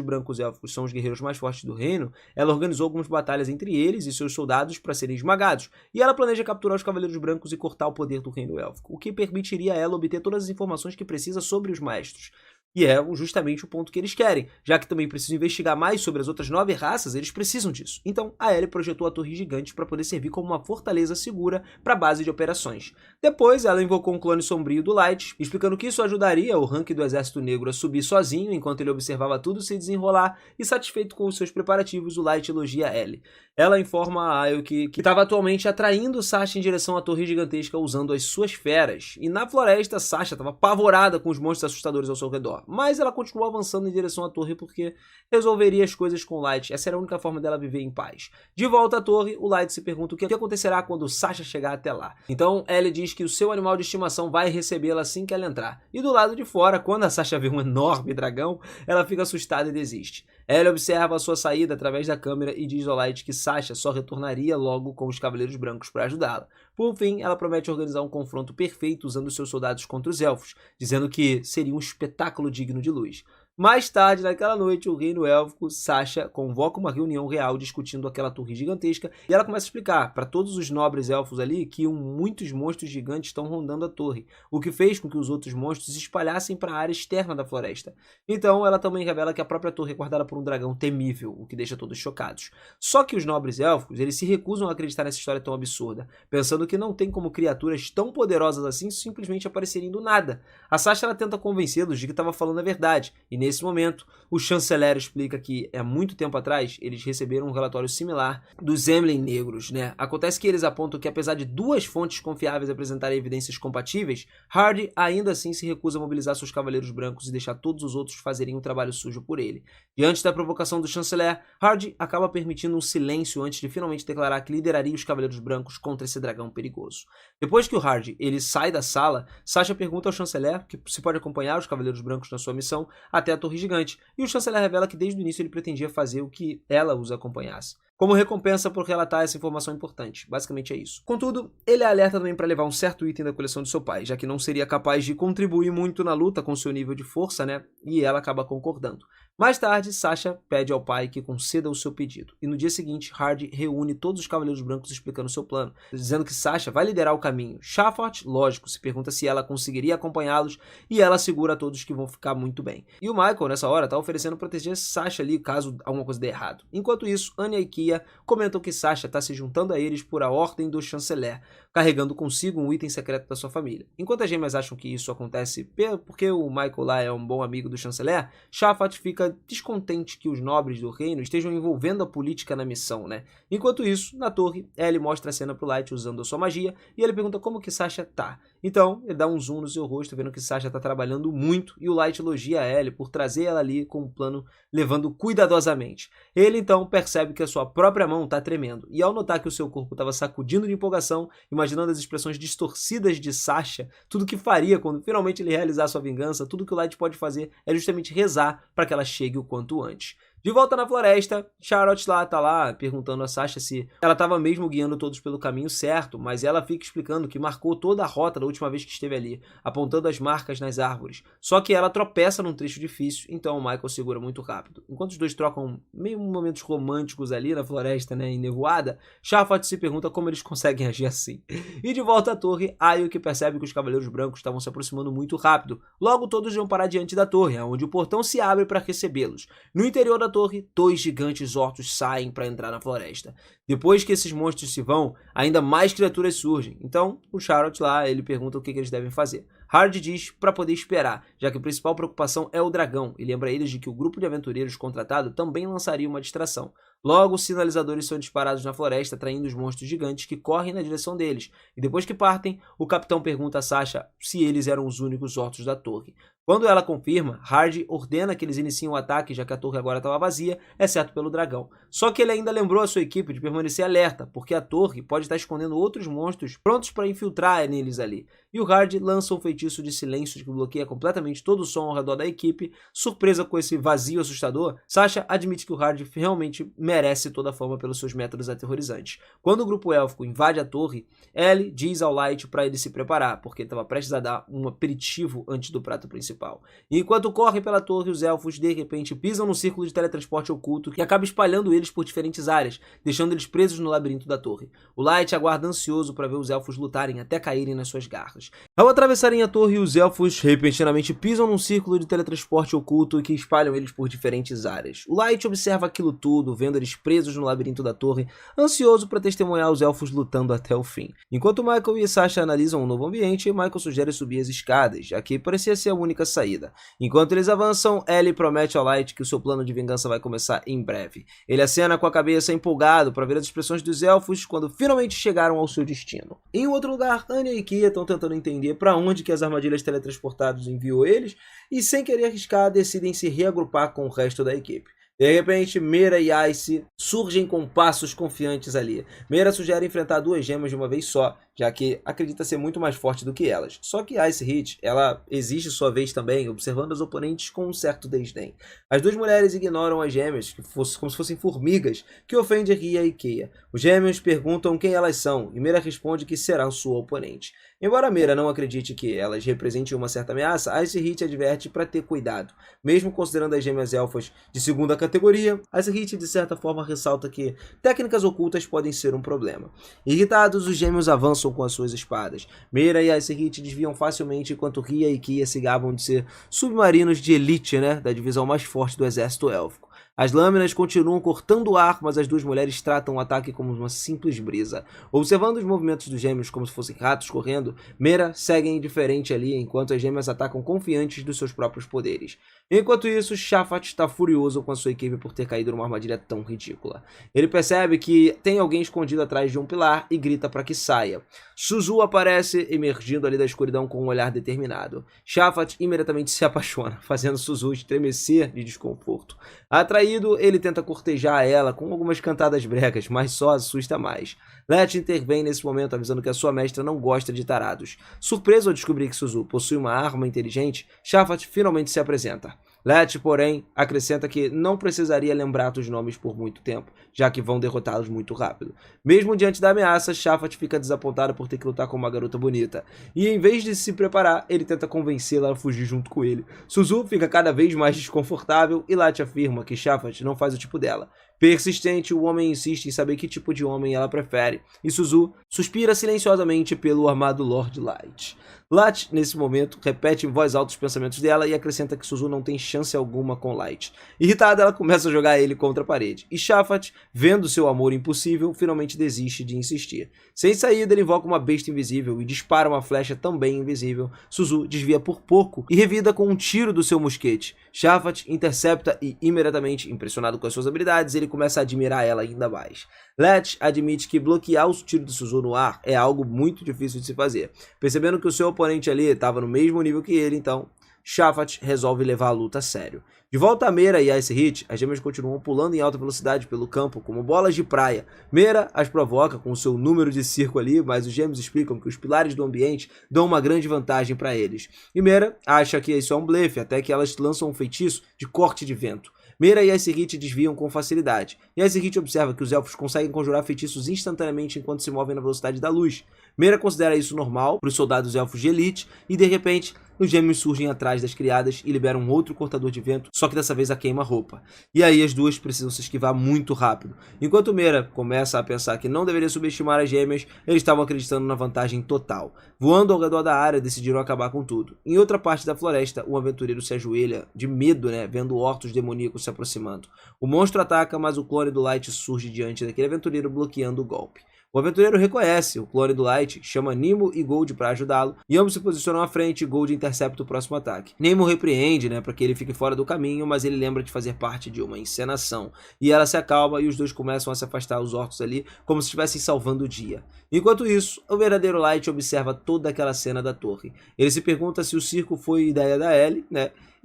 Brancos Élficos são os guerreiros mais fortes do reino, ela organizou algumas batalhas entre eles e seus soldados para serem esmagados, e ela planeja capturar os Cavaleiros Brancos e cortar o poder do reino élfico, o que permitiria a ela obter todas as informações que precisa sobre os maestros. E é justamente o ponto que eles querem, já que também precisam investigar mais sobre as outras 9 raças, eles precisam disso. Então, a Ellie projetou a Torre Gigante para poder servir como uma fortaleza segura para a base de operações. Depois, ela invocou um clone sombrio do Light, explicando que isso ajudaria o rank do Exército Negro a subir sozinho, enquanto ele observava tudo se desenrolar, e satisfeito com os seus preparativos, o Light elogia a Ellie. Ela informa a Ayo que estava atualmente atraindo Sasha em direção à Torre Gigantesca usando as suas feras, e na floresta, Sasha estava apavorada com os monstros assustadores ao seu redor. Mas ela continuou avançando em direção à torre porque resolveria as coisas com o Light. Essa era a única forma dela viver em paz. De volta à torre, o Light se pergunta o que acontecerá quando Sasha chegar até lá. Então, Ellie diz que o seu animal de estimação vai recebê-la assim que ela entrar. E do lado de fora, quando a Sasha vê um enorme dragão, ela fica assustada e desiste. Ellie observa a sua saída através da câmera e diz ao Light que Sasha só retornaria logo com os Cavaleiros Brancos para ajudá-la. Por fim, ela promete organizar um confronto perfeito usando seus soldados contra os elfos, dizendo que seria um espetáculo digno de luz. Mais tarde, naquela noite, o reino élfico, Sasha, convoca uma reunião real discutindo aquela torre gigantesca e ela começa a explicar para todos os nobres elfos ali que muitos monstros gigantes estão rondando a torre, o que fez com que os outros monstros se espalhassem para a área externa da floresta. Então, ela também revela que a própria torre é guardada por um dragão temível, o que deixa todos chocados. Só que os nobres élficos, eles se recusam a acreditar nessa história tão absurda, pensando que não tem como criaturas tão poderosas assim simplesmente aparecerem do nada. A Sasha ela tenta convencê-los de que estava falando a verdade, e nesse momento, o chanceler explica que, há muito tempo atrás, eles receberam um relatório similar dos Emlyn Negros, né? Acontece que eles apontam que, apesar de 2 fontes confiáveis apresentarem evidências compatíveis, Hardy ainda assim se recusa a mobilizar seus Cavaleiros Brancos e deixar todos os outros fazerem um trabalho sujo por ele. Diante da provocação do chanceler, Hardy acaba permitindo um silêncio antes de finalmente declarar que lideraria os Cavaleiros Brancos contra esse dragão perigoso. Depois que o Hardy ele sai da sala, Sasha pergunta ao chanceler que se pode acompanhar os Cavaleiros Brancos na sua missão até a Torre Gigante, e o chanceler revela que desde o início ele pretendia fazer o que ela os acompanhasse, como recompensa por relatar essa informação importante. Basicamente é isso. Contudo, ele alerta também para levar um certo item da coleção de seu pai, já que não seria capaz de contribuir muito na luta com seu nível de força, né? E ela acaba concordando. Mais tarde, Sasha pede ao pai que conceda o seu pedido, e no dia seguinte, Hardy reúne todos os Cavaleiros Brancos explicando seu plano, dizendo que Sasha vai liderar o caminho. Shafat, lógico, se pergunta se ela conseguiria acompanhá-los, e ela assegura a todos que vão ficar muito bem. E o Michael, nessa hora, tá oferecendo proteger Sasha ali caso alguma coisa dê errado. Enquanto isso, Anya e Kia comentam que Sasha está se juntando a eles por a ordem do chanceler, carregando consigo um item secreto da sua família. Enquanto as gêmeas acham que isso acontece porque o Michael lá é um bom amigo do chanceler, Shafat fica descontente que os nobres do reino estejam envolvendo a política na missão, né? Enquanto isso, na torre, Ellie mostra a cena pro Light usando a sua magia e ele pergunta como que Sasha tá. Então, ele dá um zoom no seu rosto, vendo que Sasha tá trabalhando muito, e o Light elogia a Ellie por trazer ela ali com o plano levando cuidadosamente. Ele então percebe que a sua própria mão tá tremendo, e ao notar que o seu corpo estava sacudindo de empolgação, imaginando as expressões distorcidas de Sasha, tudo que faria quando finalmente ele realizar sua vingança, tudo que o Light pode fazer é justamente rezar para que ela chegue o quanto antes. De volta na floresta, Charlotte tá lá perguntando a Sasha se ela estava mesmo guiando todos pelo caminho certo, mas ela fica explicando que marcou toda a rota da última vez que esteve ali, apontando as marcas nas árvores. Só que ela tropeça num trecho difícil, então o Michael segura muito rápido. Enquanto os dois trocam meio momentos românticos ali na floresta, né, enevoada, Shafat se pergunta como eles conseguem agir assim. E de volta à torre, Ayo que percebe que os Cavaleiros Brancos estavam se aproximando muito rápido. Logo todos iam parar diante da torre, onde o portão se abre para recebê-los. No interior da torre, 2 gigantes orcos saem para entrar na floresta. Depois que esses monstros se vão, ainda mais criaturas surgem. Então, o Charlotte lá, ele pergunta o que eles devem fazer. Hardy diz para poder esperar, já que a principal preocupação é o dragão, e lembra eles de que o grupo de aventureiros contratado também lançaria uma distração. Logo, os sinalizadores são disparados na floresta, atraindo os monstros gigantes que correm na direção deles. E depois que partem, o capitão pergunta a Sasha se eles eram os únicos orcos da torre. Quando ela confirma, Hardy ordena que eles iniciem o ataque, já que a torre agora estava vazia, exceto pelo dragão. Só que ele ainda lembrou a sua equipe de permanecer alerta, porque a torre pode estar escondendo outros monstros prontos para infiltrar neles ali. E o Hardy lança um feitiço feitiço de silêncio que bloqueia completamente todo o som ao redor da equipe. Surpresa com esse vazio assustador, Sasha admite que o Hard realmente merece toda a fama pelos seus métodos aterrorizantes. Quando o grupo élfico invade a torre, Ellie diz ao Light para ele se preparar, porque ele estava prestes a dar um aperitivo antes do prato principal. E enquanto correm pela torre, os elfos de repente pisam no círculo de teletransporte oculto que acaba espalhando eles por diferentes áreas, deixando eles presos no labirinto da torre. O Light aguarda ansioso para ver os elfos lutarem até caírem nas suas garras. Ao atravessarem a torre, os elfos repentinamente pisam num círculo de teletransporte oculto que espalham eles por diferentes áreas. O Light observa aquilo tudo, vendo eles presos no labirinto da torre, ansioso para testemunhar os elfos lutando até o fim. Enquanto Michael e Sasha analisam um novo ambiente, Michael sugere subir as escadas, já que parecia ser a única saída. Enquanto eles avançam, Ellie promete ao Light que o seu plano de vingança vai começar em breve. Ele acena com a cabeça empolgado para ver as expressões dos elfos quando finalmente chegaram ao seu destino. Em outro lugar, Anya e Kia estão tentando entender para onde que as armadilhas teletransportadas enviou eles e, sem querer arriscar, decidem se reagrupar com o resto da equipe. De repente, Mera e Ice surgem com passos confiantes ali. Mera sugere enfrentar duas gemas de uma vez só, já que acredita ser muito mais forte do que elas. Só que Ice Hit, ela exige sua vez também, observando os oponentes com um certo desdém. As duas mulheres ignoram as gêmeas, como se fossem formigas, que ofendem Ria e Keia. Os gêmeos perguntam quem elas são, e Mera responde que será sua oponente. Embora Mera não acredite que elas representem uma certa ameaça, Ice Hit adverte para ter cuidado. Mesmo considerando as gêmeas elfas de segunda categoria, Ice Hit de certa forma ressalta que técnicas ocultas podem ser um problema. Irritados, os gêmeos avançam com as suas espadas. Mera e Ice Hit desviam facilmente enquanto Ria e Kia se gabam de ser submarinos de elite, da divisão mais forte do exército élfico. As lâminas continuam cortando o ar, mas as duas mulheres tratam o ataque como uma simples brisa. Observando os movimentos dos gêmeos como se fossem ratos correndo, Mera segue indiferente ali, enquanto as gêmeas atacam confiantes dos seus próprios poderes. Enquanto isso, Shafat está furioso com a sua equipe por ter caído numa armadilha tão ridícula. Ele percebe que tem alguém escondido atrás de um pilar e grita para que saia. Suzu aparece, emergindo ali da escuridão com um olhar determinado. Shafat imediatamente se apaixona, fazendo Suzu estremecer de desconforto. Atraído, ele tenta cortejar ela com algumas cantadas bregas, mas só assusta mais. Let intervém nesse momento, avisando que a sua mestra não gosta de tarados. Surpreso ao descobrir que Suzu possui uma arma inteligente, Shafat finalmente se apresenta. Let, porém, acrescenta que não precisaria lembrar dos nomes por muito tempo, já que vão derrotá-los muito rápido. Mesmo diante da ameaça, Shafat fica desapontado por ter que lutar com uma garota bonita. E em vez de se preparar, ele tenta convencê-la a fugir junto com ele. Suzu fica cada vez mais desconfortável e Let afirma que Shafat não faz o tipo dela. Persistente, o homem insiste em saber que tipo de homem ela prefere, e Suzu suspira silenciosamente pelo armado Lord Light. Light, nesse momento, repete em voz alta os pensamentos dela e acrescenta que Suzu não tem chance alguma com Light. Irritada, ela começa a jogar ele contra a parede, e Shafat, vendo seu amor impossível, finalmente desiste de insistir. Sem saída, ele invoca uma besta invisível e dispara uma flecha também invisível. Suzu desvia por pouco e revida com um tiro do seu mosquete. Shafat intercepta e, imediatamente impressionado com as suas habilidades, ele começa a admirar ela ainda mais. Let admite que bloquear o tiro de Suzu no ar é algo muito difícil de se fazer. Percebendo que o seu oponente ali estava no mesmo nível que ele, então Shafat resolve levar a luta a sério. De volta a Mera e Ice Hit, as gêmeas continuam pulando em alta velocidade pelo campo como bolas de praia. Mera as provoca com o seu número de circo ali, mas os gêmeos explicam que os pilares do ambiente dão uma grande vantagem para eles. E Mera acha que isso é um blefe, até que elas lançam um feitiço de corte de vento. Mera e Ice Hit desviam com facilidade, e Ice Hit observa que os elfos conseguem conjurar feitiços instantaneamente enquanto se movem na velocidade da luz. Mera considera isso normal para os soldados elfos de elite, e de repente, os gêmeos surgem atrás das criadas e liberam um outro cortador de vento, só que dessa vez a queima-roupa. E aí as duas precisam se esquivar muito rápido. Enquanto Mera começa a pensar que não deveria subestimar as gêmeas, eles estavam acreditando na vantagem total. Voando ao redor da área, decidiram acabar com tudo. Em outra parte da floresta, um aventureiro se ajoelha de medo, vendo ortos demoníacos se aproximando. O monstro ataca, mas o clone do Light surge diante daquele aventureiro, bloqueando o golpe. O aventureiro reconhece o clone do Light, chama Nemo e Gold para ajudá-lo, e ambos se posicionam à frente e Gold intercepta o próximo ataque. Nemo repreende, para que ele fique fora do caminho, mas ele lembra de fazer parte de uma encenação. E ela se acalma e os dois começam a se afastar os orcs ali, como se estivessem salvando o dia. Enquanto isso, o verdadeiro Light observa toda aquela cena da torre. Ele se pergunta se o circo foi ideia da Ellie,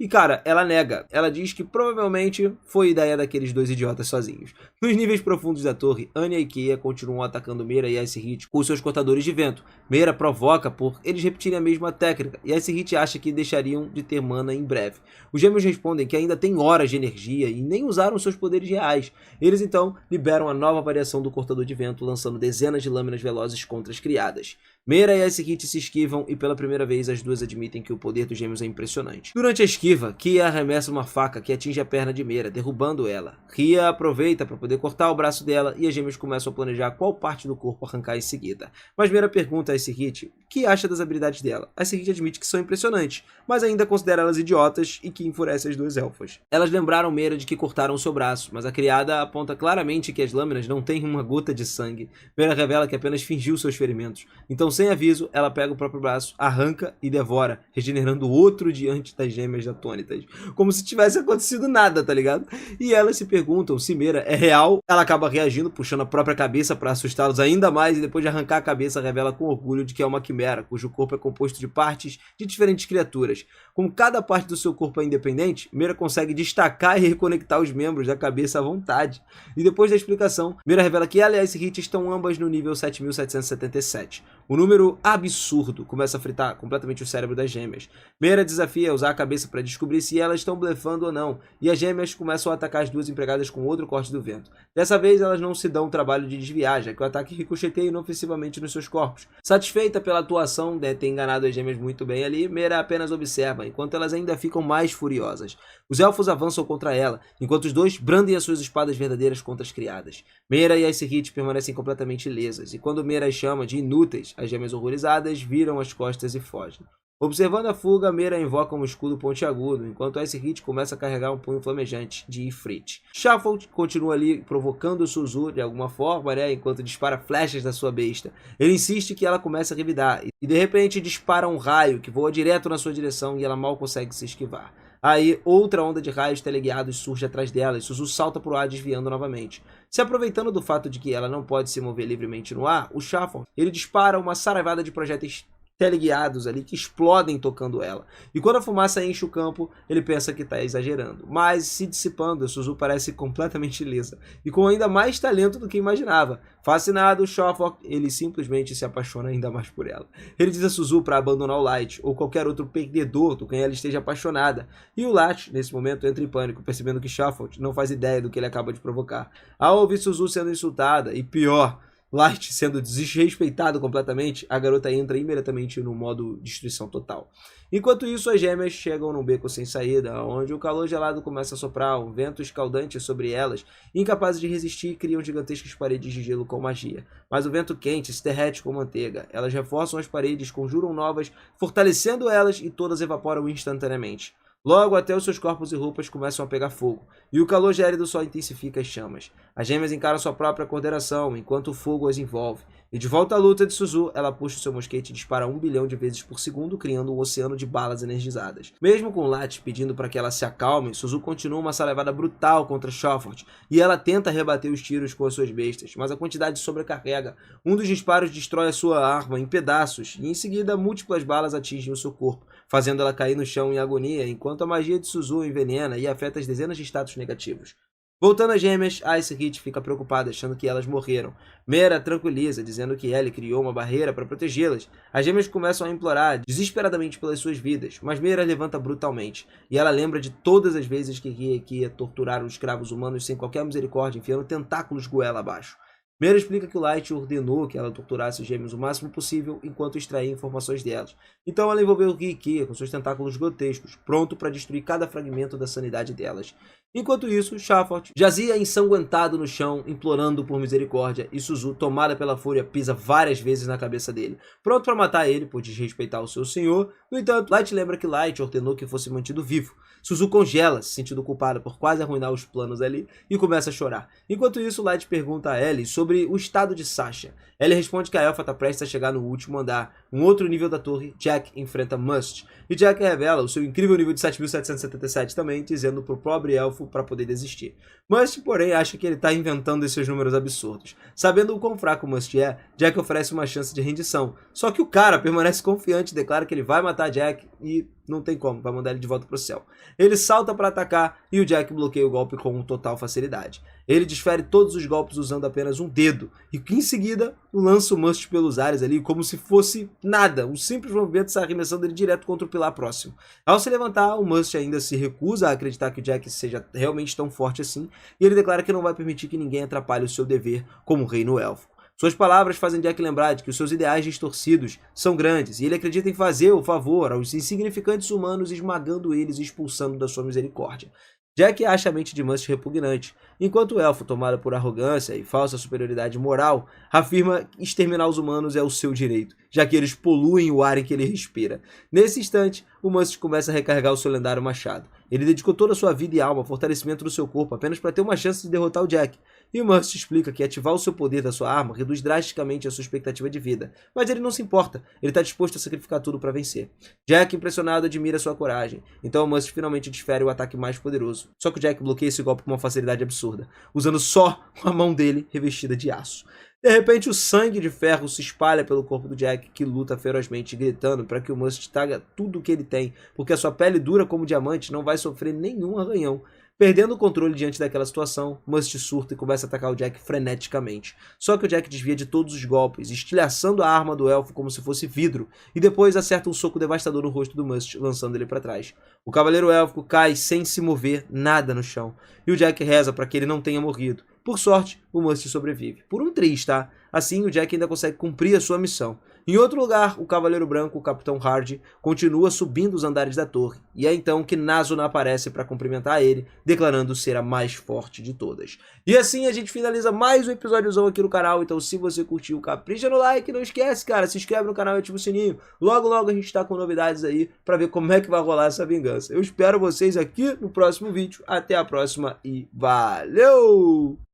E cara, ela nega. Ela diz que provavelmente foi ideia daqueles dois idiotas sozinhos. Nos níveis profundos da torre, Anya e Keia continuam atacando atacando Meira e Ice Hit com seus cortadores de vento. Meira provoca por eles repetirem a mesma técnica, e Ice Hit acha que deixariam de ter mana em breve. Os gêmeos respondem que ainda tem horas de energia e nem usaram seus poderes reais. Eles então liberam a nova variação do cortador de vento, lançando dezenas de lâminas velozes contra as criadas. Meira e Ice Hit se esquivam e pela primeira vez as duas admitem que o poder dos gêmeos é impressionante. Durante a esquiva, Kia arremessa uma faca que atinge a perna de Meira, derrubando ela. Ria aproveita para poder cortar o braço dela e as gêmeas começam a planejar qual parte do corpo arrancar em seguida. Mas Meira pergunta a Ice Hit o que acha das habilidades dela. Ice Hit admite que são impressionantes, mas ainda considera elas idiotas e que enfurece as duas elfas. Elas lembraram Meira de que cortaram o seu braço, mas a criada aponta claramente que as lâminas não têm uma gota de sangue. Meira revela que apenas fingiu seus ferimentos. Então, sem aviso, ela pega o próprio braço, arranca e devora, regenerando outro diante das gêmeas atônitas. Como se tivesse acontecido nada, tá ligado? E elas se perguntam se Meira é real. Ela acaba reagindo, puxando a própria cabeça para assustá-los ainda mais e depois de arrancar a cabeça, revela com orgulho de que é uma quimera, cujo corpo é composto de partes de diferentes criaturas. Como cada parte do seu corpo é independente, Meira consegue destacar e reconectar os membros da cabeça à vontade. E depois da explicação, Meira revela que ela e Ice Hit estão ambas no nível 7777. O número absurdo começa a fritar completamente o cérebro das gêmeas. Meira desafia a usar a cabeça para descobrir se elas estão blefando ou não, e as gêmeas começam a atacar as duas empregadas com outro corte do vento. Dessa vez elas não se dão o trabalho de desviar, já que o ataque ricocheteia inofensivamente nos seus corpos. Satisfeita pela atuação de ter enganado as gêmeas muito bem ali, Meira apenas observa, enquanto elas ainda ficam mais furiosas. Os elfos avançam contra ela, enquanto os dois brandem as suas espadas verdadeiras contra as criadas. Meira e Ice Hit permanecem completamente ilesas, e quando Meira as chama de inúteis, as gêmeas horrorizadas viram as costas e fogem. Observando a fuga, Meira invoca um escudo pontiagudo, enquanto Ice Hit começa a carregar um punho flamejante de Ifrit. Shuffle continua ali provocando Suzu de alguma forma, enquanto dispara flechas da sua besta. Ele insiste que ela comece a revidar, e de repente dispara um raio que voa direto na sua direção e ela mal consegue se esquivar. Aí, outra onda de raios teleguiados surge atrás dela e Suzu salta pro ar desviando novamente. Se aproveitando do fato de que ela não pode se mover livremente no ar, o Shuffle, ele dispara uma saraivada de projéteis teleguiados ali que explodem tocando ela. E quando a fumaça enche o campo, ele pensa que está exagerando. Mas, se dissipando, a Suzu parece completamente ilesa e com ainda mais talento do que imaginava. Fascinado, Shuffle, ele simplesmente se apaixona ainda mais por ela. Ele diz a Suzu para abandonar o Light ou qualquer outro perdedor do quem ela esteja apaixonada. E o Light, nesse momento, entra em pânico, percebendo que Shuffle não faz ideia do que ele acaba de provocar. Ao ouvir Suzu sendo insultada, e pior, Light sendo desrespeitado completamente, a garota entra imediatamente no modo destruição total. Enquanto isso, as gêmeas chegam num beco sem saída, onde o calor gelado começa a soprar, um vento escaldante sobre elas, e incapazes de resistir, criam gigantescas paredes de gelo com magia. Mas o vento quente se derrete com manteiga. Elas reforçam as paredes, conjuram novas, fortalecendo elas e todas evaporam instantaneamente. Logo, até os seus corpos e roupas começam a pegar fogo, e o calor gélido só intensifica as chamas. As gêmeas encaram sua própria coordenação, enquanto o fogo as envolve. E de volta à luta de Suzu, ela puxa seu mosquete e dispara 1 bilhão de vezes por segundo, criando um oceano de balas energizadas. Mesmo com Lat pedindo para que ela se acalme, Suzu continua uma saraivada brutal contra Shuffle, e ela tenta rebater os tiros com as suas bestas, mas a quantidade sobrecarrega. Um dos disparos destrói a sua arma em pedaços, e em seguida múltiplas balas atingem o seu corpo, fazendo ela cair no chão em agonia, enquanto a magia de Suzu envenena e afeta as dezenas de status negativos. Voltando às gêmeas, Ice Hit fica preocupada, achando que elas morreram. Meira tranquiliza, dizendo que Ellie criou uma barreira para protegê-las. As gêmeas começam a implorar desesperadamente pelas suas vidas, mas Meira levanta brutalmente. E ela lembra de todas as vezes que Ria e Kia torturaram os escravos humanos sem qualquer misericórdia, enfiando tentáculos goela abaixo. Meira explica que o Light ordenou que ela torturasse os gêmeos o máximo possível enquanto extraía informações delas. Então ela envolveu Ria e Kia com seus tentáculos grotescos, pronto para destruir cada fragmento da sanidade delas. Enquanto isso, Shuffle jazia ensanguentado no chão, implorando por misericórdia, e Suzu, tomada pela fúria, pisa várias vezes na cabeça dele, pronto para matar ele por desrespeitar o seu senhor. No entanto, Light lembra que Light ordenou que fosse mantido vivo. Suzu congela, se sentindo culpada por quase arruinar os planos ali, e começa a chorar. Enquanto isso, Light pergunta a Ellie sobre o estado de Sasha. Ellie responde que a elfa está prestes a chegar no último andar. Um outro nível da torre, Jack enfrenta Must, e Jack revela o seu incrível nível de 7777 também, dizendo pro pobre elfo para poder desistir. Must, porém, acha que ele está inventando esses números absurdos. Sabendo o quão fraco Must é, Jack oferece uma chance de rendição. Só que o cara permanece confiante e declara que ele vai matar Jack e não tem como, vai mandar ele de volta pro céu. Ele salta para atacar e o Jack bloqueia o golpe com total facilidade. Ele desfere todos os golpes usando apenas um dedo, e em seguida lança o Must pelos ares ali, como se fosse nada, um simples movimento se arremessando ele direto contra o pilar próximo. Ao se levantar, o Must ainda se recusa a acreditar que o Jack seja realmente tão forte assim, e ele declara que não vai permitir que ninguém atrapalhe o seu dever como reino élfico. Suas palavras fazem Jack lembrar de que os seus ideais distorcidos são grandes, e ele acredita em fazer o favor aos insignificantes humanos, esmagando eles e expulsando da sua misericórdia. Jack acha a mente de Must repugnante, enquanto o elfo, tomado por arrogância e falsa superioridade moral, afirma que exterminar os humanos é o seu direito, já que eles poluem o ar em que ele respira. Nesse instante, o Must começa a recarregar o seu lendário machado. Ele dedicou toda a sua vida e alma ao fortalecimento do seu corpo apenas para ter uma chance de derrotar o Jack. E o Must explica que ativar o seu poder da sua arma reduz drasticamente a sua expectativa de vida. Mas ele não se importa, ele está disposto a sacrificar tudo para vencer. Jack, impressionado, admira sua coragem. Então o Must finalmente desfere o ataque mais poderoso. Só que o Jack bloqueia esse golpe com uma facilidade absurda, usando só a mão dele revestida de aço. De repente, o sangue de ferro se espalha pelo corpo do Jack, que luta ferozmente, gritando para que o Must traga tudo o que ele tem, porque a sua pele dura como diamante não vai sofrer nenhum arranhão. Perdendo o controle diante daquela situação, Must surta e começa a atacar o Jack freneticamente. Só que o Jack desvia de todos os golpes, estilhaçando a arma do elfo como se fosse vidro, e depois acerta um soco devastador no rosto do Must, lançando ele para trás. O cavaleiro élfico cai sem se mover nada no chão, e o Jack reza para que ele não tenha morrido. Por sorte, o Must sobrevive. Por um triz, tá? Assim, o Jack ainda consegue cumprir a sua missão. Em outro lugar, o Cavaleiro Branco, o Capitão Hardy, continua subindo os andares da torre, e é então que Nazuna aparece para cumprimentar ele, declarando ser a mais forte de todas. E assim a gente finaliza mais um episódiozão aqui no canal, então se você curtiu, capricha no like, não esquece, cara, se inscreve no canal e ativa o sininho. Logo, logo a gente tá com novidades aí para ver como é que vai rolar essa vingança. Eu espero vocês aqui no próximo vídeo. Até a próxima e valeu!